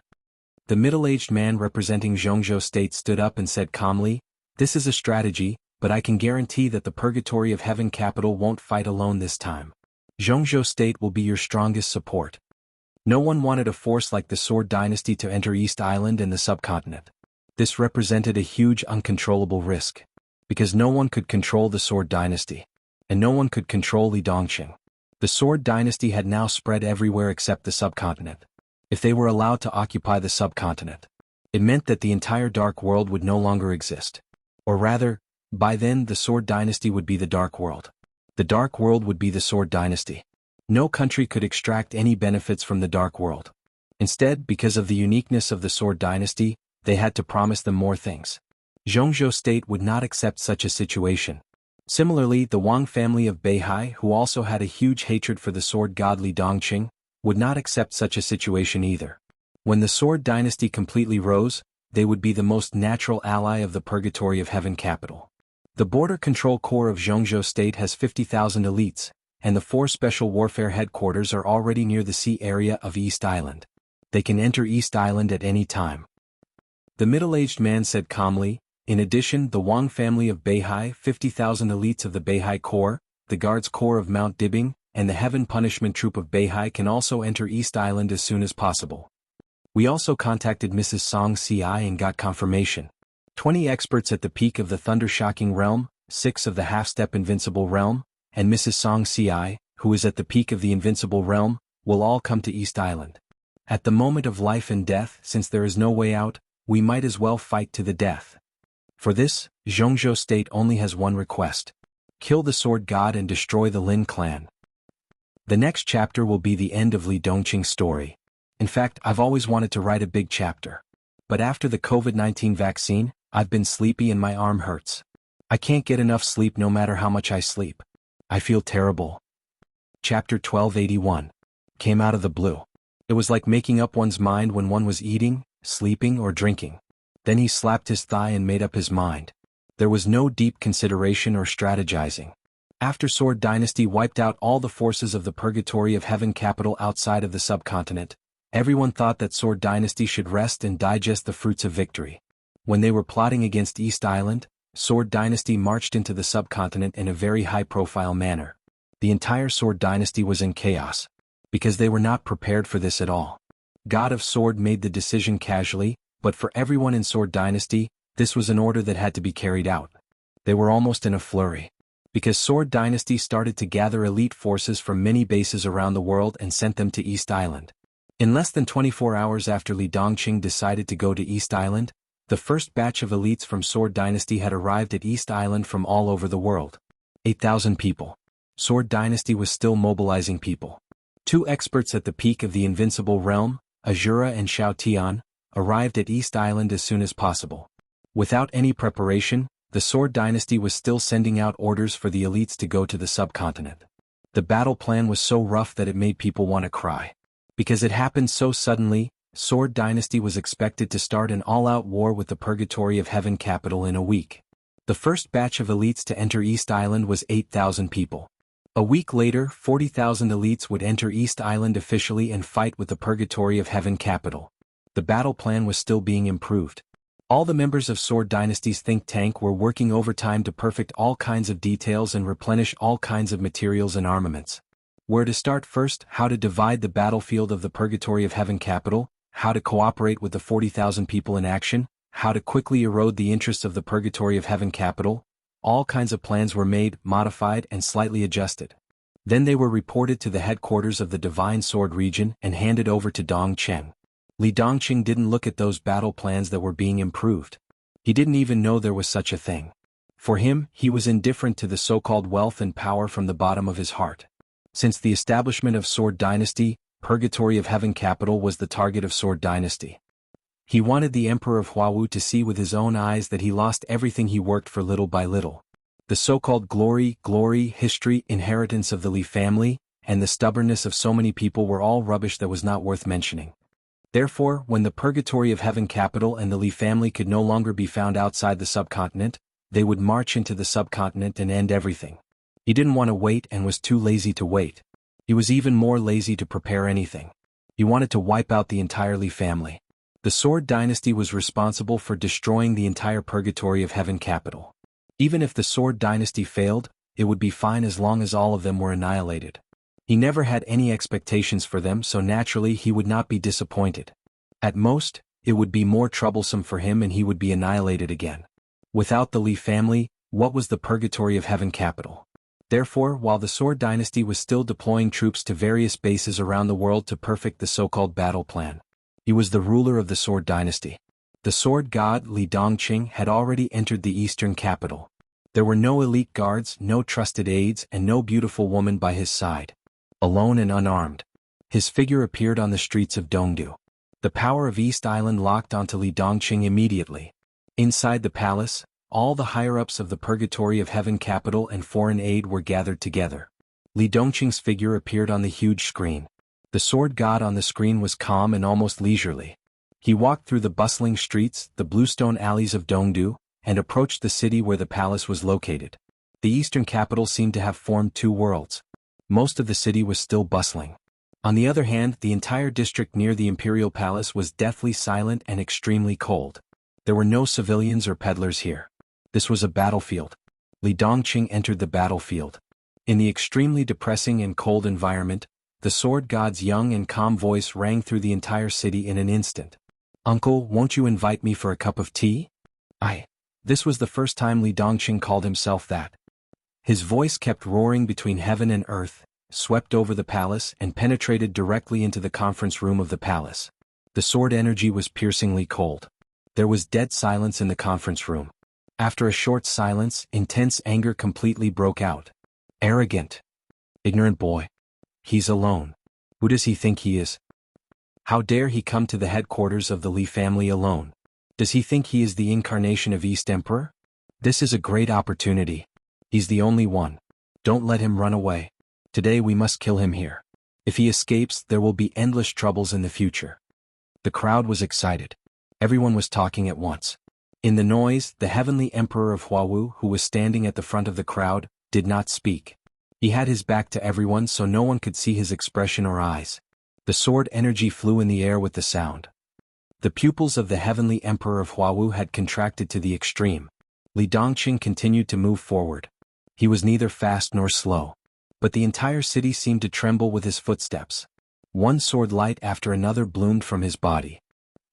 The middle-aged man representing Zhongzhou State stood up and said calmly, "This is a strategy, but I can guarantee that the Purgatory of Heaven capital won't fight alone this time. Zhongzhou State will be your strongest support." No one wanted a force like the Sword Dynasty to enter East Island and the subcontinent. This represented a huge uncontrollable risk. Because no one could control the Sword Dynasty. And no one could control Li Dongqing. The Sword Dynasty had now spread everywhere except the subcontinent. If they were allowed to occupy the subcontinent, it meant that the entire Dark World would no longer exist. Or rather, by then the Sword Dynasty would be the Dark World. The Dark World would be the Sword Dynasty. No country could extract any benefits from the Dark World. Instead, because of the uniqueness of the Sword Dynasty, they had to promise them more things. Zhongzhou State would not accept such a situation. Similarly, the Wang family of Beihai, who also had a huge hatred for the sword god Li Dongqing, would not accept such a situation either. When the Sword Dynasty completely rose, they would be the most natural ally of the Purgatory of Heaven capital. The Border Control Corps of Zhongzhou State has 50,000 elites, and the 4 Special Warfare Headquarters are already near the sea area of East Island. They can enter East Island at any time. The middle-aged man said calmly, "In addition, the Wang family of Beihai, 50,000 elites of the Beihai Corps, the Guards Corps of Mount Dibing, and the Heaven Punishment Troop of Beihai can also enter East Island as soon as possible." We also contacted Mrs. Song Ci and got confirmation. 20 experts at the peak of the Thunder-Shocking Realm, 6 of the Half-Step Invincible Realm, and Mrs. Song Ci, who is at the peak of the Invincible Realm, will all come to East Island. At the moment of life and death, since there is no way out, we might as well fight to the death. For this, Zhongzhou State only has one request. Kill the Sword God and destroy the Lin clan. The next chapter will be the end of Li Dongqing's story. In fact, I've always wanted to write a big chapter. But after the COVID-19 vaccine, I've been sleepy and my arm hurts. I can't get enough sleep no matter how much I sleep. I feel terrible. Chapter 1281. Came out of the blue. It was like making up one's mind when one was eating, sleeping, or drinking. Then he slapped his thigh and made up his mind. There was no deep consideration or strategizing. After Sword Dynasty wiped out all the forces of the Purgatory of Heaven capital outside of the subcontinent, everyone thought that Sword Dynasty should rest and digest the fruits of victory. When they were plotting against East Island, Sword Dynasty marched into the subcontinent in a very high-profile manner. The entire Sword Dynasty was in chaos, because they were not prepared for this at all. God of Sword made the decision casually, but for everyone in Sword Dynasty, this was an order that had to be carried out. They were almost in a flurry. Because Sword Dynasty started to gather elite forces from many bases around the world and sent them to East Island. In less than 24 hours after Li Dongqing decided to go to East Island, the first batch of elites from Sword Dynasty had arrived at East Island from all over the world. 8,000 people. Sword Dynasty was still mobilizing people. 2 experts at the peak of the invincible realm, Azura and Xiao Tian, arrived at East Island as soon as possible. Without any preparation, the Sword Dynasty was still sending out orders for the elites to go to the subcontinent. The battle plan was so rough that it made people want to cry. Because it happened so suddenly, Sword Dynasty was expected to start an all-out war with the Purgatory of Heaven capital in a week. The first batch of elites to enter East Island was 8,000 people. A week later, 40,000 elites would enter East Island officially and fight with the Purgatory of Heaven capital. The battle plan was still being improved. All the members of Sword Dynasty's think tank were working overtime to perfect all kinds of details and replenish all kinds of materials and armaments. Where to start first, how to divide the battlefield of the Purgatory of Heaven capital, how to cooperate with the 40,000 people in action, how to quickly erode the interests of the Purgatory of Heaven capital. All kinds of plans were made, modified and slightly adjusted. Then they were reported to the headquarters of the Divine Sword region and handed over to Dong Chen. Li Dongqing didn't look at those battle plans that were being improved. He didn't even know there was such a thing. For him, he was indifferent to the so-called wealth and power from the bottom of his heart. Since the establishment of Sword Dynasty, Purgatory of Heaven capital was the target of Sword Dynasty. He wanted the Emperor of Huawu to see with his own eyes that he lost everything he worked for little by little. The so-called glory, history, inheritance of the Li family, and the stubbornness of so many people were all rubbish that was not worth mentioning. Therefore, when the Purgatory of Heaven capital and the Li family could no longer be found outside the subcontinent, they would march into the subcontinent and end everything. He didn't want to wait and was too lazy to wait. He was even more lazy to prepare anything. He wanted to wipe out the entire Li family. The Sword Dynasty was responsible for destroying the entire Purgatory of Heaven capital. Even if the Sword Dynasty failed, it would be fine as long as all of them were annihilated. He never had any expectations for them, so naturally he would not be disappointed. At most, it would be more troublesome for him and he would be annihilated again. Without the Li family, what was the Purgatory of Heaven capital? Therefore, while the Sword Dynasty was still deploying troops to various bases around the world to perfect the so-called battle plan, he was the ruler of the Sword Dynasty. The sword god Li Dongqing had already entered the eastern capital. There were no elite guards, no trusted aides, and no beautiful woman by his side. Alone and unarmed, his figure appeared on the streets of Dongdu. The power of East Island locked onto Li Dongqing immediately. Inside the palace, all the higher-ups of the Purgatory of Heaven capital and foreign aid were gathered together. Li Dongqing's figure appeared on the huge screen. The sword god on the screen was calm and almost leisurely. He walked through the bustling streets, the bluestone alleys of Dongdu, and approached the city where the palace was located. The eastern capital seemed to have formed 2 worlds. Most of the city was still bustling. On the other hand, the entire district near the imperial palace was deathly silent and extremely cold. There were no civilians or peddlers here. This was a battlefield. Li Dongqing entered the battlefield. In the extremely depressing and cold environment, the sword god's young and calm voice rang through the entire city in an instant. "Uncle, won't you invite me for a cup of tea?" This was the first time Li Dongqing called himself that. His voice kept roaring between heaven and earth, swept over the palace and penetrated directly into the conference room of the palace. The sword energy was piercingly cold. There was dead silence in the conference room. After a short silence, intense anger completely broke out. "Arrogant. Ignorant boy. He's alone. Who does he think he is? How dare he come to the headquarters of the Li family alone? Does he think he is the incarnation of East Emperor? This is a great opportunity. He's the only one. Don't let him run away. Today we must kill him here. If he escapes, there will be endless troubles in the future." The crowd was excited. Everyone was talking at once. In the noise, the heavenly emperor of Huawu, who was standing at the front of the crowd, did not speak. He had his back to everyone so no one could see his expression or eyes. The sword energy flew in the air with the sound. The pupils of the heavenly emperor of Huawu had contracted to the extreme. Li Dongqing continued to move forward. He was neither fast nor slow. But the entire city seemed to tremble with his footsteps. One sword light after another bloomed from his body.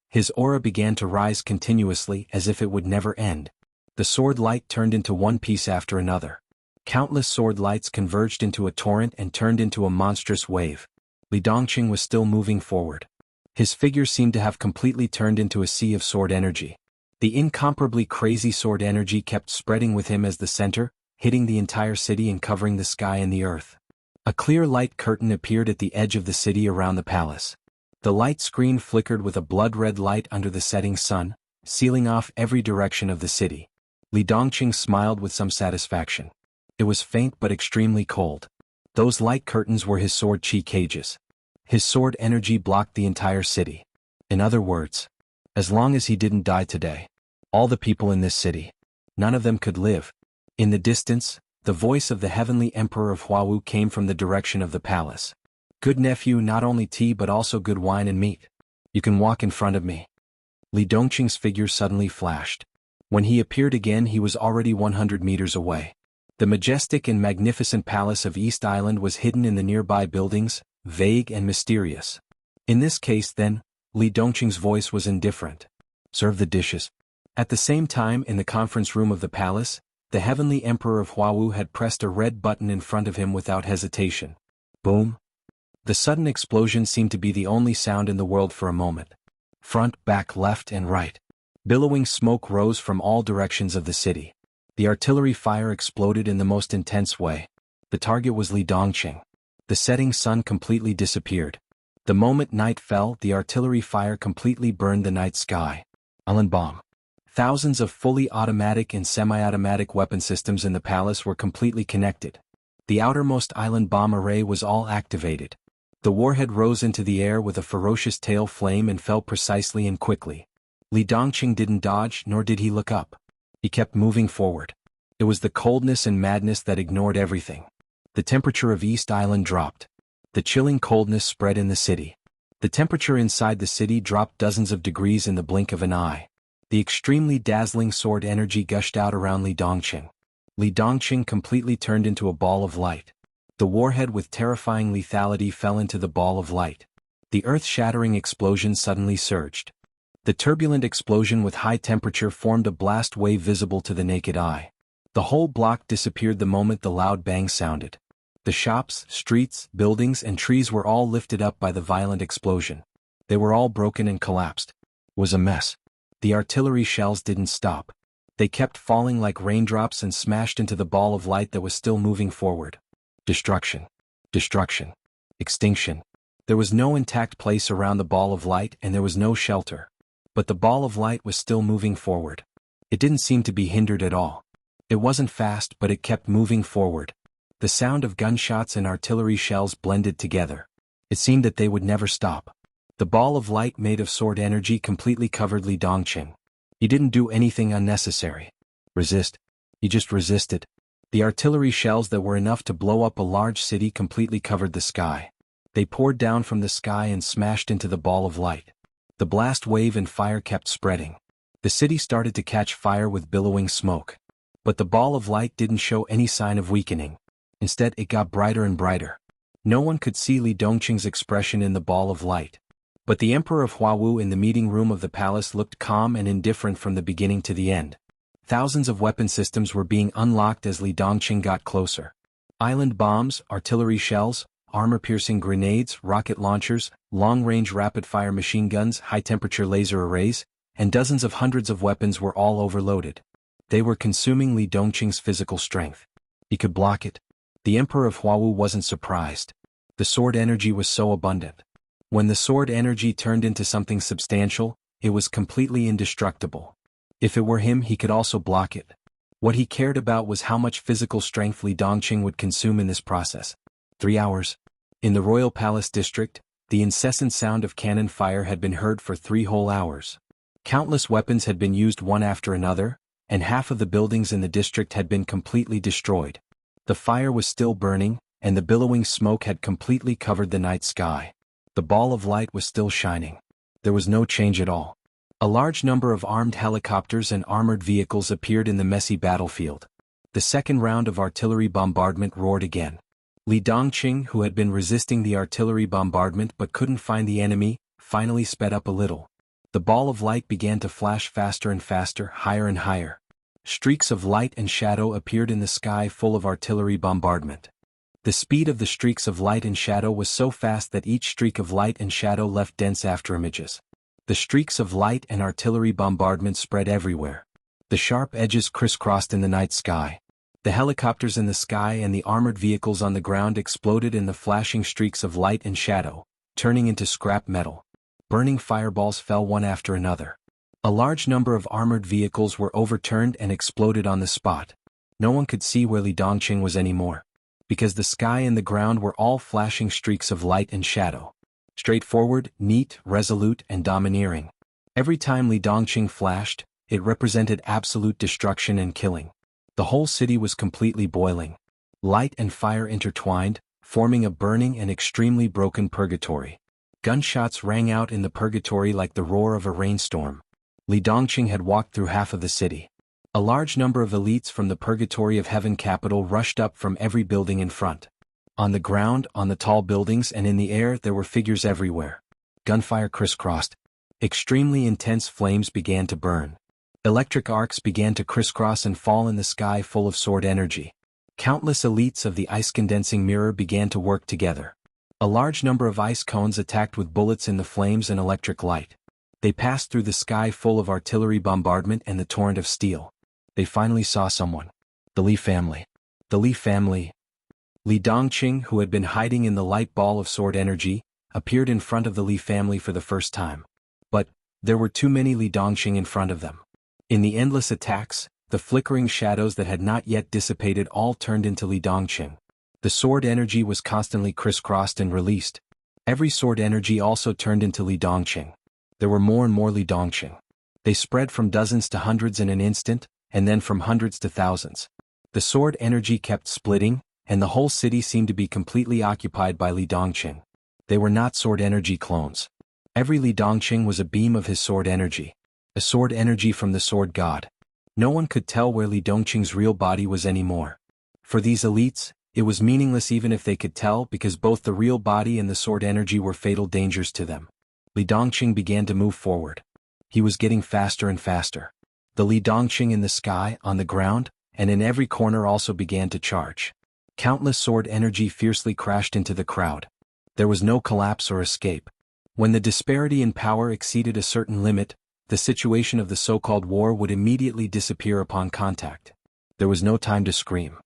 His aura began to rise continuously as if it would never end. The sword light turned into one piece after another. Countless sword lights converged into a torrent and turned into a monstrous wave. Li Dongqing was still moving forward. His figure seemed to have completely turned into a sea of sword energy. The incomparably crazy sword energy kept spreading with him as the center, hitting the entire city and covering the sky and the earth. A clear light curtain appeared at the edge of the city around the palace. The light screen flickered with a blood-red light under the setting sun, sealing off every direction of the city. Li Dongqing smiled with some satisfaction. It was faint but extremely cold. Those light curtains were his sword chi cages. His sword energy blocked the entire city. In other words, as long as he didn't die today, all the people in this city, none of them could live. In the distance, the voice of the heavenly emperor of Huawu came from the direction of the palace. Good nephew, not only tea but also good wine and meat. You can walk in front of me. Li Dongqing's figure suddenly flashed. When he appeared again, he was already 100 meters away. The majestic and magnificent palace of East Island was hidden in the nearby buildings, vague and mysterious. In this case then, Li Dongqing's voice was indifferent. Serve the dishes. At the same time, in the conference room of the palace, the heavenly emperor of Huawu had pressed a red button in front of him without hesitation. Boom! The sudden explosion seemed to be the only sound in the world for a moment. Front, back, left and right. Billowing smoke rose from all directions of the city. The artillery fire exploded in the most intense way. The target was Li Dongqing. The setting sun completely disappeared. The moment night fell, the artillery fire completely burned the night sky. Island bomb. Thousands of fully automatic and semi-automatic weapon systems in the palace were completely connected. The outermost island bomb array was all activated. The warhead rose into the air with a ferocious tail flame and fell precisely and quickly. Li Dongqing didn't dodge, nor did he look up. He kept moving forward. It was the coldness and madness that ignored everything. The temperature of East Island dropped. The chilling coldness spread in the city. The temperature inside the city dropped dozens of degrees in the blink of an eye. The extremely dazzling sword energy gushed out around Li Dongqing. Li Dongqing completely turned into a ball of light. The warhead with terrifying lethality fell into the ball of light. The earth-shattering explosion suddenly surged. The turbulent explosion with high temperature formed a blast wave visible to the naked eye. The whole block disappeared the moment the loud bang sounded. The shops, streets, buildings and trees were all lifted up by the violent explosion. They were all broken and collapsed. It was a mess. The artillery shells didn't stop. They kept falling like raindrops and smashed into the ball of light that was still moving forward. Destruction. Destruction. Extinction. There was no intact place around the ball of light and there was no shelter. But the ball of light was still moving forward. It didn't seem to be hindered at all. It wasn't fast, but it kept moving forward. The sound of gunshots and artillery shells blended together. It seemed that they would never stop. The ball of light made of sword energy completely covered Li Dongqing. He didn't do anything unnecessary. Resist. He just resisted. The artillery shells that were enough to blow up a large city completely covered the sky. They poured down from the sky and smashed into the ball of light. The blast wave and fire kept spreading. The city started to catch fire with billowing smoke. But the ball of light didn't show any sign of weakening. Instead, it got brighter and brighter. No one could see Li Dongqing's expression in the ball of light. But the Emperor of Huawu in the meeting room of the palace looked calm and indifferent from the beginning to the end. Thousands of weapon systems were being unlocked as Li Dongqing got closer. Island bombs, artillery shells, armor-piercing grenades, rocket launchers, long-range rapid-fire machine guns, high-temperature laser arrays, and dozens of hundreds of weapons were all overloaded. They were consuming Li Dongqing's physical strength. He could block it. The Emperor of Huawu wasn't surprised. The sword energy was so abundant. When the sword energy turned into something substantial, it was completely indestructible. If it were him, he could also block it. What he cared about was how much physical strength Li Dongqing would consume in this process. 3 hours. In the royal palace district, the incessant sound of cannon fire had been heard for 3 whole hours. Countless weapons had been used one after another, and half of the buildings in the district had been completely destroyed. The fire was still burning, and the billowing smoke had completely covered the night sky. The ball of light was still shining. There was no change at all. A large number of armed helicopters and armored vehicles appeared in the messy battlefield. The second round of artillery bombardment roared again. Li Dongqing, who had been resisting the artillery bombardment but couldn't find the enemy, finally sped up a little. The ball of light began to flash faster and faster, higher and higher. streaks of light and shadow appeared in the sky full of artillery bombardment. The speed of the streaks of light and shadow was so fast that each streak of light and shadow left dense afterimages. The streaks of light and artillery bombardment spread everywhere. The sharp edges crisscrossed in the night sky. The helicopters in the sky and the armored vehicles on the ground exploded in the flashing streaks of light and shadow, turning into scrap metal. Burning fireballs fell one after another. A large number of armored vehicles were overturned and exploded on the spot. No one could see where Li Dongqing was anymore, because the sky and the ground were all flashing streaks of light and shadow. Straightforward, neat, resolute, and domineering. Every time Li Dongqing flashed, it represented absolute destruction and killing. The whole city was completely boiling. Light and fire intertwined, forming a burning and extremely broken purgatory. Gunshots rang out in the purgatory like the roar of a rainstorm. Li Dongqing had walked through half of the city. A large number of elites from the purgatory of heaven capital rushed up from every building in front. On the ground, on the tall buildings, and in the air there were figures everywhere. Gunfire crisscrossed. Extremely intense flames began to burn. Electric arcs began to crisscross and fall in the sky full of sword energy. Countless elites of the ice-condensing mirror began to work together. A large number of ice cones attacked with bullets in the flames and electric light. They passed through the sky full of artillery bombardment and the torrent of steel. They finally saw someone. The Li family. The Li family. Li Dongqing, who had been hiding in the light ball of sword energy, appeared in front of the Li family for the first time. But there were too many Li Dongqing in front of them. In the endless attacks, the flickering shadows that had not yet dissipated all turned into Li Dongqing. The sword energy was constantly crisscrossed and released. Every sword energy also turned into Li Dongqing. There were more and more Li Dongqing. They spread from dozens to hundreds in an instant, and then from hundreds to thousands. The sword energy kept splitting, and the whole city seemed to be completely occupied by Li Dongqing. They were not sword energy clones. Every Li Dongqing was a beam of his sword energy. A sword energy from the sword god. No one could tell where Li Dongqing's real body was anymore. For these elites, it was meaningless even if they could tell, because both the real body and the sword energy were fatal dangers to them. Li Dongqing began to move forward. He was getting faster and faster. The Li Dongqing in the sky, on the ground, and in every corner also began to charge. Countless sword energy fiercely crashed into the crowd. There was no collapse or escape. When the disparity in power exceeded a certain limit, the situation of the so-called war would immediately disappear upon contact. There was no time to scream.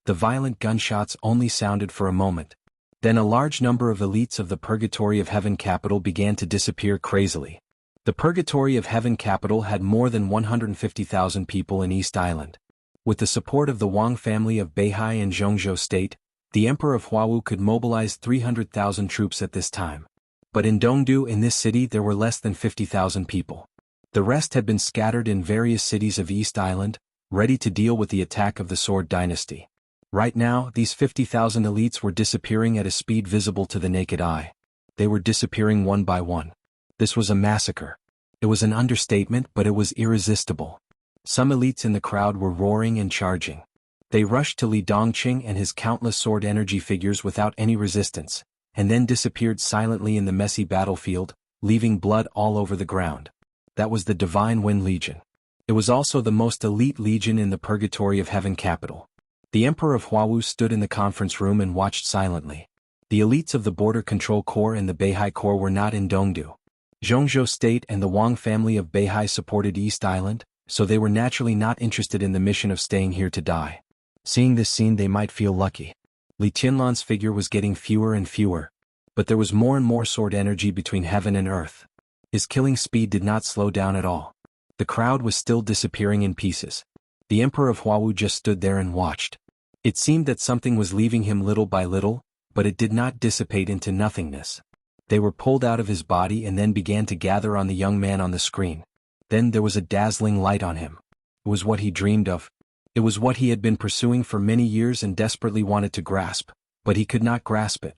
The violent gunshots only sounded for a moment. Then a large number of elites of the Purgatory of Heaven capital began to disappear crazily. The Purgatory of Heaven capital had more than 150,000 people in East Island. With the support of the Wang family of Beihai and Zhongzhou State, the Emperor of Huawu could mobilize 300,000 troops at this time. But in Dongdu, in this city, there were less than 50,000 people. The rest had been scattered in various cities of East Island, ready to deal with the attack of the Sword Dynasty. Right now, these 50,000 elites were disappearing at a speed visible to the naked eye. They were disappearing one by one. This was a massacre. It was an understatement, but it was irresistible. Some elites in the crowd were roaring and charging. They rushed to Li Dongqing and his countless sword energy figures without any resistance, and then disappeared silently in the messy battlefield, leaving blood all over the ground. That was the Divine Wind Legion. It was also the most elite legion in the Purgatory of Heaven capital. The Emperor of Huawu stood in the conference room and watched silently. The elites of the Border Control Corps and the Beihai Corps were not in Dongdu. Zhongzhou State and the Wang family of Beihai supported East Island, so they were naturally not interested in the mission of staying here to die. Seeing this scene, they might feel lucky. Li Tianlan's figure was getting fewer and fewer, but there was more and more sword energy between heaven and earth. His killing speed did not slow down at all. The crowd was still disappearing in pieces. The Emperor of Huawu just stood there and watched. It seemed that something was leaving him little by little, but it did not dissipate into nothingness. They were pulled out of his body and then began to gather on the young man on the screen. Then there was a dazzling light on him. It was what he dreamed of. It was what he had been pursuing for many years and desperately wanted to grasp, but he could not grasp it.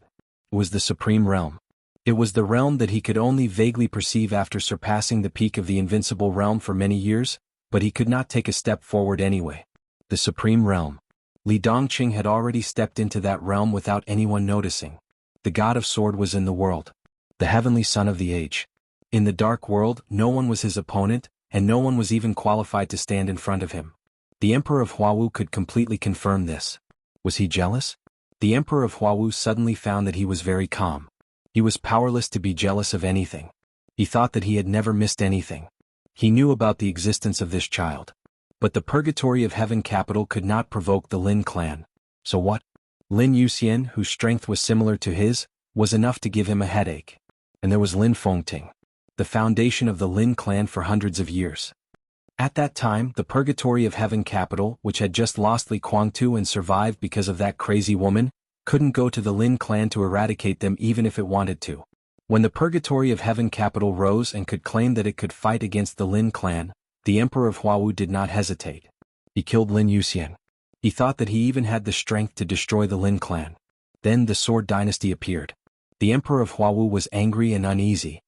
It was the Supreme Realm. It was the realm that he could only vaguely perceive after surpassing the peak of the invincible realm for many years, but he could not take a step forward anyway. The Supreme Realm. Li Dongqing had already stepped into that realm without anyone noticing. The God of Sword was in the world. The heavenly son of the age. In the dark world, no one was his opponent, and no one was even qualified to stand in front of him. The Emperor of Huawu could completely confirm this. Was he jealous? The Emperor of Huawu suddenly found that he was very calm. He was powerless to be jealous of anything. He thought that he had never missed anything. He knew about the existence of this child. But the purgatory of heaven capital could not provoke the Lin clan. So what? Lin Yuxian, whose strength was similar to his, was enough to give him a headache. And there was Lin Fengting, the foundation of the Lin clan for hundreds of years. At that time, the purgatory of heaven capital, which had just lost Li Guangtu and survived because of that crazy woman, couldn't go to the Lin clan to eradicate them even if it wanted to. When the purgatory of heaven capital rose and could claim that it could fight against the Lin clan, the Emperor of Huawu did not hesitate. He killed Lin Yuxian. He thought that he even had the strength to destroy the Lin clan. Then the Sword Dynasty appeared. The Emperor of Huawu was angry and uneasy.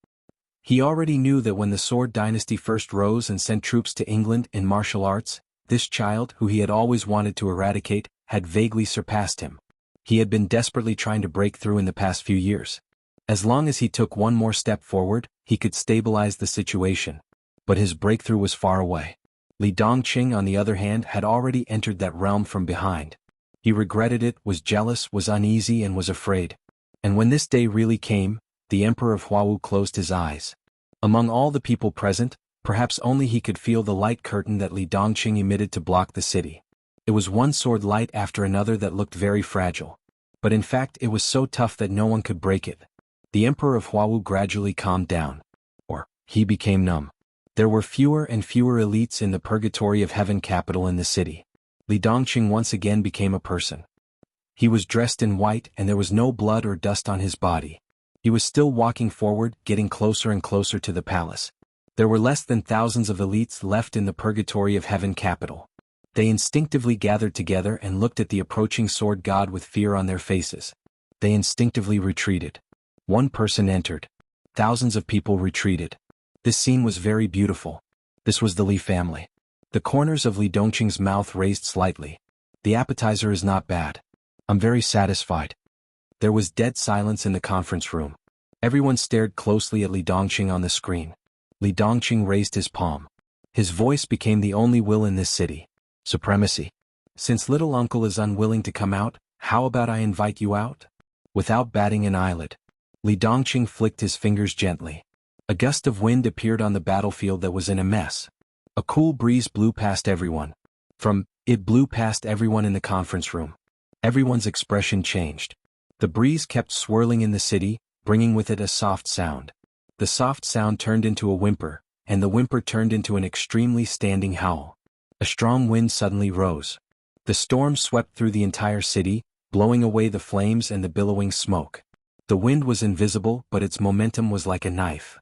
He already knew that when the Sword Dynasty first rose and sent troops to England in martial arts, this child, who he had always wanted to eradicate, had vaguely surpassed him. He had been desperately trying to break through in the past few years. As long as he took one more step forward, he could stabilize the situation. But his breakthrough was far away. Li Dongqing, on the other hand, had already entered that realm from behind. He regretted it, was jealous, was uneasy, and was afraid. And when this day really came, the Emperor of Huawu closed his eyes. Among all the people present, perhaps only he could feel the light curtain that Li Dongqing emitted to block the city. It was one sword light after another that looked very fragile. But in fact it was so tough that no one could break it. The Emperor of Huawu gradually calmed down. Or, he became numb. There were fewer and fewer elites in the purgatory of heaven capital in the city. Li Dongqing once again became a person. He was dressed in white and there was no blood or dust on his body. He was still walking forward, getting closer and closer to the palace. There were less than thousands of elites left in the purgatory of heaven capital. They instinctively gathered together and looked at the approaching sword god with fear on their faces. They instinctively retreated. One person entered. Thousands of people retreated. This scene was very beautiful. This was the Li family. The corners of Li Dongqing's mouth raised slightly. The appetizer is not bad. I'm very satisfied. There was dead silence in the conference room. Everyone stared closely at Li Dongqing on the screen. Li Dongqing raised his palm. His voice became the only will in this city. Supremacy. Since little uncle is unwilling to come out, how about I invite you out? Without batting an eyelid, Li Dongqing flicked his fingers gently. A gust of wind appeared on the battlefield that was in a mess. A cool breeze blew past everyone. It blew past everyone in the conference room. Everyone's expression changed. The breeze kept swirling in the city, bringing with it a soft sound. The soft sound turned into a whimper, and the whimper turned into an extremely standing howl. A strong wind suddenly rose. The storm swept through the entire city, blowing away the flames and the billowing smoke. The wind was invisible, but its momentum was like a knife.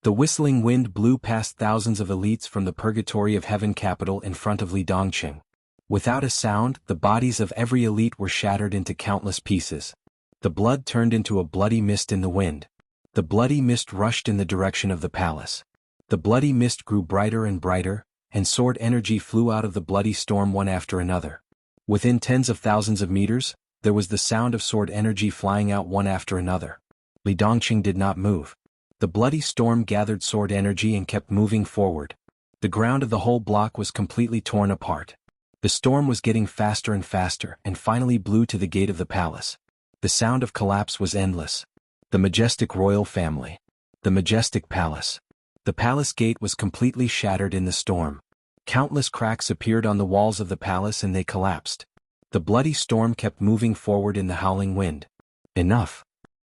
The whistling wind blew past thousands of elites from the purgatory of heaven capital in front of Li Dongqing. Without a sound, the bodies of every elite were shattered into countless pieces. The blood turned into a bloody mist in the wind. The bloody mist rushed in the direction of the palace. The bloody mist grew brighter and brighter, and sword energy flew out of the bloody storm one after another. Within tens of thousands of meters, there was the sound of sword energy flying out one after another. Li Dongqing did not move. The bloody storm gathered sword energy and kept moving forward. The ground of the whole block was completely torn apart. The storm was getting faster and finally blew to the gate of the palace. The sound of collapse was endless. The majestic royal family. The majestic palace. The palace gate was completely shattered in the storm. Countless cracks appeared on the walls of the palace and they collapsed. The bloody storm kept moving forward in the howling wind. Enough.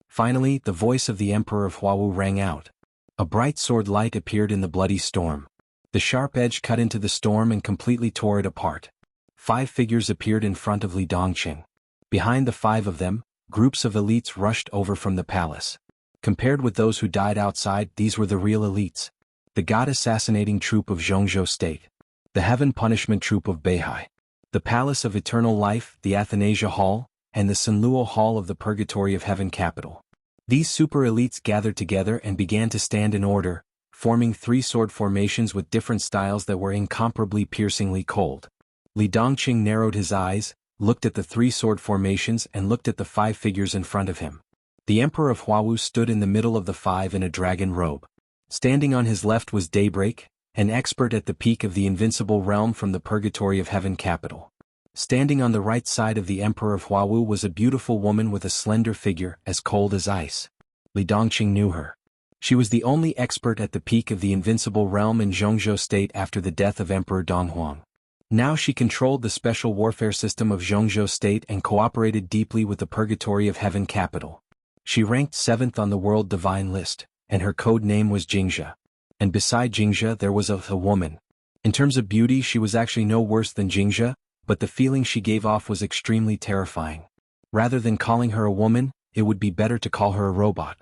Finally, the voice of the Emperor of Huawu rang out. A bright sword light appeared in the bloody storm. The sharp edge cut into the storm and completely tore it apart. 5 figures appeared in front of Li Dongqing. Behind the 5 of them, groups of elites rushed over from the palace. Compared with those who died outside, these were the real elites. The god-assassinating troop of Zhongzhou State. The heaven punishment troop of Beihai. The Palace of Eternal Life, the Athanasia Hall, and the Sanluo Hall of the Purgatory of Heaven capital. These super elites gathered together and began to stand in order, forming 3 sword formations with different styles that were incomparably piercingly cold. Li Dongqing narrowed his eyes, looked at the 3 sword formations and looked at the 5 figures in front of him. The Emperor of Huawu stood in the middle of the 5 in a dragon robe. Standing on his left was Daybreak, an expert at the peak of the invincible realm from the purgatory of heaven capital. Standing on the right side of the Emperor of Huawu was a beautiful woman with a slender figure as cold as ice. Li Dongqing knew her. She was the only expert at the peak of the invincible realm in Zhongzhou State after the death of Emperor Donghuang. Now she controlled the special warfare system of Zhongzhou State and cooperated deeply with the purgatory of heaven capital. She ranked 7th on the world divine list, and her code name was Jingzhe. And beside Jingzhe there was a woman. In terms of beauty she was actually no worse than Jingzhe, but the feeling she gave off was extremely terrifying. Rather than calling her a woman, it would be better to call her a robot.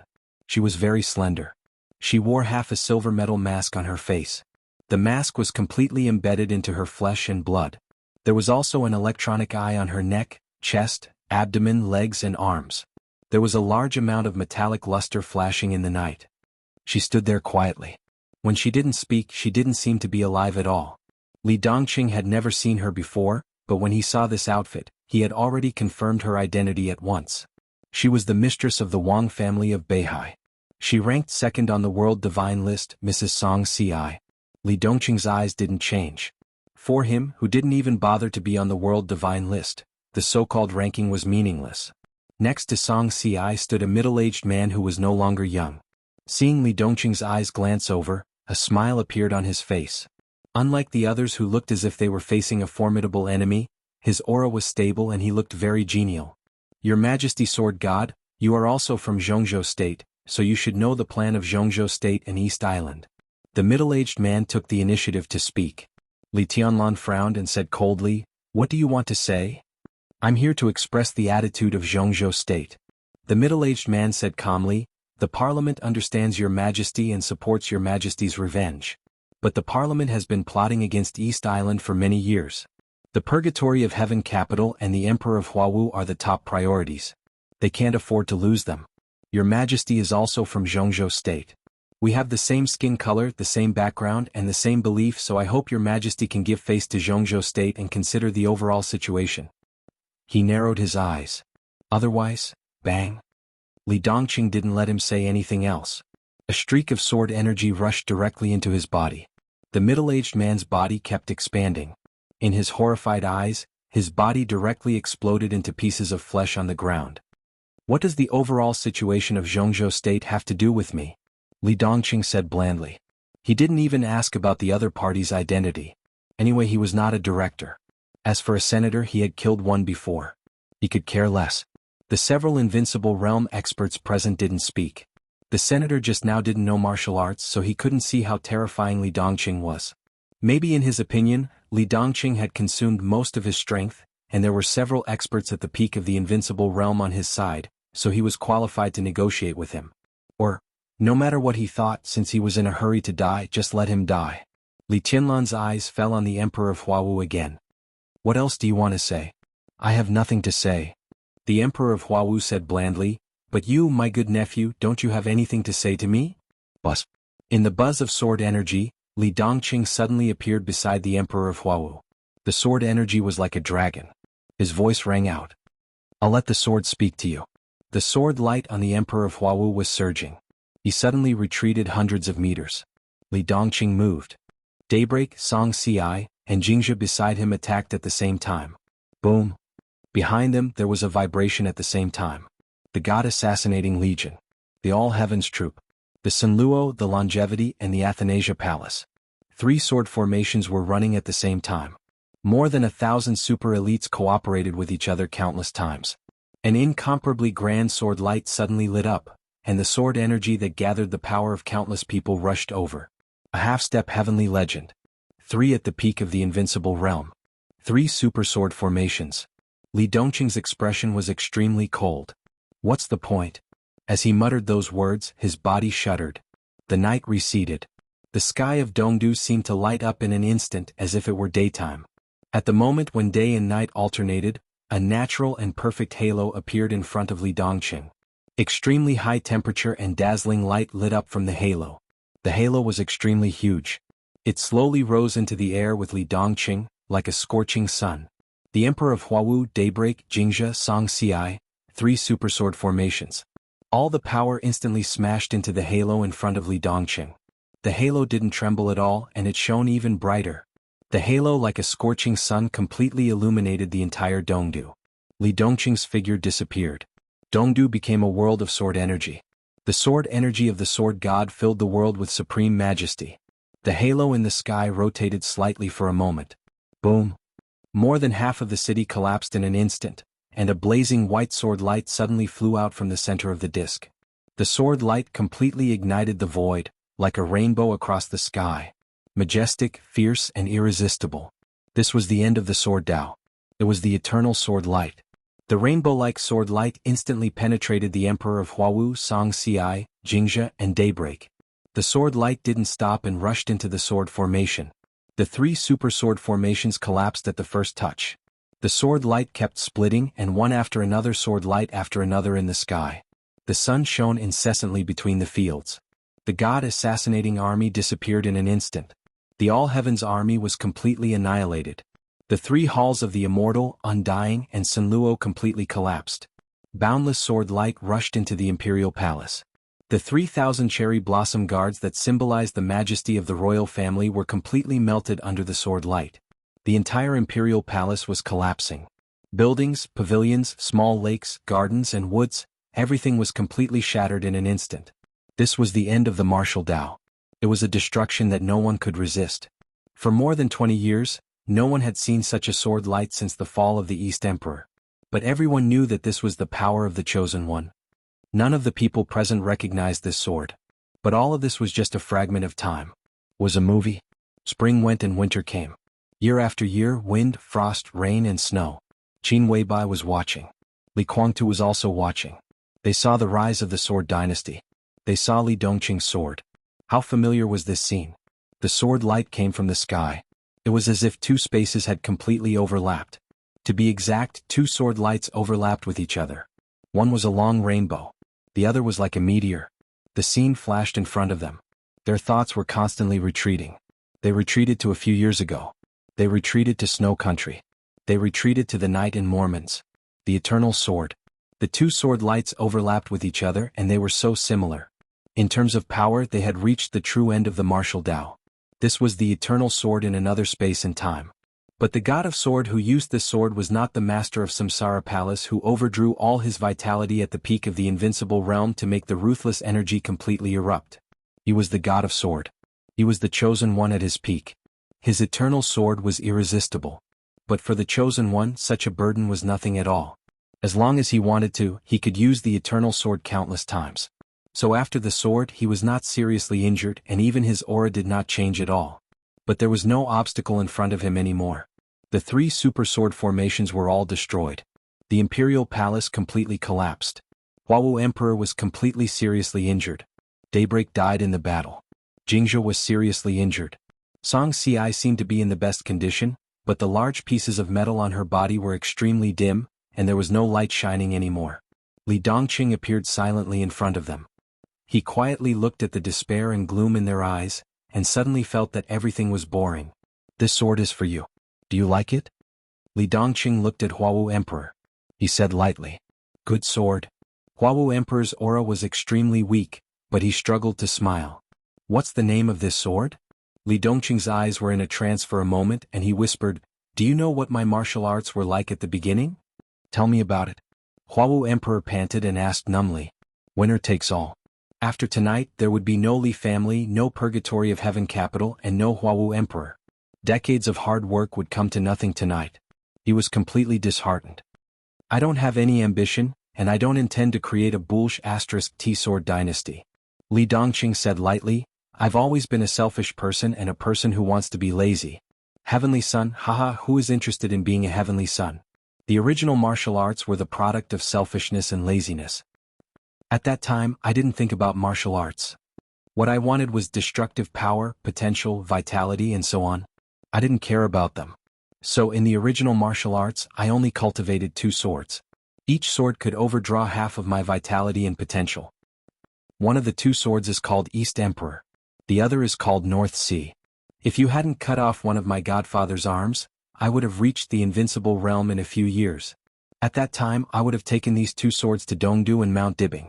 She was very slender. She wore half a silver metal mask on her face. The mask was completely embedded into her flesh and blood. There was also an electronic eye on her neck, chest, abdomen, legs and arms. There was a large amount of metallic luster flashing in the night. She stood there quietly. When she didn't speak, she didn't seem to be alive at all. Li Dongqing had never seen her before, but when he saw this outfit, he had already confirmed her identity at once. She was the mistress of the Wang family of Beihai. She ranked 2nd on the world divine list, Mrs. Song Ci. Li Dongqing's eyes didn't change. For him, who didn't even bother to be on the world divine list, the so-called ranking was meaningless. Next to Song Ci stood a middle-aged man who was no longer young. Seeing Li Dongqing's eyes glance over, a smile appeared on his face. Unlike the others who looked as if they were facing a formidable enemy, his aura was stable and he looked very genial. Your Majesty Sword God, you are also from Zhongzhou State, so you should know the plan of Zhongzhou State and East Island. The middle-aged man took the initiative to speak. Li Tianlan frowned and said coldly, "What do you want to say?" "I'm here to express the attitude of Zhongzhou State." The middle-aged man said calmly, "The Parliament understands your Majesty and supports your Majesty's revenge. But the Parliament has been plotting against East Island for many years. The Purgatory of Heaven capital and the Emperor of Huawu are the top priorities. They can't afford to lose them. Your Majesty is also from Zhongzhou State. We have the same skin color, the same background, and the same belief, so I hope your Majesty can give face to Zhongzhou State and consider the overall situation." He narrowed his eyes. Otherwise, bang. Li Dongqing didn't let him say anything else. A streak of sword energy rushed directly into his body. The middle-aged man's body kept expanding. In his horrified eyes, his body directly exploded into pieces of flesh on the ground. "What does the overall situation of Zhongzhou State have to do with me?" Li Dongqing said blandly. He didn't even ask about the other party's identity. Anyway, he was not a director. As for a senator, he had killed one before. He could care less. The several invincible realm experts present didn't speak. The senator just now didn't know martial arts, so he couldn't see how terrifying Li Dongqing was. Maybe in his opinion, Li Dongqing had consumed most of his strength, and there were several experts at the peak of the invincible realm on his side, so he was qualified to negotiate with him. Or, no matter what he thought, since he was in a hurry to die, just let him die. Li Tianlan's eyes fell on the Emperor of Huawu again. "What else do you want to say?" "I have nothing to say." The Emperor of Huawu said blandly, "But you, my good nephew, don't you have anything to say to me?" Buzz. In the buzz of sword energy, Li Dongqing suddenly appeared beside the Emperor of Huawu. The sword energy was like a dragon. His voice rang out. "I'll let the sword speak to you." The sword light on the Emperor of Huawu was surging. He suddenly retreated hundreds of meters. Li Dongqing moved. Daybreak, Song Ci, and Jingzhe beside him attacked at the same time. Boom. Behind them there was a vibration at the same time. The God Assassinating Legion. The All Heavens Troop. The Sunluo, the Longevity, and the Athanasia Palace. 3 sword formations were running at the same time. More than 1,000 super elites cooperated with each other countless times. An incomparably grand sword light suddenly lit up, and the sword energy that gathered the power of countless people rushed over. A half-step heavenly legend. 3 at the peak of the invincible realm. 3 super sword formations. Li Dongqing's expression was extremely cold. What's the point? As he muttered those words, his body shuddered. The night receded. The sky of Dongdu seemed to light up in an instant as if it were daytime. At the moment when day and night alternated, a natural and perfect halo appeared in front of Li Dongqing. Extremely high temperature and dazzling light lit up from the halo. The halo was extremely huge. It slowly rose into the air with Li Dongqing, like a scorching sun. The Emperor of Huawu, Daybreak, Jingzhe, Song Ci, 3 super sword formations. All the power instantly smashed into the halo in front of Li Dongqing. The halo didn't tremble at all, and it shone even brighter. The halo, like a scorching sun, completely illuminated the entire Dongdu. Li Dongqing's figure disappeared. Dongdu became a world of sword energy. The sword energy of the sword god filled the world with supreme majesty. The halo in the sky rotated slightly for a moment. Boom! More than half of the city collapsed in an instant, and a blazing white sword light suddenly flew out from the center of the disk. The sword light completely ignited the void, like a rainbow across the sky. Majestic, fierce, and irresistible. This was the end of the sword Tao. It was the eternal sword light. The rainbow-like sword light instantly penetrated the emperor of Huawu, Song Ci, Jingzhe, and Daybreak. The sword light didn't stop and rushed into the sword formation. The three super sword formations collapsed at the first touch. The sword light kept splitting, and one after another sword light after another in the sky. The sun shone incessantly between the fields. The god-assassinating army disappeared in an instant. The All-Heavens army was completely annihilated. The three halls of the Immortal, Undying, and Sunluo completely collapsed. Boundless sword light rushed into the imperial palace. The 3,000 cherry blossom guards that symbolized the majesty of the royal family were completely melted under the sword light. The entire imperial palace was collapsing. Buildings, pavilions, small lakes, gardens, and woods, everything was completely shattered in an instant. This was the end of the martial Tao. It was a destruction that no one could resist. For more than 20 years, no one had seen such a sword light since the fall of the East Emperor. But everyone knew that this was the power of the Chosen One. None of the people present recognized this sword. But all of this was just a fragment of time. Was a movie. Spring went and winter came. Year after year, wind, frost, rain, and snow. Qin Weibai was watching. Li Guangtu was also watching. They saw the rise of the sword dynasty. They saw Li Dongqing's sword. How familiar was this scene? The sword light came from the sky. It was as if two spaces had completely overlapped. To be exact, two sword lights overlapped with each other. One was a long rainbow. The other was like a meteor. The scene flashed in front of them. Their thoughts were constantly retreating. They retreated to a few years ago. They retreated to snow country. They retreated to the night in Mormons. The eternal sword. The two sword lights overlapped with each other, and they were so similar. In terms of power, they had reached the true end of the martial Tao. This was the eternal sword in another space and time. But the god of sword who used this sword was not the master of Samsara Palace who overdrew all his vitality at the peak of the invincible realm to make the ruthless energy completely erupt. He was the god of sword. He was the chosen one at his peak. His eternal sword was irresistible. But for the chosen one, such a burden was nothing at all. As long as he wanted to, he could use the eternal sword countless times. So after the sword, he was not seriously injured, and even his aura did not change at all. But there was no obstacle in front of him anymore. The three super sword formations were all destroyed. The imperial palace completely collapsed. Huawu Emperor was completely seriously injured. Daybreak died in the battle. Jingzhe was seriously injured. Song Ci seemed to be in the best condition, but the large pieces of metal on her body were extremely dim, and there was no light shining anymore. Li Dongqing appeared silently in front of them. He quietly looked at the despair and gloom in their eyes, and suddenly felt that everything was boring. This sword is for you. Do you like it? Li Dongqing looked at Huawu Emperor. He said lightly. Good sword. Huawu Emperor's aura was extremely weak, but he struggled to smile. What's the name of this sword? Li Dongqing's eyes were in a trance for a moment, and he whispered, Do you know what my martial arts were like at the beginning? Tell me about it. Huawu Emperor panted and asked numbly. Winner takes all. After tonight, there would be no Li family, no Purgatory of Heaven capital, and no Huawu Emperor. Decades of hard work would come to nothing tonight. He was completely disheartened. I don't have any ambition, and I don't intend to create a *T sword dynasty. Li Dongqing said lightly, I've always been a selfish person and a person who wants to be lazy. Heavenly Son, haha, who is interested in being a heavenly son? The original martial arts were the product of selfishness and laziness. At that time, I didn't think about martial arts. What I wanted was destructive power, potential, vitality, and so on. I didn't care about them. So in the original martial arts, I only cultivated two swords. Each sword could overdraw half of my vitality and potential. One of the two swords is called East Emperor. The other is called North Sea. If you hadn't cut off one of my godfather's arms, I would have reached the invincible realm in a few years. At that time, I would have taken these two swords to Dongdu and Mount Dibing.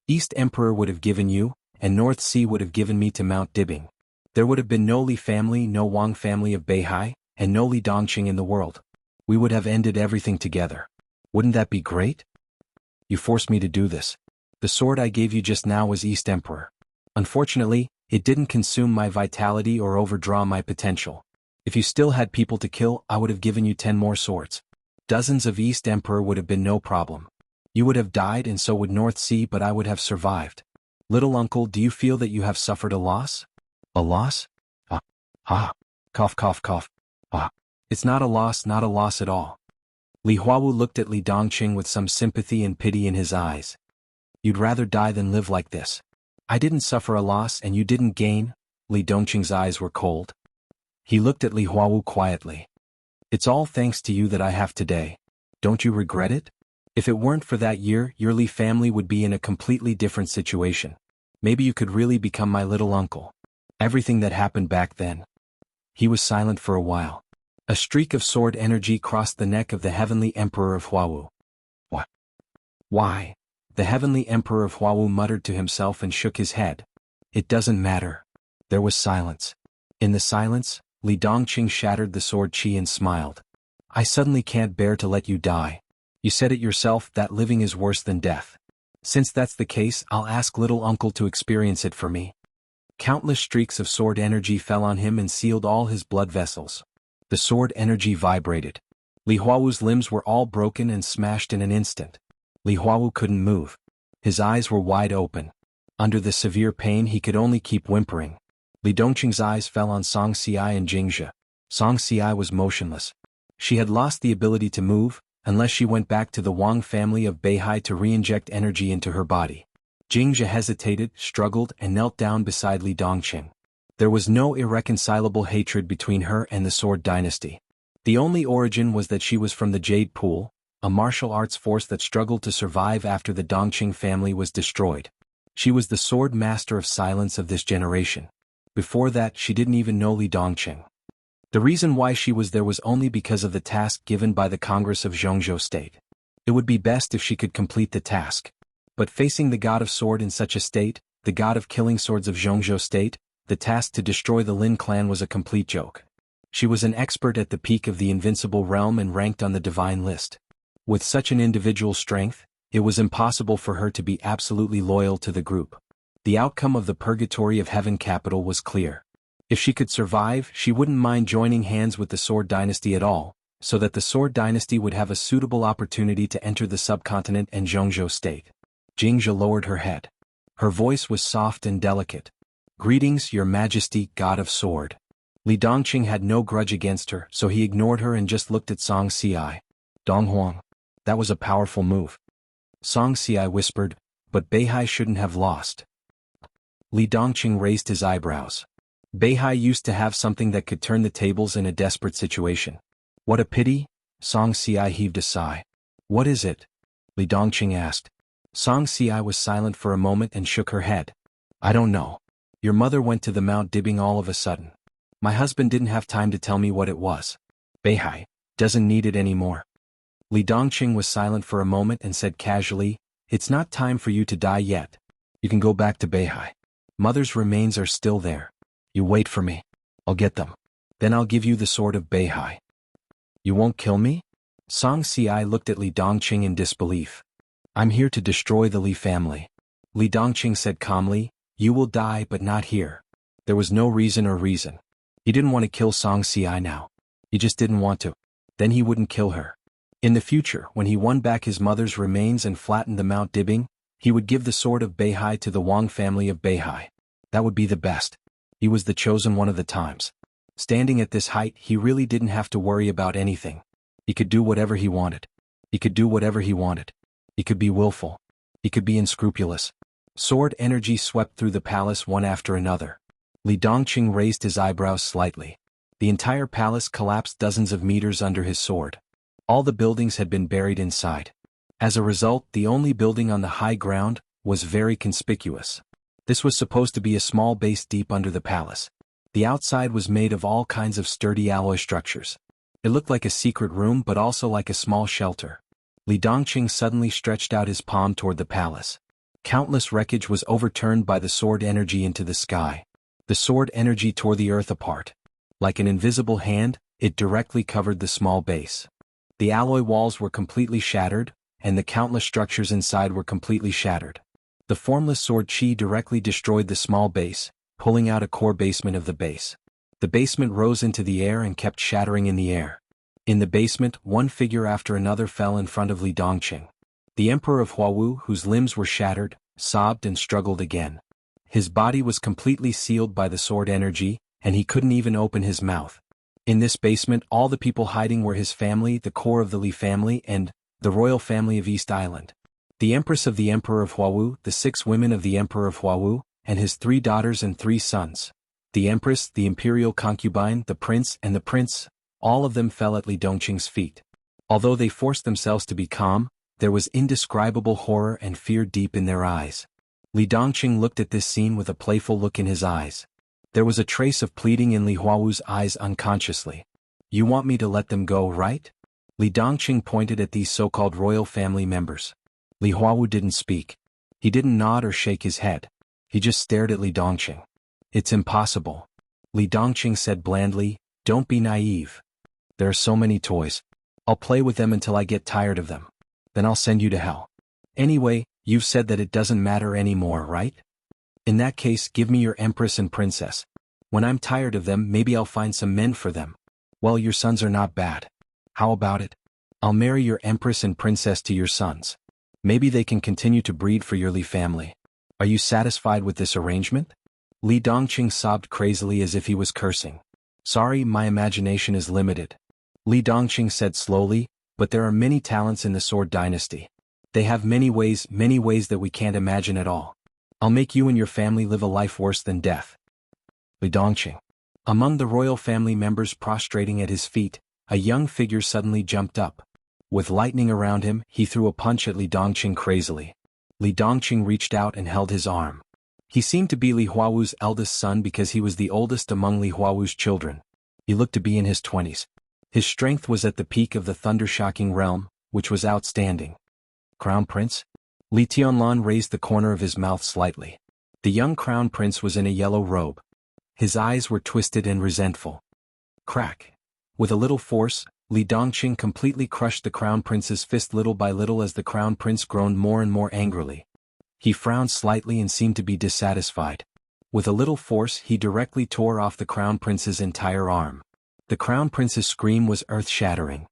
East Emperor would have given you, and North Sea would have given me to Mount Dibing. There would have been no Li family, no Wang family of Beihai, and no Li Dongqing in the world. We would have ended everything together. Wouldn't that be great? You forced me to do this. The sword I gave you just now was East Emperor. Unfortunately, it didn't consume my vitality or overdraw my potential. If you still had people to kill, I would have given you 10 more swords. Dozens of East Emperor would have been no problem. You would have died and so would North Sea, but I would have survived. Little uncle, do you feel that you have suffered a loss? A loss? Cough cough cough. It's not a loss at all. Li Huawu looked at Li Dongqing with some sympathy and pity in his eyes. You'd rather die than live like this. I didn't suffer a loss and you didn't gain. Li Dongqing's eyes were cold. He looked at Li Huawu quietly. It's all thanks to you that I have today. Don't you regret it? If it weren't for that year, your Li family would be in a completely different situation. Maybe you could really become my little uncle. Everything that happened back then. He was silent for a while. A streak of sword energy crossed the neck of the Heavenly Emperor of Huawu. What? Why? The Heavenly Emperor of Huawu muttered to himself and shook his head. It doesn't matter. There was silence. In the silence, Li Dongqing shattered the sword chi and smiled. I suddenly can't bear to let you die. You said it yourself that living is worse than death. Since that's the case, I'll ask little uncle to experience it for me. Countless streaks of sword energy fell on him and sealed all his blood vessels. The sword energy vibrated. Li Huawu's limbs were all broken and smashed in an instant. Li Huawu couldn't move. His eyes were wide open. Under the severe pain he could only keep whimpering. Li Dongqing's eyes fell on Song Xiai and Jingzhe. Song Xiai was motionless. She had lost the ability to move, unless she went back to the Wang family of Beihai to re-inject energy into her body. Jingzhe hesitated, struggled, and knelt down beside Li Dongqing. There was no irreconcilable hatred between her and the Sword Dynasty. The only origin was that she was from the Jade Pool, a martial arts force that struggled to survive after the Dongqing family was destroyed. She was the sword master of silence of this generation. Before that, she didn't even know Li Dongqing. The reason why she was there was only because of the task given by the Congress of Zhongzhou State. It would be best if she could complete the task. But facing the god of sword in such a state, the god of killing swords of Zhongzhou State, the task to destroy the Lin clan was a complete joke. She was an expert at the peak of the invincible realm and ranked on the divine list. With such an individual strength, it was impossible for her to be absolutely loyal to the group. The outcome of the Purgatory of Heaven capital was clear. If she could survive, she wouldn't mind joining hands with the Sword Dynasty at all, so that the Sword Dynasty would have a suitable opportunity to enter the subcontinent and Zhongzhou State. Jingzhe lowered her head. Her voice was soft and delicate. Greetings, Your Majesty, God of Sword. Li Dongqing had no grudge against her, so he ignored her and just looked at Song Xiai. Donghuang. That was a powerful move. Song Xiai whispered, but Beihai shouldn't have lost. Li Dongqing raised his eyebrows. Beihai used to have something that could turn the tables in a desperate situation. What a pity? Song Xiai heaved a sigh. What is it? Li Dongqing asked. Song Xiai was silent for a moment and shook her head. I don't know. Your mother went to the Mount Dibbing all of a sudden. My husband didn't have time to tell me what it was. Beihai doesn't need it anymore. Li Dongqing was silent for a moment and said casually, It's not time for you to die yet. You can go back to Beihai. Mother's remains are still there. You wait for me. I'll get them. Then I'll give you the sword of Beihai. You won't kill me? Song Xiai looked at Li Dongqing in disbelief. I'm here to destroy the Li family. Li Dongqing said calmly, You will die but not here. There was no reason. He didn't want to kill Song Xiai now. He just didn't want to. Then he wouldn't kill her. In the future, when he won back his mother's remains and flattened the Mount Dibbing, he would give the sword of Beihai to the Wang family of Beihai. That would be the best. He was the chosen one of the times. Standing at this height, he really didn't have to worry about anything. He could do whatever he wanted. He could be willful. He could be unscrupulous. Sword energy swept through the palace one after another. Li Dongqing raised his eyebrows slightly. The entire palace collapsed dozens of meters under his sword. All the buildings had been buried inside. As a result, the only building on the high ground was very conspicuous. This was supposed to be a small base deep under the palace. The outside was made of all kinds of sturdy alloy structures. It looked like a secret room but also like a small shelter. Li Dongqing suddenly stretched out his palm toward the palace. Countless wreckage was overturned by the sword energy into the sky. The sword energy tore the earth apart. Like an invisible hand, it directly covered the small base. The alloy walls were completely shattered, and the countless structures inside were completely shattered. The formless sword chi directly destroyed the small base, pulling out a core basement of the base. The basement rose into the air and kept shattering in the air. In the basement, one figure after another fell in front of Li Dongqing. The Emperor of Huawu, whose limbs were shattered, sobbed and struggled again. His body was completely sealed by the sword energy, and he couldn't even open his mouth. In this basement, all the people hiding were his family, the core of the Li family, and the royal family of East Island. The Empress of the Emperor of Huawu, the 6 women of the Emperor of Huawu, and his 3 daughters and 3 sons. The Empress, the imperial concubine, the prince, and the prince, all of them fell at Li Dongqing's feet. Although they forced themselves to be calm, there was indescribable horror and fear deep in their eyes. Li Dongqing looked at this scene with a playful look in his eyes. There was a trace of pleading in Li Huawu's eyes unconsciously. You want me to let them go, right? Li Dongqing pointed at these so-called royal family members. Li Huawu didn't speak. He didn't nod or shake his head. He just stared at Li Dongqing. It's impossible. Li Dongqing said blandly, don't be naive. There are so many toys. I'll play with them until I get tired of them. Then I'll send you to hell. Anyway, you've said that it doesn't matter anymore, right? In that case, give me your empress and princess. When I'm tired of them, maybe I'll find some men for them. Well, your sons are not bad. How about it? I'll marry your empress and princess to your sons. Maybe they can continue to breed for your Li family. Are you satisfied with this arrangement? Li Dongqing sobbed crazily as if he was cursing. Sorry, my imagination is limited. Li Dongqing said slowly, but there are many talents in the Sword Dynasty. They have many ways that we can't imagine at all. I'll make you and your family live a life worse than death. Li Dongqing. Among the royal family members prostrating at his feet, a young figure suddenly jumped up. With lightning around him, he threw a punch at Li Dongqing crazily. Li Dongqing reached out and held his arm. He seemed to be Li Huawu's eldest son because he was the oldest among Li Huawu's children. He looked to be in his 20s. His strength was at the peak of the thunder-shocking realm, which was outstanding. Crown Prince? Li Tianlan raised the corner of his mouth slightly. The young Crown Prince was in a yellow robe. His eyes were twisted and resentful. Crack. With a little force, Li Dongqing completely crushed the Crown Prince's fist little by little as the Crown Prince groaned more and more angrily. He frowned slightly and seemed to be dissatisfied. With a little force, he directly tore off the Crown Prince's entire arm. The Crown Prince's scream was earth-shattering.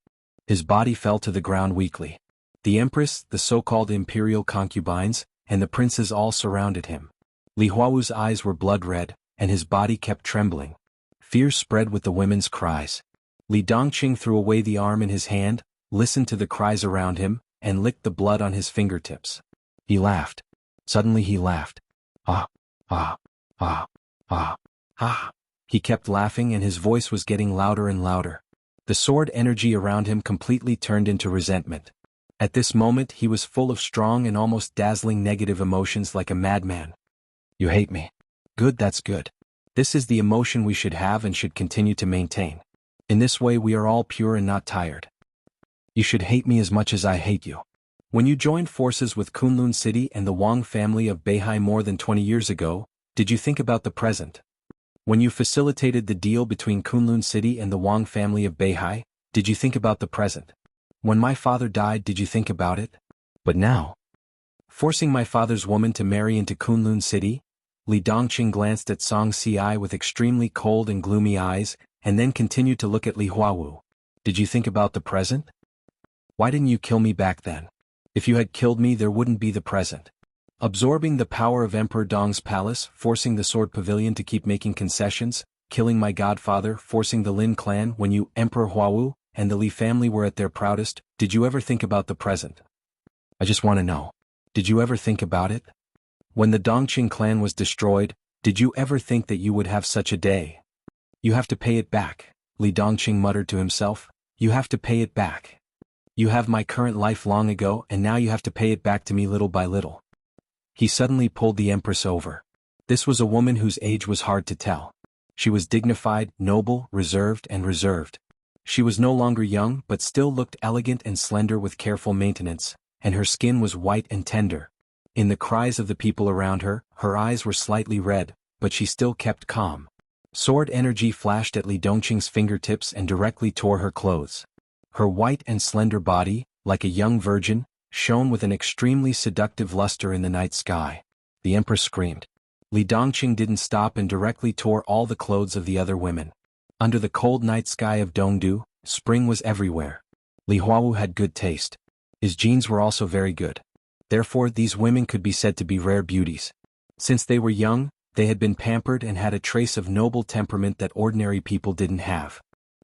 His body fell to the ground weakly. The Empress, the so-called imperial concubines, and the princes all surrounded him. Li Huawu's eyes were blood-red, and his body kept trembling. Fear spread with the women's cries. Li Dongqing threw away the arm in his hand, listened to the cries around him, and licked the blood on his fingertips. He laughed. Suddenly he laughed. Ah, ah, ah, ah, ah. He kept laughing and his voice was getting louder and louder. The sword energy around him completely turned into resentment. At this moment he was full of strong and almost dazzling negative emotions like a madman. You hate me. Good, that's good. This is the emotion we should have and should continue to maintain. In this way we are all pure and not tired. You should hate me as much as I hate you. When you joined forces with Kunlun City and the Wang family of Beihai more than 20 years ago, did you think about the present? When you facilitated the deal between Kunlun City and the Wang family of Beihai, did you think about the present? When my father died, did you think about it? But now, forcing my father's woman to marry into Kunlun City? Li Dongqing glanced at Song Ci with extremely cold and gloomy eyes, and then continued to look at Li Huawu. Did you think about the present? Why didn't you kill me back then? If you had killed me, there wouldn't be the present. Absorbing the power of Emperor Dong's palace, forcing the Sword Pavilion to keep making concessions, killing my godfather, forcing the Lin clan when you, Emperor Huawu, and the Li family were at their proudest, did you ever think about the present? I just want to know. Did you ever think about it? When the Dongqing clan was destroyed, did you ever think that you would have such a day? You have to pay it back, Li Dongqing muttered to himself. You have to pay it back. You have my current life long ago and now you have to pay it back to me little by little. He suddenly pulled the Empress over. This was a woman whose age was hard to tell. She was dignified, noble, reserved. She was no longer young but still looked elegant and slender with careful maintenance, and her skin was white and tender. In the cries of the people around her, her eyes were slightly red, but she still kept calm. Sword energy flashed at Li Dongqing's fingertips and directly tore her clothes. Her white and slender body, like a young virgin, shone with an extremely seductive luster in the night sky. The Empress screamed. Li Dongqing didn't stop and directly tore all the clothes of the other women. Under the cold night sky of Dongdu, spring was everywhere. Li Huawu had good taste. His genes were also very good. Therefore, these women could be said to be rare beauties. Since they were young, they had been pampered and had a trace of noble temperament that ordinary people didn't have.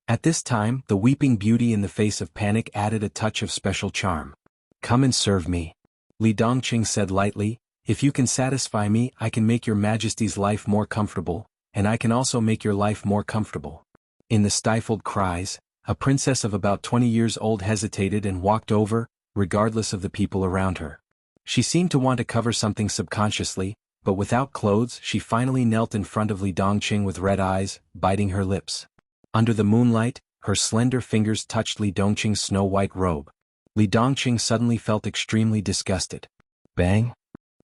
At this time, the weeping beauty in the face of panic added a touch of special charm. "Come and serve me," Li Dongqing said lightly. "If you can satisfy me, I can make your Majesty's life more comfortable, and I can also make your life more comfortable." In the stifled cries, a princess of about 20 years old hesitated and walked over, regardless of the people around her. She seemed to want to cover something subconsciously, but without clothes she finally knelt in front of Li Dongqing with red eyes, biting her lips. Under the moonlight, her slender fingers touched Li Dongqing's snow-white robe. Li Dongqing suddenly felt extremely disgusted. Bang!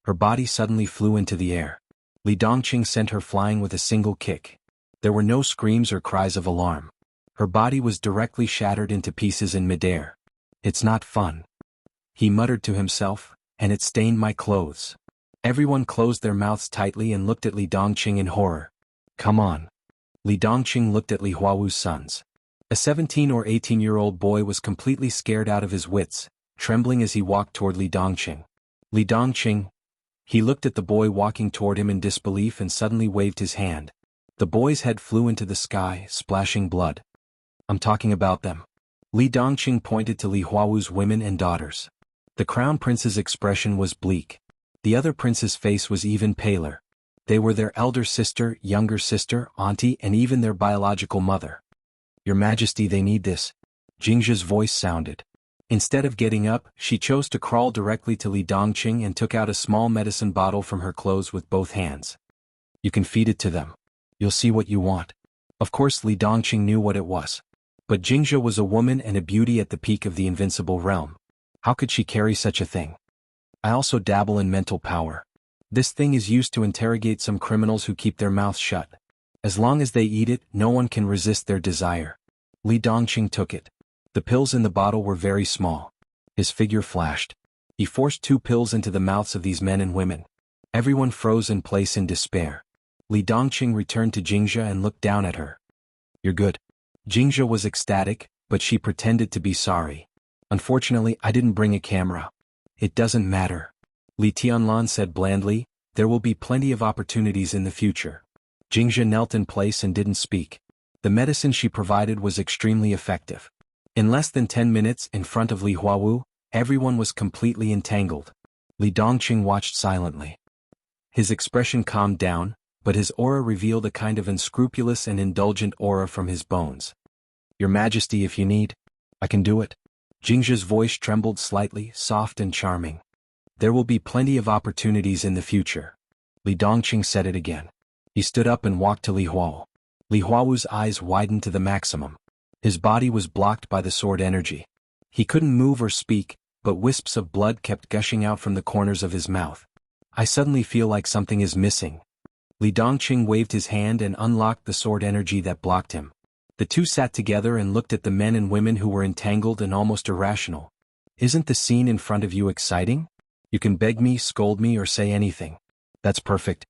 Her body suddenly flew into the air. Li Dongqing sent her flying with a single kick. There were no screams or cries of alarm. Her body was directly shattered into pieces in midair. "It's not fun," he muttered to himself, "and it stained my clothes." Everyone closed their mouths tightly and looked at Li Dongqing in horror. "Come on." Li Dongqing looked at Li Huawu's sons. A 17 or 18-year-old boy was completely scared out of his wits, trembling as he walked toward Li Dongqing. "Li Dongqing." He looked at the boy walking toward him in disbelief and suddenly waved his hand. The boy's head flew into the sky, splashing blood. "I'm talking about them." Li Dongqing pointed to Li Huawu's women and daughters. The crown prince's expression was bleak. The other prince's face was even paler. They were their elder sister, younger sister, auntie, and even their biological mother. "Your Majesty, they need this." Jingzha's voice sounded. Instead of getting up, she chose to crawl directly to Li Dongqing and took out a small medicine bottle from her clothes with both hands. "You can feed it to them. You'll see what you want." Of course Li Dongqing knew what it was. But Jingzha was a woman and a beauty at the peak of the invincible realm. How could she carry such a thing? "I also dabble in mental power. This thing is used to interrogate some criminals who keep their mouths shut. As long as they eat it, no one can resist their desire." Li Dongqing took it. The pills in the bottle were very small. His figure flashed. He forced 2 pills into the mouths of these men and women. Everyone froze in place in despair. Li Dongqing returned to Jingzha and looked down at her. "You're good." Jingzha was ecstatic, but she pretended to be sorry. "Unfortunately, I didn't bring a camera." "It doesn't matter," Li Tianlan said blandly. "There will be plenty of opportunities in the future." Jingzha knelt in place and didn't speak. The medicine she provided was extremely effective. In less than 10 minutes, in front of Li Huawu, everyone was completely entangled. Li Dongqing watched silently. His expression calmed down, but his aura revealed a kind of unscrupulous and indulgent aura from his bones. "Your Majesty, if you need, I can do it." Jingzha's voice trembled slightly, soft and charming. "There will be plenty of opportunities in the future." Li Dongqing said it again. He stood up and walked to Li Huawu. Li Huawu's eyes widened to the maximum. His body was blocked by the sword energy. He couldn't move or speak, but wisps of blood kept gushing out from the corners of his mouth. "I suddenly feel like something is missing." Li Dongqing waved his hand and unlocked the sword energy that blocked him. The two sat together and looked at the men and women who were entangled and almost irrational. "Isn't the scene in front of you exciting? You can beg me, scold me, or say anything." "That's perfect."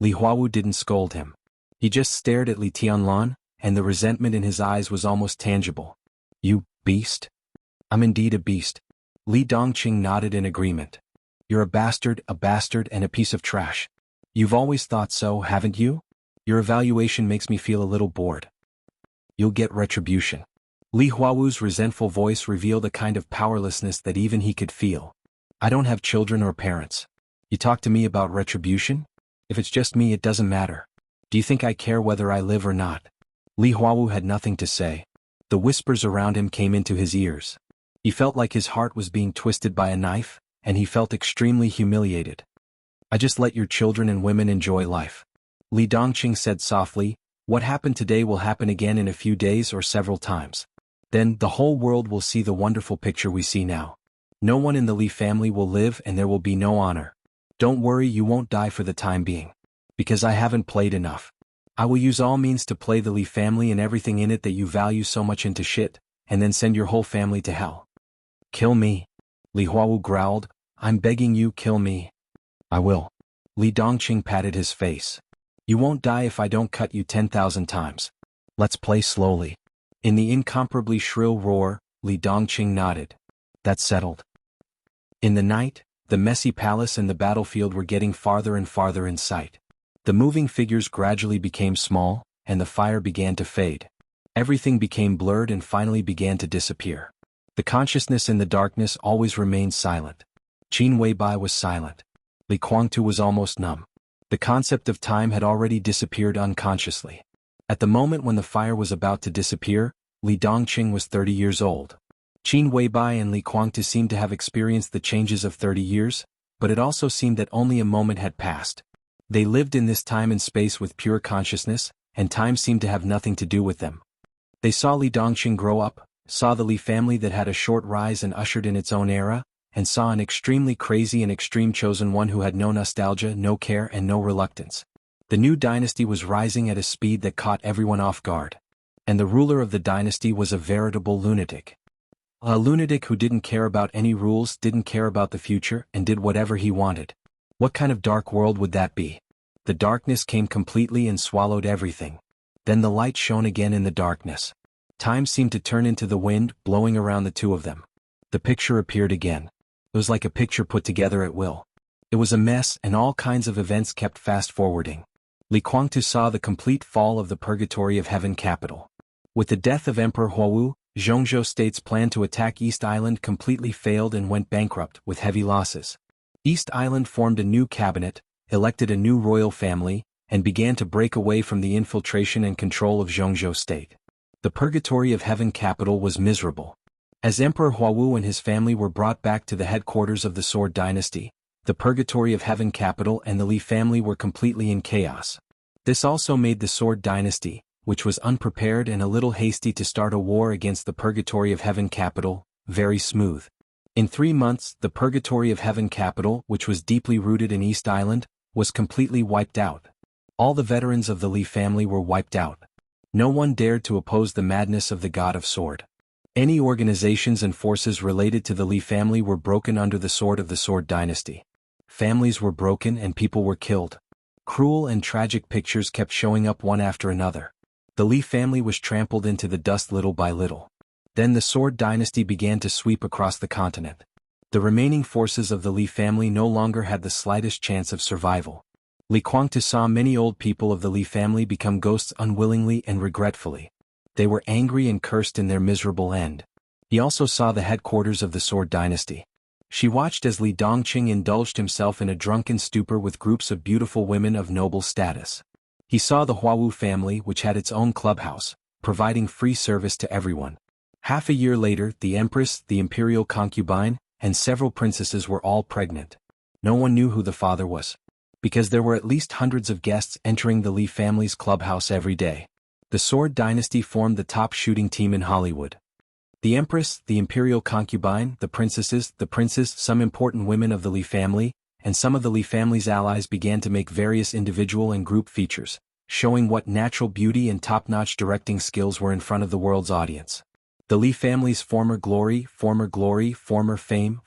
Li Huawu didn't scold him. He just stared at Li Tianlan, and the resentment in his eyes was almost tangible. "You beast?" "I'm indeed a beast." Li Dongqing nodded in agreement. "You're a bastard, and a piece of trash. You've always thought so, haven't you? Your evaluation makes me feel a little bored. You'll get retribution." Li Huawu's resentful voice revealed a kind of powerlessness that even he could feel. "I don't have children or parents. You talk to me about retribution? If it's just me, it doesn't matter. Do you think I care whether I live or not?" Li Huawu had nothing to say. The whispers around him came into his ears. He felt like his heart was being twisted by a knife, and he felt extremely humiliated. "I just let your children and women enjoy life." Li Dongqing said softly, "What happened today will happen again in a few days or several times. Then the whole world will see the wonderful picture we see now. No one in the Li family will live and there will be no honor. Don't worry, you won't die for the time being. Because I haven't played enough. I will use all means to play the Li family and everything in it that you value so much into shit, and then send your whole family to hell. Kill me. Li Huawu growled, I'm begging you, kill me. I will. Li Dongqing patted his face. You won't die if I don't cut you 10,000 times. Let's play slowly. In the incomparably shrill roar, Li Dongqing nodded. That's settled. In the night, the messy palace and the battlefield were getting farther and farther in sight. The moving figures gradually became small, and the fire began to fade. Everything became blurred and finally began to disappear. The consciousness in the darkness always remained silent. Qin Weibai was silent. Li Guangtu was almost numb. The concept of time had already disappeared unconsciously. At the moment when the fire was about to disappear, Li Dongqing was 30 years old. Qin Weibai and Li Guangtu seemed to have experienced the changes of 30 years, but it also seemed that only a moment had passed. They lived in this time and space with pure consciousness, and time seemed to have nothing to do with them. They saw Li Dongqing grow up, saw the Li family that had a short rise and ushered in its own era, and saw an extremely crazy and extreme chosen one who had no nostalgia, no care and no reluctance. The new dynasty was rising at a speed that caught everyone off guard. And the ruler of the dynasty was a veritable lunatic. A lunatic who didn't care about any rules, didn't care about the future, and did whatever he wanted. What kind of dark world would that be? The darkness came completely and swallowed everything. Then the light shone again in the darkness. Time seemed to turn into the wind, blowing around the two of them. The picture appeared again. It was like a picture put together at will. It was a mess, and all kinds of events kept fast-forwarding. Li Guangtu saw the complete fall of the purgatory of heaven capital. With the death of Emperor Huawu, Zhongzhou State's plan to attack East Island completely failed and went bankrupt, with heavy losses. East Island formed a new cabinet, elected a new royal family, and began to break away from the infiltration and control of Zhongzhou State. The purgatory of heaven capital was miserable. As Emperor Huawu and his family were brought back to the headquarters of the Sword Dynasty, the purgatory of heaven capital and the Li family were completely in chaos. This also made the Sword Dynasty, which was unprepared and a little hasty to start a war against the purgatory of heaven capital, very smooth. In 3 months, the purgatory of heaven capital, which was deeply rooted in East Island, was completely wiped out. All the veterans of the Li family were wiped out. No one dared to oppose the madness of the God of Sword. Any organizations and forces related to the Li family were broken under the sword of the Sword Dynasty. Families were broken and people were killed. Cruel and tragic pictures kept showing up one after another. The Li family was trampled into the dust little by little. Then the Sword Dynasty began to sweep across the continent. The remaining forces of the Li family no longer had the slightest chance of survival. Li Guangtu saw many old people of the Li family become ghosts unwillingly and regretfully. They were angry and cursed in their miserable end. He also saw the headquarters of the Sword Dynasty. She watched as Li Dongqing indulged himself in a drunken stupor with groups of beautiful women of noble status. He saw the Huawu family, which had its own clubhouse, providing free service to everyone. Half a year later, the Empress, the imperial concubine, and several princesses were all pregnant. No one knew who the father was. Because there were at least hundreds of guests entering the Li family's clubhouse every day. The Sword Dynasty formed the top shooting team in Hollywood. The Empress, the imperial concubine, the princesses, the princes, some important women of the Li family, and some of the Li family's allies began to make various individual and group features, showing what natural beauty and top-notch directing skills were in front of the world's audience. The Li family's former glory, former fame,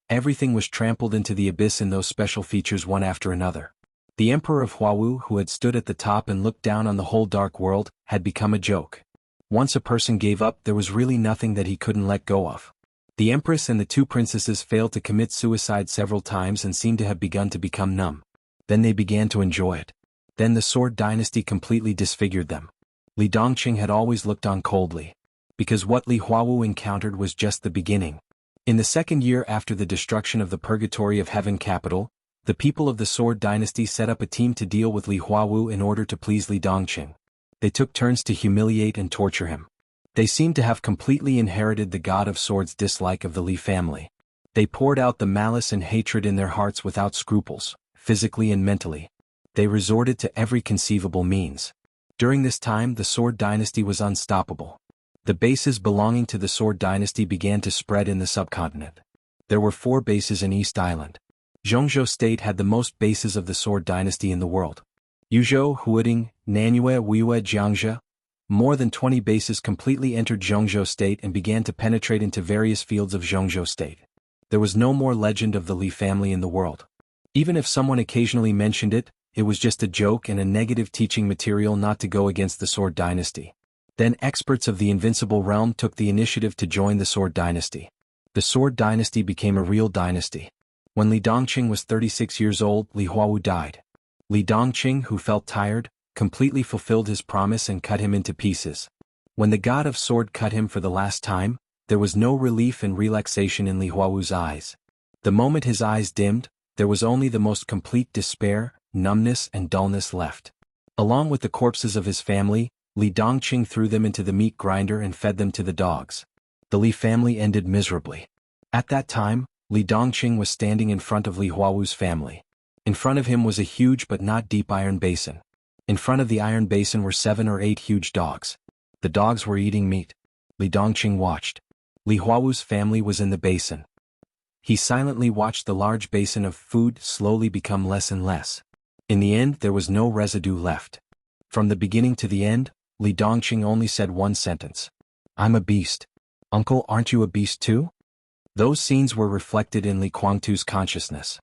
everything was trampled into the abyss in those special features one after another. The Emperor of Huawu, who had stood at the top and looked down on the whole dark world, had become a joke. Once a person gave up, there was really nothing that he couldn't let go of. The Empress and the 2 princesses failed to commit suicide several times and seemed to have begun to become numb. Then they began to enjoy it. Then the Sword Dynasty completely disfigured them. Li Dongqing had always looked on coldly. Because what Li Huawu encountered was just the beginning. In the 2nd year after the destruction of the purgatory of heaven capital, the people of the Sword Dynasty set up a team to deal with Li Huawu in order to please Li Dongqing. They took turns to humiliate and torture him. They seemed to have completely inherited the God of Swords' dislike of the Li family. They poured out the malice and hatred in their hearts without scruples, physically and mentally. They resorted to every conceivable means. During this time, the Sword Dynasty was unstoppable. The bases belonging to the Sword Dynasty began to spread in the subcontinent. There were 4 bases in East Island. Zhongzhou state had the most bases of the sword dynasty in the world. Yuzhou, Huading, Nanyue, Weiwei, Jiangzhe. More than 20 bases completely entered Zhongzhou state and began to penetrate into various fields of Zhongzhou state. There was no more legend of the Li family in the world. Even if someone occasionally mentioned it, it was just a joke and a negative teaching material not to go against the sword dynasty. Then experts of the invincible realm took the initiative to join the sword dynasty. The sword dynasty became a real dynasty. When Li Dongqing was 36 years old, Li Huawu died. Li Dongqing, who felt tired, completely fulfilled his promise and cut him into pieces. When the god of sword cut him for the last time, there was no relief and relaxation in Li Huawu's eyes. The moment his eyes dimmed, there was only the most complete despair, numbness and dullness left. Along with the corpses of his family, Li Dongqing threw them into the meat grinder and fed them to the dogs. The Li family ended miserably. At that time, Li Dongqing was standing in front of Li Huawu's family. In front of him was a huge but not deep iron basin. In front of the iron basin were 7 or 8 huge dogs. The dogs were eating meat. Li Dongqing watched. Li Huawu's family was in the basin. He silently watched the large basin of food slowly become less and less. In the end, there was no residue left. From the beginning to the end, Li Dongqing only said one sentence. "I'm a beast. Uncle, aren't you a beast too?" Those scenes were reflected in Li Guangtu's consciousness.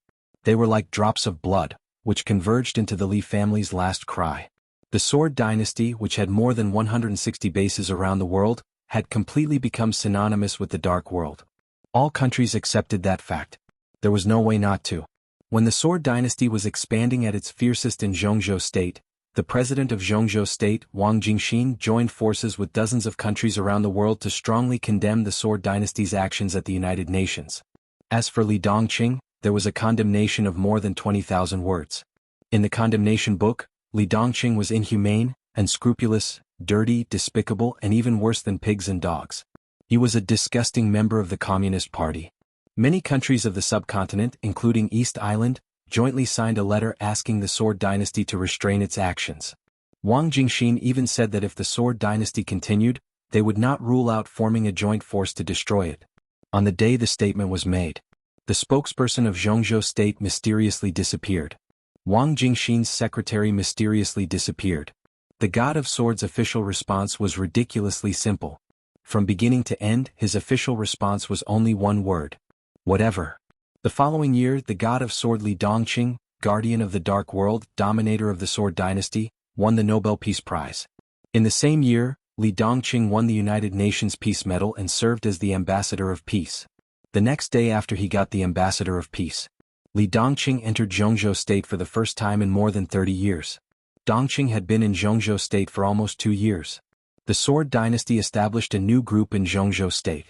They were like drops of blood, which converged into the Li family's last cry. The Sword Dynasty, which had more than 160 bases around the world, had completely become synonymous with the Dark World. All countries accepted that fact. There was no way not to. When the Sword Dynasty was expanding at its fiercest in Zhongzhou State, the president of Zhongzhou State, Wang Jingxin, joined forces with dozens of countries around the world to strongly condemn the Sword Dynasty's actions at the United Nations. As for Li Dongqing, there was a condemnation of more than 20,000 words. In the condemnation book, Li Dongqing was inhumane, unscrupulous, dirty, despicable, and even worse than pigs and dogs. He was a disgusting member of the Communist Party. Many countries of the subcontinent, including East Island, jointly signed a letter asking the Sword Dynasty to restrain its actions. Wang Jingxin even said that if the Sword Dynasty continued, they would not rule out forming a joint force to destroy it. On the day the statement was made, the spokesperson of Zhongzhou State mysteriously disappeared. Wang Jingxin's secretary mysteriously disappeared. The God of Swords' official response was ridiculously simple. From beginning to end, his official response was only one word. Whatever. The following year, the God of Sword Li Dongqing, guardian of the Dark World, dominator of the Sword Dynasty, won the Nobel Peace Prize. In the same year, Li Dongqing won the United Nations Peace Medal and served as the Ambassador of Peace. The next day after he got the Ambassador of Peace, Li Dongqing entered Zhongzhou State for the first time in more than 30 years. Dongqing had been in Zhongzhou State for almost 2 years. The Sword Dynasty established a new group in Zhongzhou State.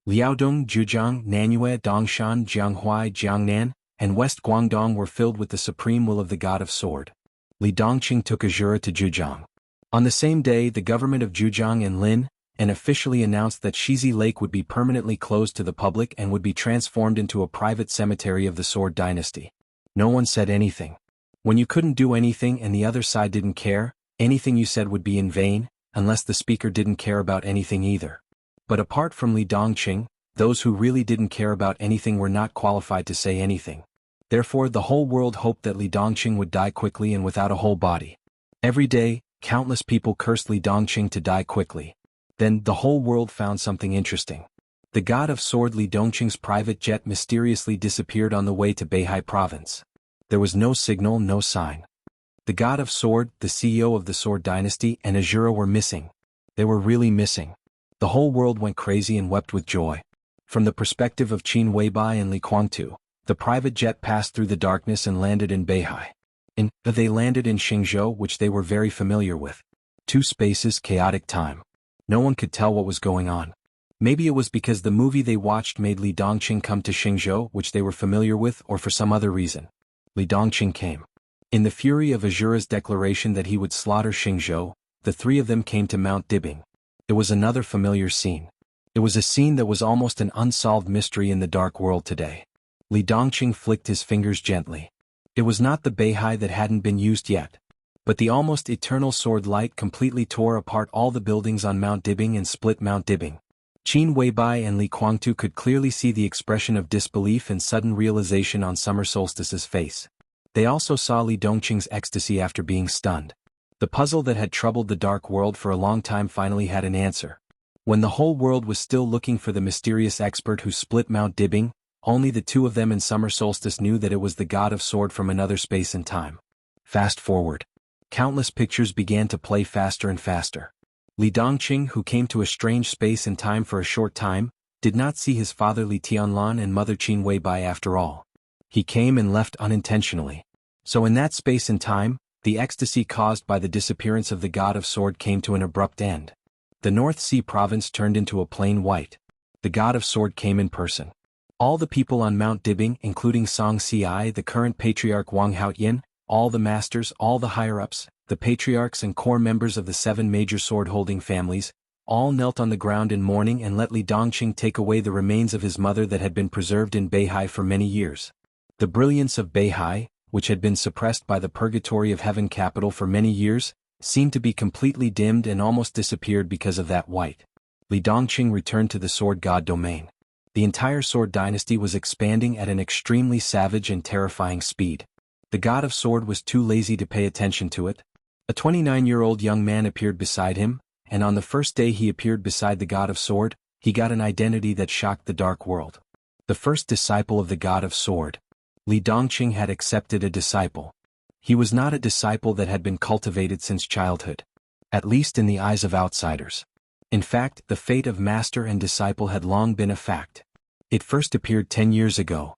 Liaodong, Zhejiang, Nanyue, Dongshan, Jianghuai, Jiangnan, and West Guangdong were filled with the supreme will of the God of Sword. Li Dongqing took a jura to Zhejiang. On the same day, the government of Zhejiang and Lin officially announced that Shizi Lake would be permanently closed to the public and would be transformed into a private cemetery of the Sword Dynasty. No one said anything. When you couldn't do anything and the other side didn't care, anything you said would be in vain, unless the speaker didn't care about anything either. But apart from Li Dongqing, those who really didn't care about anything were not qualified to say anything. Therefore, the whole world hoped that Li Dongqing would die quickly and without a whole body. Every day, countless people cursed Li Dongqing to die quickly. Then, the whole world found something interesting. The God of Sword Li Dongqing's private jet mysteriously disappeared on the way to Beihai Province. There was no signal, no sign. The God of Sword, the CEO of the Sword Dynasty, and Azura were missing. They were really missing. The whole world went crazy and wept with joy. From the perspective of Qin Weibai and Li Guangtu, the private jet passed through the darkness and landed in Beihai. They landed in Xingzhou, which they were very familiar with. 2 spaces, chaotic time. No one could tell what was going on. Maybe it was because the movie they watched made Li Dongqing come to Xingzhou, which they were familiar with, or for some other reason. Li Dongqing came. In the fury of Azura's declaration that he would slaughter Xingzhou, the 3 of them came to Mount Dibing. It was another familiar scene. It was a scene that was almost an unsolved mystery in the Dark World today. Li Dongqing flicked his fingers gently. It was not the Beihai that hadn't been used yet. But the almost eternal sword light completely tore apart all the buildings on Mount Dibing and split Mount Dibing. Qin Weibai and Li Guangtu could clearly see the expression of disbelief and sudden realization on Summer Solstice's face. They also saw Li Dongqing's ecstasy after being stunned. The puzzle that had troubled the dark world for a long time finally had an answer. When the whole world was still looking for the mysterious expert who split Mount Dibbing, only the two of them in Summer Solstice knew that it was the God of Sword from another space and time. Fast forward. Countless pictures began to play faster and faster. Li Dongqing, who came to a strange space and time for a short time, did not see his father Li Tianlan and mother Qin Weibai after all. He came and left unintentionally. So in that space and time, the ecstasy caused by the disappearance of the God of Sword came to an abrupt end. The North Sea province turned into a plain white. The God of Sword came in person. All the people on Mount Dibbing, including Song Si, the current patriarch Wang Haoyin, all the masters, all the higher-ups, the patriarchs and core members of the 7 major sword-holding families, all knelt on the ground in mourning and let Li Dongqing take away the remains of his mother that had been preserved in Beihai for many years. The brilliance of Beihai, which had been suppressed by the Purgatory of Heaven capital for many years, seemed to be completely dimmed and almost disappeared because of that white. Li Dongqing returned to the Sword God domain. The entire Sword dynasty was expanding at an extremely savage and terrifying speed. The God of Sword was too lazy to pay attention to it. A 29-year-old young man appeared beside him, and on the first day he appeared beside the God of Sword, he got an identity that shocked the dark world. The first disciple of the God of Sword. Li Dongqing had accepted a disciple. He was not a disciple that had been cultivated since childhood. At least in the eyes of outsiders. In fact, the fate of master and disciple had long been a fact. It first appeared 10 years ago.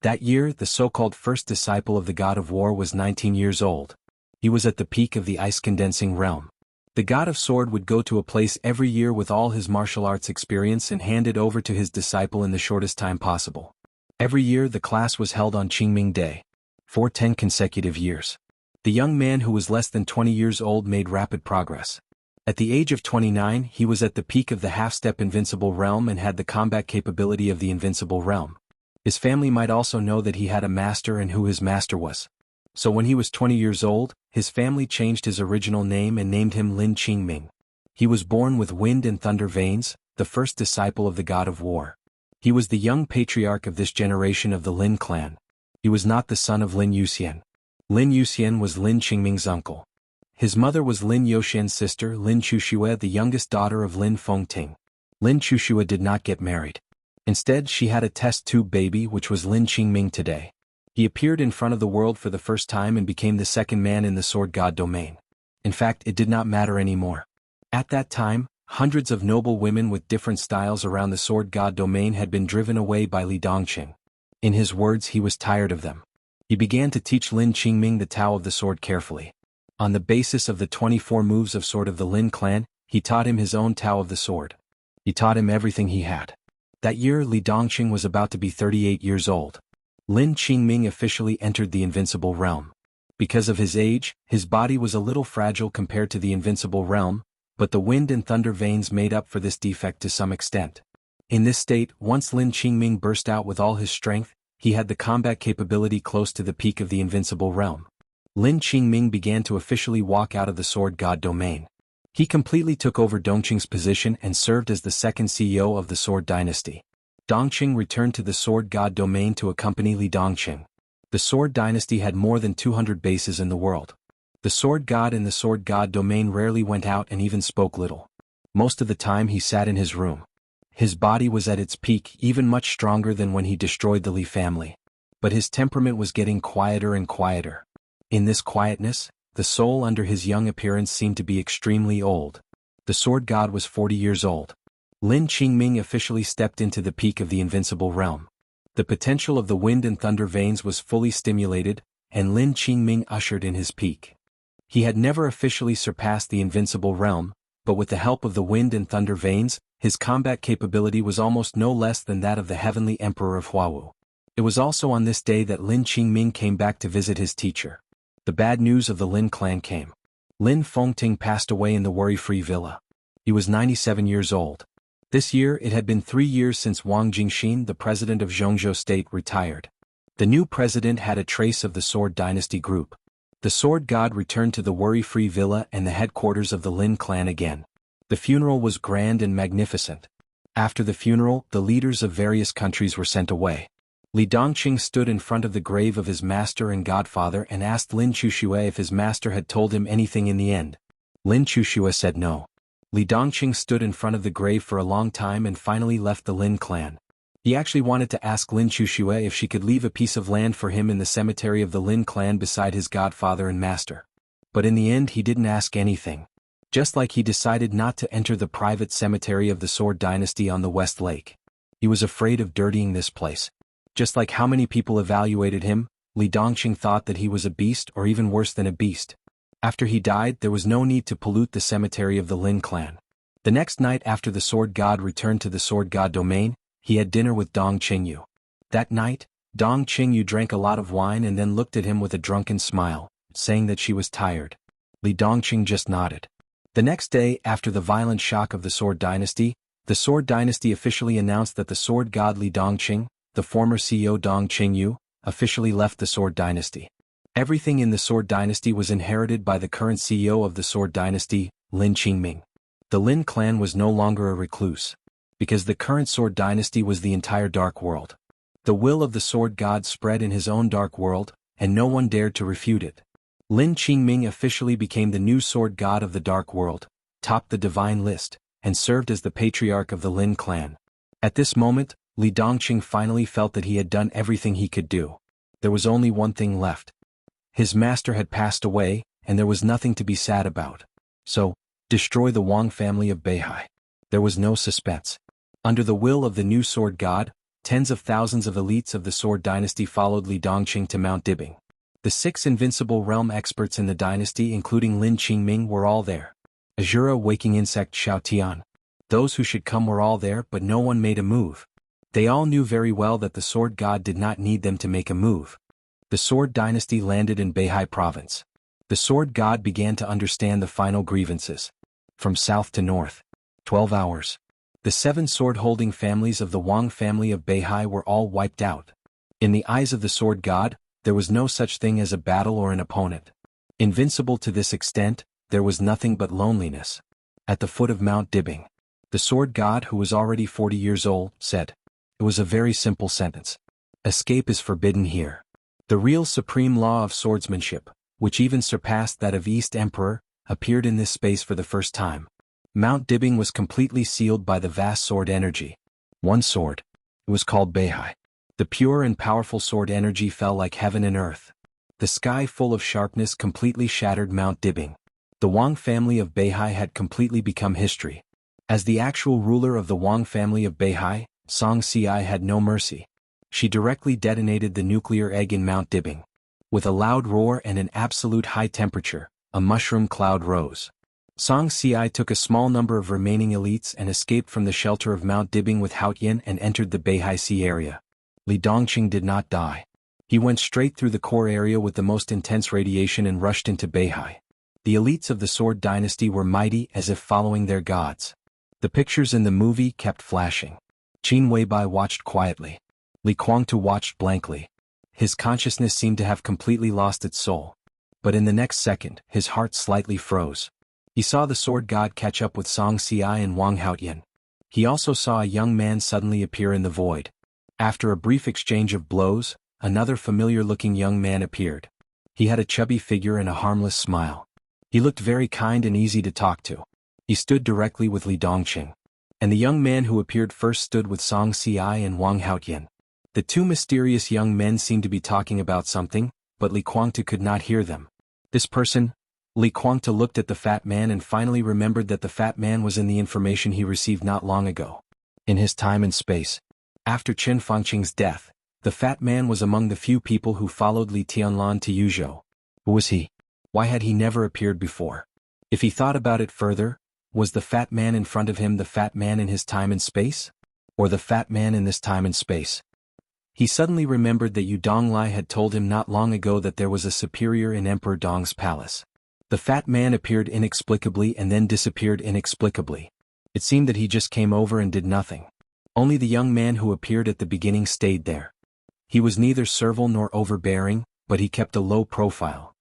That year, the so-called first disciple of the God of War was 19 years old. He was at the peak of the ice-condensing realm. The God of Sword would go to a place every year with all his martial arts experience and hand it over to his disciple in the shortest time possible. Every year the class was held on Qingming Day. For 10 consecutive years. The young man who was less than 20 years old made rapid progress. At the age of 29 he was at the peak of the half-step invincible realm and had the combat capability of the invincible realm. His family might also know that he had a master and who his master was. So when he was 20 years old, his family changed his original name and named him Lin Qingming. He was born with wind and thunder veins, the first disciple of the God of War. He was the young patriarch of this generation of the Lin clan. He was not the son of Lin Yuxian. Lin Yuxian was Lin Qingming's uncle. His mother was Lin Youxian's sister Lin Chuxue, the youngest daughter of Lin Fengting. Lin Chuxue did not get married. Instead she had a test tube baby which was Lin Qingming today. He appeared in front of the world for the first time and became the second man in the Sword God domain. In fact, it did not matter anymore. At that time, hundreds of noble women with different styles around the Sword God domain had been driven away by Li Dongqing. In his words, he was tired of them. He began to teach Lin Qingming the Tao of the Sword carefully. On the basis of the 24 moves of Sword of the Lin clan, he taught him his own Tao of the Sword. He taught him everything he had. That year Li Dongqing was about to be 38 years old. Lin Qingming officially entered the invincible realm. Because of his age, his body was a little fragile compared to the invincible realm, but the wind and thunder veins made up for this defect to some extent. In this state, once Lin Qingming burst out with all his strength, he had the combat capability close to the peak of the invincible realm. Lin Qingming began to officially walk out of the Sword God domain. He completely took over Dongqing's position and served as the second CEO of the Sword dynasty. Dongqing returned to the Sword God domain to accompany Li Dongqing. The Sword dynasty had more than 200 bases in the world. The Sword God in the Sword God domain rarely went out and even spoke little. Most of the time he sat in his room. His body was at its peak, even much stronger than when he destroyed the Li family. But his temperament was getting quieter and quieter. In this quietness, the soul under his young appearance seemed to be extremely old. The Sword God was 40 years old. Lin Qingming officially stepped into the peak of the invincible realm. The potential of the wind and thunder veins was fully stimulated, and Lin Qingming ushered in his peak. He had never officially surpassed the invincible realm, but with the help of the wind and thunder veins, his combat capability was almost no less than that of the heavenly emperor of Huawu. It was also on this day that Lin Qingming came back to visit his teacher. The bad news of the Lin clan came. Lin Fengting passed away in the worry-free villa. He was 97 years old. This year it had been 3 years since Wang Jingxin, the president of Zhongzhou state, retired. The new president had a trace of the Sword dynasty group. The Sword God returned to the worry-free villa and the headquarters of the Lin clan again. The funeral was grand and magnificent. After the funeral, the leaders of various countries were sent away. Li Dongqing stood in front of the grave of his master and godfather and asked Lin Chuxue if his master had told him anything in the end. Lin Chuxue said no. Li Dongqing stood in front of the grave for a long time and finally left the Lin clan. He actually wanted to ask Lin Chuxue if she could leave a piece of land for him in the cemetery of the Lin clan beside his godfather and master. But in the end he didn't ask anything. Just like he decided not to enter the private cemetery of the Sword Dynasty on the West Lake. He was afraid of dirtying this place. Just like how many people evaluated him, Li Dongqing thought that he was a beast or even worse than a beast. After he died, there was no need to pollute the cemetery of the Lin clan. The next night after the Sword God returned to the Sword God domain, he had dinner with Dong Qingyu. That night, Dong Qingyu drank a lot of wine and then looked at him with a drunken smile, saying that she was tired. Li Dongqing just nodded. The next day, after the violent shock of the Sword Dynasty officially announced that the Sword God Li Dongqing, the former CEO Dong Qingyu, officially left the Sword Dynasty. Everything in the Sword Dynasty was inherited by the current CEO of the Sword Dynasty, Lin Qingming. The Lin clan was no longer a recluse. Because the current Sword Dynasty was the entire Dark World. The will of the Sword God spread in his own Dark World, and no one dared to refute it. Lin Qingming officially became the new Sword God of the Dark World, topped the divine list, and served as the patriarch of the Lin clan. At this moment, Li Dongqing finally felt that he had done everything he could do. There was only one thing left. His master had passed away, and there was nothing to be sad about. So, destroy the Wang family of Beihai. There was no suspense. Under the will of the new Sword God, tens of thousands of elites of the Sword Dynasty followed Li Dongqing to Mount Dibing. The 6 invincible realm experts in the dynasty including Lin Qingming were all there. Azura waking insect Xiao Tian. Those who should come were all there but no one made a move. They all knew very well that the Sword God did not need them to make a move. The Sword Dynasty landed in Beihai Province. The Sword God began to understand the final grievances. From south to north. 12 hours. The 7 sword-holding families of the Wang family of Beihai were all wiped out. In the eyes of the Sword God, there was no such thing as a battle or an opponent. Invincible to this extent, there was nothing but loneliness. At the foot of Mount Dibing, the Sword God, who was already 40 years old, said, it was a very simple sentence. Escape is forbidden here. The real supreme law of swordsmanship, which even surpassed that of East Emperor, appeared in this space for the first time. Mount Dibing was completely sealed by the vast sword energy. One sword. It was called Beihai. The pure and powerful sword energy fell like heaven and earth. The sky full of sharpness completely shattered Mount Dibing. The Wang family of Beihai had completely become history. As the actual ruler of the Wang family of Beihai, Song Ci had no mercy. She directly detonated the nuclear egg in Mount Dibing. With a loud roar and an absolute high temperature, a mushroom cloud rose. Song Ci took a small number of remaining elites and escaped from the shelter of Mount Dibing with Haotian and entered the Beihai Sea area. Li Dongqing did not die. He went straight through the core area with the most intense radiation and rushed into Beihai. The elites of the Sword Dynasty were mighty as if following their gods. The pictures in the movie kept flashing. Qin Weibai watched quietly. Li Guangtu watched blankly. His consciousness seemed to have completely lost its soul. But in the next second, his heart slightly froze. He saw the Sword God catch up with Song Ci and Wang Haotian. He also saw a young man suddenly appear in the void. After a brief exchange of blows, another familiar-looking young man appeared. He had a chubby figure and a harmless smile. He looked very kind and easy to talk to. He stood directly with Li Dongqing. And the young man who appeared first stood with Song Ci and Wang Haotian. The 2 mysterious young men seemed to be talking about something, but Li Guangtu could not hear them. This person? Li Guangtu looked at the fat man and finally remembered that the fat man was in the information he received not long ago. In his time and space. After Chen Fangqing's death, the fat man was among the few people who followed Li Tianlan to Yuzhou. Who was he? Why had he never appeared before? If he thought about it further, was the fat man in front of him the fat man in his time and space? Or the fat man in this time and space? He suddenly remembered that Yu Donglai had told him not long ago that there was a superior in Emperor Dong's palace. The fat man appeared inexplicably and then disappeared inexplicably. It seemed that he just came over and did nothing. Only the young man who appeared at the beginning stayed there. He was neither servile nor overbearing, but he kept a low profile.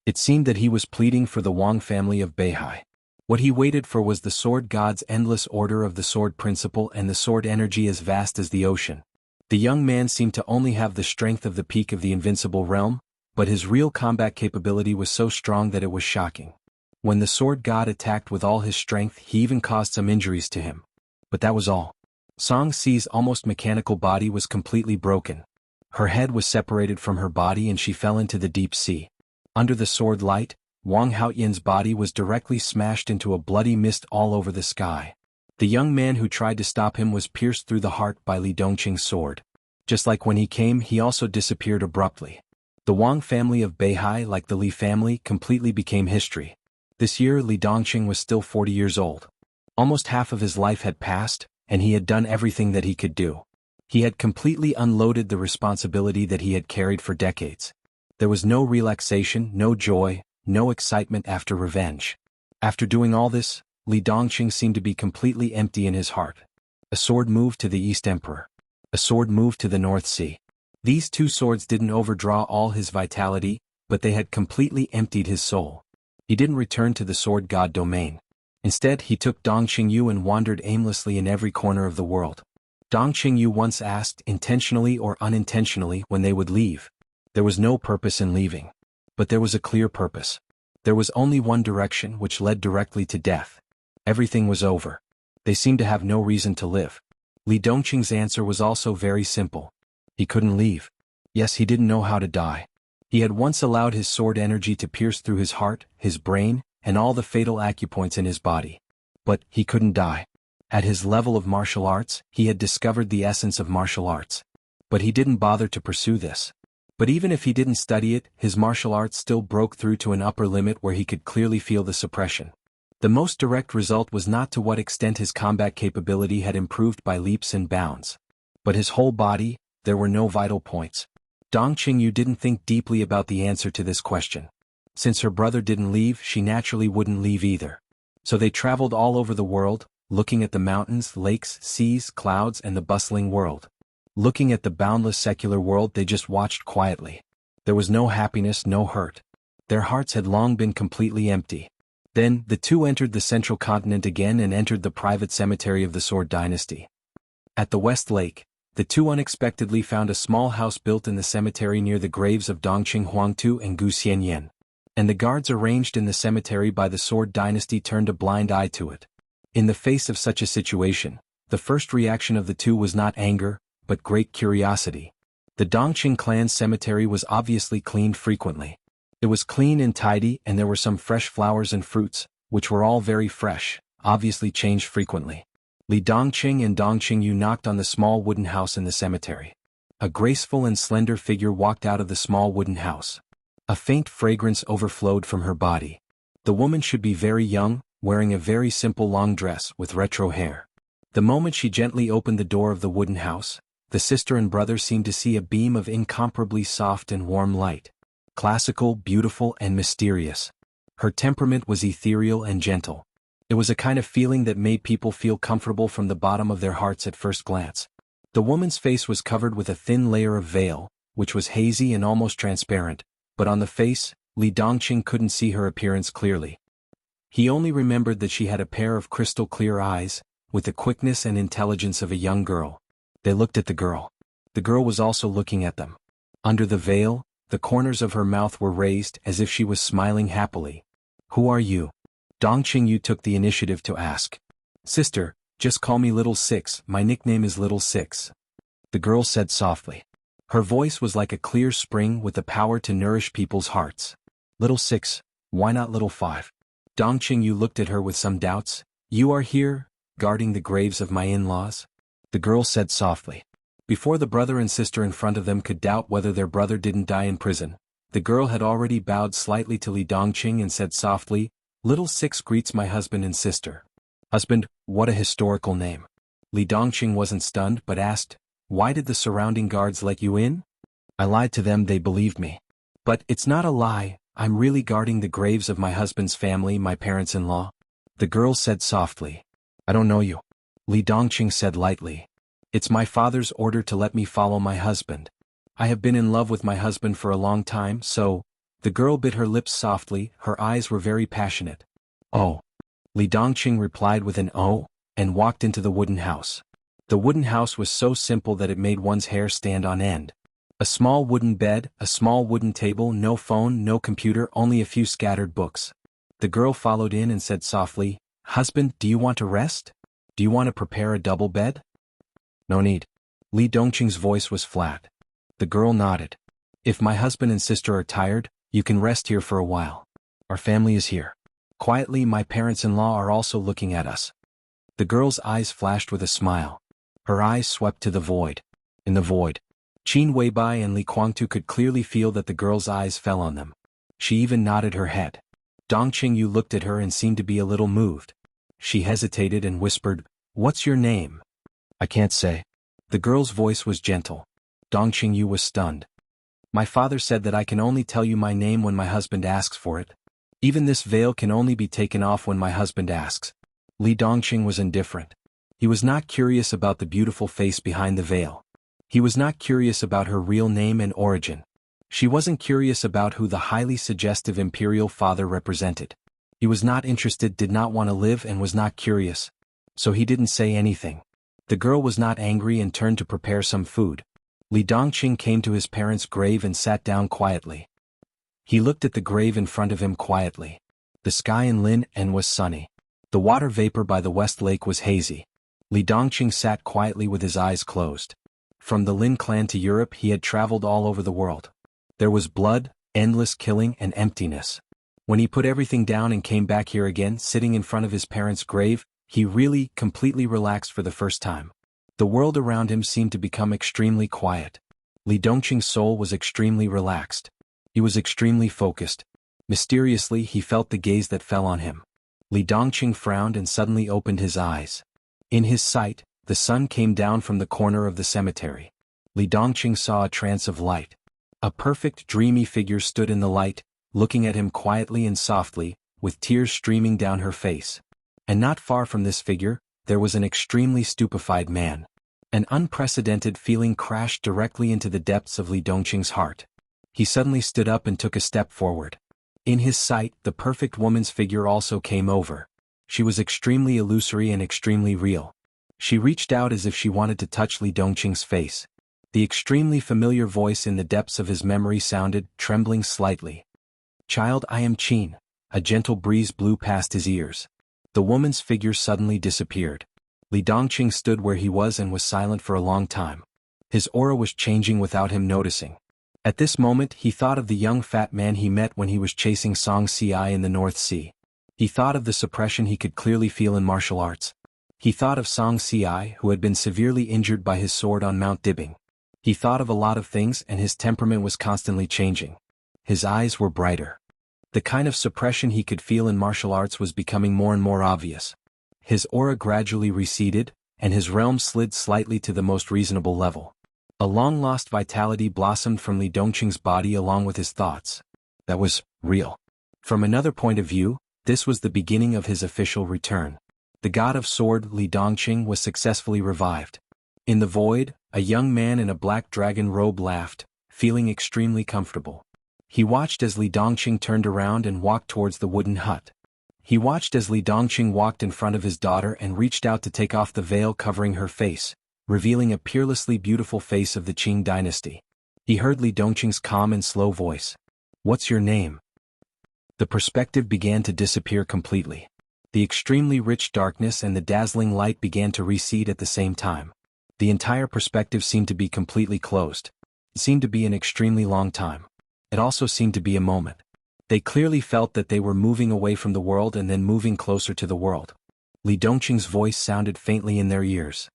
It seemed that he was pleading for the Wang family of Beihai. What he waited for was the sword god's endless order of the sword principle and the sword energy as vast as the ocean. The young man seemed to only have the strength of the peak of the invincible realm, but his real combat capability was so strong that it was shocking. When the sword god attacked with all his strength, he even caused some injuries to him. But that was all. Song Si's almost mechanical body was completely broken. Her head was separated from her body and she fell into the deep sea. Under the sword light, Wang Haoyan's body was directly smashed into a bloody mist all over the sky. The young man who tried to stop him was pierced through the heart by Li Dongqing's sword. Just like when he came, he also disappeared abruptly. The Wang family of Beihai, like the Li family, completely became history. This year Li Dongqing was still 40 years old. Almost half of his life had passed, and he had done everything that he could do. He had completely unloaded the responsibility that he had carried for decades. There was no relaxation, no joy, no excitement after revenge. After doing all this, Li Dongqing seemed to be completely empty in his heart. A sword moved to the East Emperor. A sword moved to the North Sea. These two swords didn't overdraw all his vitality, but they had completely emptied his soul. He didn't return to the sword god domain. Instead, he took Dong Qingyu and wandered aimlessly in every corner of the world. Dong Qingyu once asked, intentionally or unintentionally, when they would leave. There was no purpose in leaving. But there was a clear purpose. There was only one direction, which led directly to death. Everything was over. They seemed to have no reason to live. Li Dongqing's answer was also very simple. He couldn't leave. Yes, he didn't know how to die. He had once allowed his sword energy to pierce through his heart, his brain, and all the fatal acupoints in his body. But he couldn't die. At his level of martial arts, he had discovered the essence of martial arts. But he didn't bother to pursue this. But even if he didn't study it, his martial arts still broke through to an upper limit where he could clearly feel the suppression. The most direct result was not to what extent his combat capability had improved by leaps and bounds, but his whole body. There were no vital points. Dong Qingyu didn't think deeply about the answer to this question. Since her brother didn't leave, she naturally wouldn't leave either. So they traveled all over the world, looking at the mountains, lakes, seas, clouds, and the bustling world. Looking at the boundless secular world, they just watched quietly. There was no happiness, no hurt. Their hearts had long been completely empty. Then, the two entered the central continent again and entered the private cemetery of the Sword Dynasty. At the West Lake, the two unexpectedly found a small house built in the cemetery near the graves of Dongqing Huangtu and Gu Xianyan. And the guards arranged in the cemetery by the Sword Dynasty turned a blind eye to it. In the face of such a situation, the first reaction of the two was not anger, but great curiosity. The Dongqing clan's cemetery was obviously cleaned frequently. It was clean and tidy, and there were some fresh flowers and fruits, which were all very fresh, obviously changed frequently. Li Dongqing and Dong Qingyu knocked on the small wooden house in the cemetery. A graceful and slender figure walked out of the small wooden house. A faint fragrance overflowed from her body. The woman should be very young, wearing a very simple long dress with retro hair. The moment she gently opened the door of the wooden house, the sister and brother seemed to see a beam of incomparably soft and warm light. Classical, beautiful, and mysterious. Her temperament was ethereal and gentle. It was a kind of feeling that made people feel comfortable from the bottom of their hearts at first glance. The woman's face was covered with a thin layer of veil, which was hazy and almost transparent, but on the face, Li Dongqing couldn't see her appearance clearly. He only remembered that she had a pair of crystal-clear eyes, with the quickness and intelligence of a young girl. They looked at the girl. The girl was also looking at them. Under the veil, the corners of her mouth were raised as if she was smiling happily. "Who are you?" Dong Qingyu took the initiative to ask. "Sister, just call me Little Six, my nickname is Little Six," the girl said softly. Her voice was like a clear spring with the power to nourish people's hearts. "Little Six, why not Little Five?" Dong Qingyu looked at her with some doubts. "You are here, guarding the graves of my in-laws?" the girl said softly. Before the brother and sister in front of them could doubt whether their brother didn't die in prison, the girl had already bowed slightly to Li Dongqing and said softly, "Little Six greets my husband and sister." Husband, what a historical name. Li Dongqing wasn't stunned but asked, "Why did the surrounding guards let you in?" "I lied to them, they believed me." "But it's not a lie, I'm really guarding the graves of my husband's family, my parents-in-law," the girl said softly. "I don't know you," Li Dongqing said lightly. "It's my father's order to let me follow my husband. I have been in love with my husband for a long time, so..." The girl bit her lips softly, her eyes were very passionate. "Oh." Li Dongqing replied with an "oh," and walked into the wooden house. The wooden house was so simple that it made one's hair stand on end. A small wooden bed, a small wooden table, no phone, no computer, only a few scattered books. The girl followed in and said softly, "Husband, do you want to rest? Do you want to prepare a double bed?" "No need." Li Dongqing's voice was flat. The girl nodded. "If my husband and sister are tired, you can rest here for a while. Our family is here. Quietly, my parents-in-law are also looking at us." The girl's eyes flashed with a smile. Her eyes swept to the void. In the void, Qin Weibai and Li Guangtu could clearly feel that the girl's eyes fell on them. She even nodded her head. Dongqing Yu looked at her and seemed to be a little moved. She hesitated and whispered, "What's your name?" "I can't say." The girl's voice was gentle. Dongqing Yu was stunned. "My father said that I can only tell you my name when my husband asks for it. Even this veil can only be taken off when my husband asks." Li Dongqing was indifferent. He was not curious about the beautiful face behind the veil. He was not curious about her real name and origin. She wasn't curious about who the highly suggestive imperial father represented. He was not interested, did not want to live, and was not curious. So he didn't say anything. The girl was not angry and turned to prepare some food. Li Dongqing came to his parents' grave and sat down quietly. He looked at the grave in front of him quietly. The sky in Lin and was sunny. The water vapor by the west lake was hazy. Li Dongqing sat quietly with his eyes closed. From the Lin clan to Europe he had traveled all over the world. There was blood, endless killing, and emptiness. When he put everything down and came back here again, sitting in front of his parents' grave, he really, completely relaxed for the first time. The world around him seemed to become extremely quiet. Li Dongqing's soul was extremely relaxed. He was extremely focused. Mysteriously he felt the gaze that fell on him. Li Dongqing frowned and suddenly opened his eyes. In his sight, the sun came down from the corner of the cemetery. Li Dongqing saw a trance of light. A perfect dreamy figure stood in the light, looking at him quietly and softly, with tears streaming down her face. And not far from this figure, there was an extremely stupefied man. An unprecedented feeling crashed directly into the depths of Li Dongqing's heart. He suddenly stood up and took a step forward. In his sight, the perfect woman's figure also came over. She was extremely illusory and extremely real. She reached out as if she wanted to touch Li Dongqing's face. The extremely familiar voice in the depths of his memory sounded, trembling slightly. "Child, I am Qin." A gentle breeze blew past his ears. The woman's figure suddenly disappeared. Li Dongqing stood where he was and was silent for a long time. His aura was changing without him noticing. At this moment he thought of the young fat man he met when he was chasing Song Si in the North Sea. He thought of the suppression he could clearly feel in martial arts. He thought of Song Si, who had been severely injured by his sword on Mount Dibbing. He thought of a lot of things and his temperament was constantly changing. His eyes were brighter. The kind of suppression he could feel in martial arts was becoming more and more obvious. His aura gradually receded, and his realm slid slightly to the most reasonable level. A long-lost vitality blossomed from Li Dongqing's body along with his thoughts. That was real. From another point of view, this was the beginning of his official return. The god of sword, Li Dongqing, was successfully revived. In the void, a young man in a black dragon robe laughed, feeling extremely comfortable. He watched as Li Dongqing turned around and walked towards the wooden hut. He watched as Li Dongqing walked in front of his daughter and reached out to take off the veil covering her face, revealing a peerlessly beautiful face of the Qing dynasty. He heard Li Dongqing's calm and slow voice. "What's your name?" The perspective began to disappear completely. The extremely rich darkness and the dazzling light began to recede at the same time. The entire perspective seemed to be completely closed. It seemed to be an extremely long time. It also seemed to be a moment. They clearly felt that they were moving away from the world and then moving closer to the world. Li Dongqing's voice sounded faintly in their ears.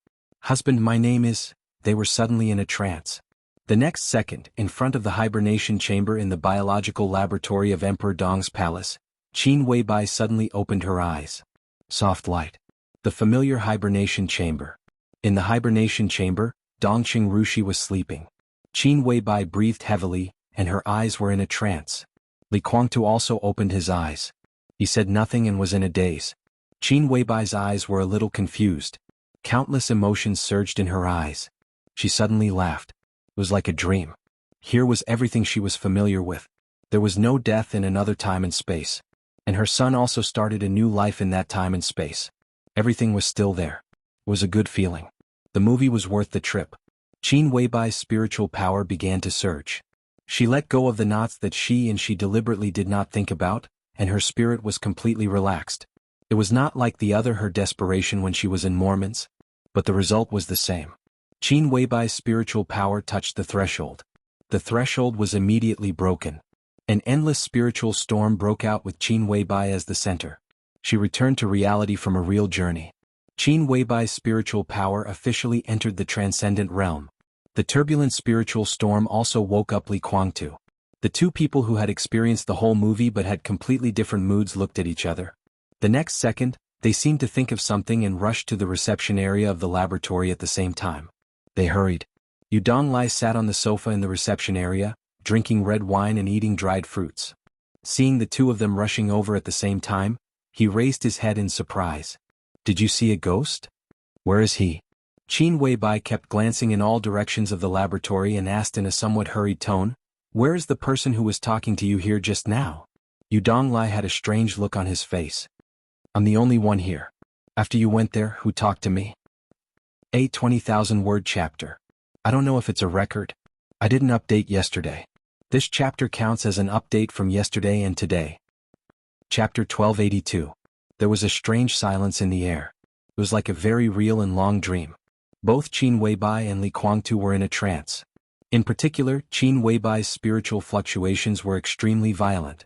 "Husband, my name is..." They were suddenly in a trance. The next second, in front of the hibernation chamber in the biological laboratory of Emperor Dong's palace, Qin Weibai suddenly opened her eyes. Soft light. The familiar hibernation chamber. In the hibernation chamber, Dongqing Rushi was sleeping. Qin Weibai breathed heavily, and her eyes were in a trance. Li Guangtu also opened his eyes. He said nothing and was in a daze. Qin Weibai's eyes were a little confused. Countless emotions surged in her eyes. She suddenly laughed. It was like a dream. Here was everything she was familiar with. There was no death in another time and space. and her son also started a new life in that time and space. Everything was still there. It was a good feeling. The movie was worth the trip. Qin Weibai's spiritual power began to surge. She let go of the knots that she deliberately did not think about, and her spirit was completely relaxed. It was not like the other her desperation when she was in Mormons, but the result was the same. Qin Weibai's spiritual power touched the threshold. The threshold was immediately broken. An endless spiritual storm broke out with Qin Weibai as the center. She returned to reality from a real journey. Qin Weibai's spiritual power officially entered the transcendent realm. The turbulent spiritual storm also woke up Li Kuangtu. The two people who had experienced the whole movie but had completely different moods looked at each other. The next second, they seemed to think of something and rushed to the reception area of the laboratory at the same time. They hurried. Yu Donglai sat on the sofa in the reception area, drinking red wine and eating dried fruits. Seeing the two of them rushing over at the same time, he raised his head in surprise. "Did you see a ghost? Where is he?" Qin Weibai kept glancing in all directions of the laboratory and asked in a somewhat hurried tone, "Where is the person who was talking to you here just now?" Yu Donglai had a strange look on his face. "I'm the only one here. After you went there, who talked to me?" A 20,000-word chapter. I don't know if it's a record. I didn't update yesterday. This chapter counts as an update from yesterday and today. Chapter 1282. There was a strange silence in the air. It was like a very real and long dream. Both Qin Weibai and Li Kuangtu were in a trance. In particular, Qin Weibai's spiritual fluctuations were extremely violent.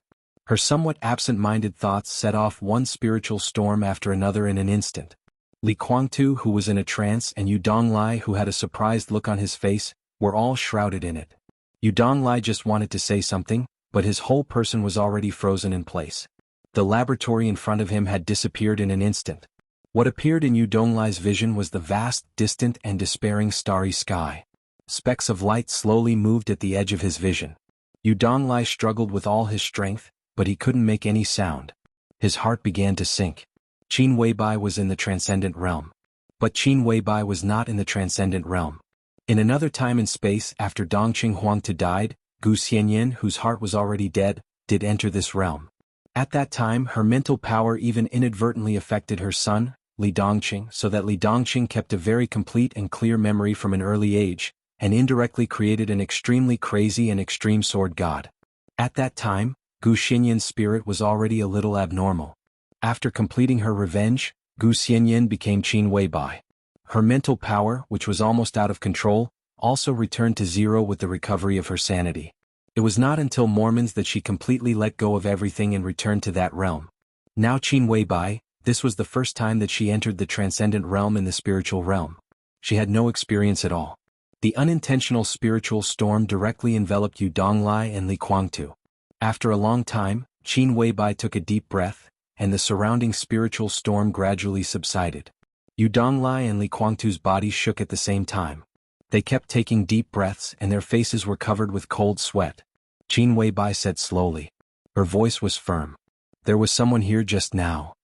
Her somewhat absent-minded thoughts set off one spiritual storm after another in an instant. Li Kuangtu, who was in a trance, and Yu Donglai, who had a surprised look on his face, were all shrouded in it. Yu Donglai just wanted to say something, but his whole person was already frozen in place. The laboratory in front of him had disappeared in an instant. What appeared in Yu Donglai's vision was the vast, distant and despairing starry sky. Specks of light slowly moved at the edge of his vision. Yu Donglai struggled with all his strength, but he couldn't make any sound. His heart began to sink. Qin Weibai was in the transcendent realm. But Qin Weibai was not in the transcendent realm. In another time and space after Dongqing Huangtu died, Gu Xianyan, whose heart was already dead, did enter this realm. At that time her mental power even inadvertently affected her son, Li Dongqing, so that Li Dongqing kept a very complete and clear memory from an early age, and indirectly created an extremely crazy and extreme sword god. At that time, Gu Xianyan's spirit was already a little abnormal. After completing her revenge, Gu Xianyan became Qin Weibai. Her mental power, which was almost out of control, also returned to zero with the recovery of her sanity. It was not until Mormons that she completely let go of everything and returned to that realm. Now Qin Weibai, this was the first time that she entered the transcendent realm in the spiritual realm. She had no experience at all. The unintentional spiritual storm directly enveloped Yu Donglai and Li Kuangtu. After a long time, Qin Weibai took a deep breath, and the surrounding spiritual storm gradually subsided. Yu Donglai and Li Kuangtu's bodies shook at the same time. They kept taking deep breaths and their faces were covered with cold sweat. Qin Weibai said slowly. Her voice was firm. "There was someone here just now."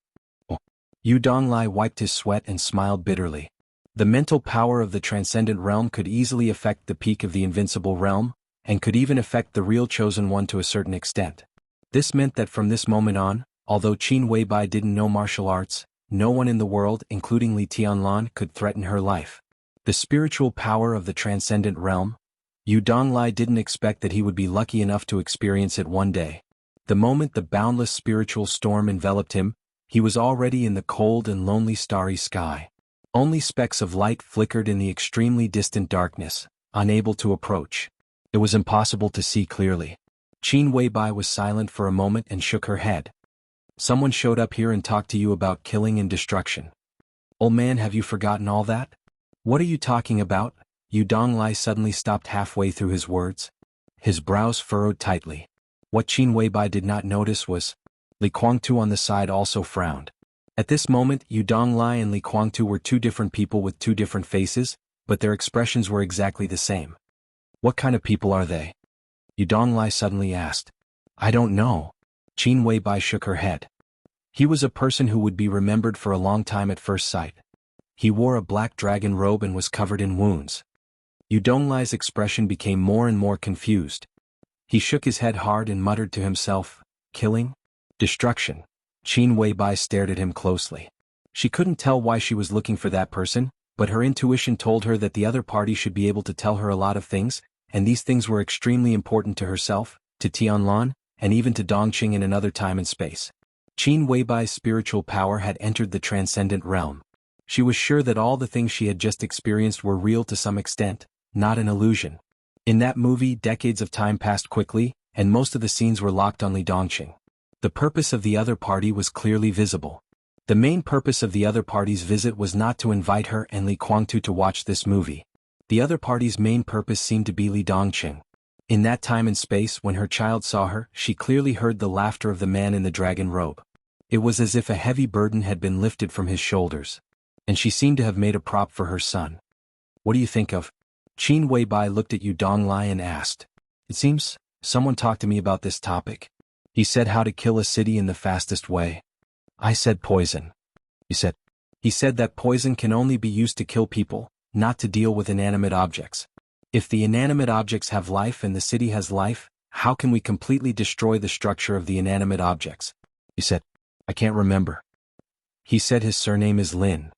Yu Donglai wiped his sweat and smiled bitterly. The mental power of the transcendent realm could easily affect the peak of the invincible realm, and could even affect the real chosen one to a certain extent. This meant that from this moment on, although Qin Weibai didn't know martial arts, no one in the world, including Li Tianlan, could threaten her life. The spiritual power of the transcendent realm? Yu Donglai didn't expect that he would be lucky enough to experience it one day. The moment the boundless spiritual storm enveloped him, he was already in the cold and lonely starry sky. Only specks of light flickered in the extremely distant darkness, unable to approach. It was impossible to see clearly. Qin Weibai was silent for a moment and shook her head. "Someone showed up here and talked to you about killing and destruction. Old man, have you forgotten all that?" "What are you talking about?" Yu Donglai suddenly stopped halfway through his words. His brows furrowed tightly. What Qin Weibai did not notice was, Li Kuangtu on the side also frowned. At this moment Yu Donglai and Li Kuangtu were two different people with two different faces, but their expressions were exactly the same. "What kind of people are they?" Yu Donglai suddenly asked. "I don't know." Qin Weibai shook her head. He was a person who would be remembered for a long time at first sight. He wore a black dragon robe and was covered in wounds. Yu Donglai's expression became more and more confused. He shook his head hard and muttered to himself, "Killing? Destruction. Qin Weibai stared at him closely. She couldn't tell why she was looking for that person, but her intuition told her that the other party should be able to tell her a lot of things, and these things were extremely important to herself, to Tianlan, and even to Dongqing in another time and space. Qin Weibai's spiritual power had entered the transcendent realm. She was sure that all the things she had just experienced were real to some extent, not an illusion. In that movie, decades of time passed quickly, and most of the scenes were locked on Li Dongqing. The purpose of the other party was clearly visible. The main purpose of the other party's visit was not to invite her and Li Guangtu to watch this movie. The other party's main purpose seemed to be Li Dongqing. In that time and space when her child saw her, she clearly heard the laughter of the man in the dragon robe. It was as if a heavy burden had been lifted from his shoulders. And she seemed to have made a prop for her son. What do you think of? Qin Weibai looked at Yu Donglai and asked. It seems, someone talked to me about this topic. He said how to kill a city in the fastest way. I said poison. He said that poison can only be used to kill people, not to deal with inanimate objects. If the inanimate objects have life and the city has life, how can we completely destroy the structure of the inanimate objects? He said, I can't remember. He said his surname is Lin.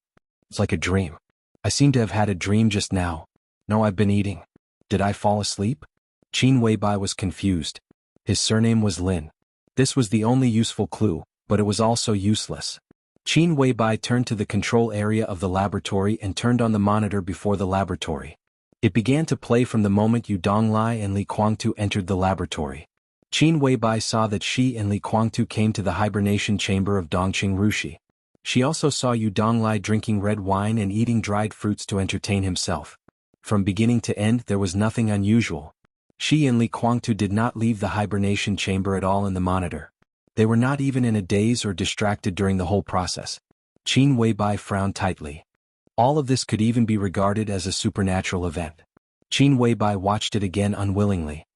It's like a dream. I seem to have had a dream just now. No, I've been eating. Did I fall asleep? Qin Weibai was confused. His surname was Lin. This was the only useful clue, but it was also useless. Qin Weibai turned to the control area of the laboratory and turned on the monitor before the laboratory. It began to play from the moment Yu Donglai and Li Guangtu entered the laboratory. Qin Weibai saw that she and Li Guangtu came to the hibernation chamber of Dongqing Rushi. She also saw Yu Donglai drinking red wine and eating dried fruits to entertain himself. From beginning to end there was nothing unusual. She and Li Guangtu did not leave the hibernation chamber at all in the monitor. They were not even in a daze or distracted during the whole process. Qin Weibai frowned tightly. All of this could even be regarded as a supernatural event. Qin Weibai watched it again unwillingly.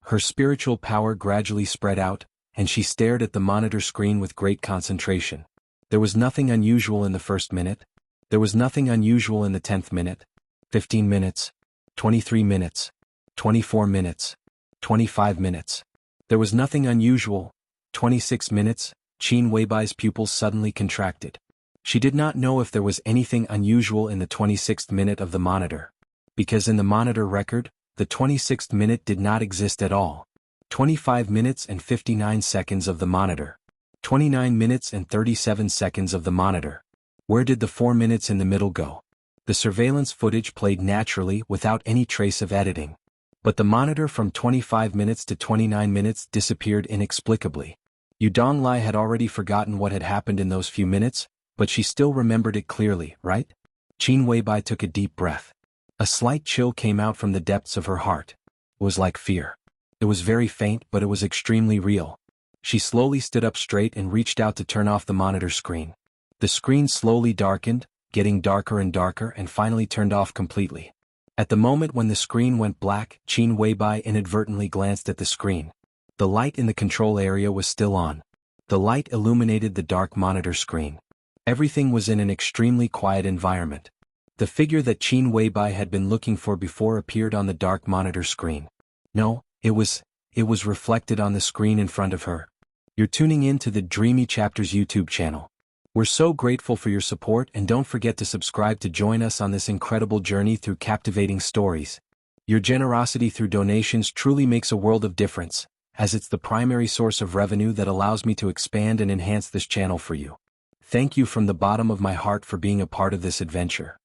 Her spiritual power gradually spread out, and she stared at the monitor screen with great concentration. There was nothing unusual in the first minute. There was nothing unusual in the 10th minute. 15 minutes. 23 minutes. 24 minutes. 25 minutes. There was nothing unusual. 26 minutes. Qin Weibai's pupils suddenly contracted. She did not know if there was anything unusual in the 26th minute of the monitor. Because in the monitor record, the 26th minute did not exist at all. 25 minutes and 59 seconds of the monitor. 29 minutes and 37 seconds of the monitor. Where did the 4 minutes in the middle go? The surveillance footage played naturally without any trace of editing. But the monitor from 25 minutes to 29 minutes disappeared inexplicably. Yu Donglai had already forgotten what had happened in those few minutes, but she still remembered it clearly, right? Qin Weibai took a deep breath. A slight chill came out from the depths of her heart. It was like fear. It was very faint, but it was extremely real. She slowly stood up straight and reached out to turn off the monitor screen. The screen slowly darkened, getting darker and finally turned off completely. At the moment when the screen went black, Qin Weibai inadvertently glanced at the screen. The light in the control area was still on. The light illuminated the dark monitor screen. Everything was in an extremely quiet environment. The figure that Qin Weibai had been looking for before appeared on the dark monitor screen. No, it was reflected on the screen in front of her. You're tuning in to the Dreamy Chapters YouTube channel. We're so grateful for your support, and don't forget to subscribe to join us on this incredible journey through captivating stories. Your generosity through donations truly makes a world of difference, as it's the primary source of revenue that allows me to expand and enhance this channel for you. Thank you from the bottom of my heart for being a part of this adventure.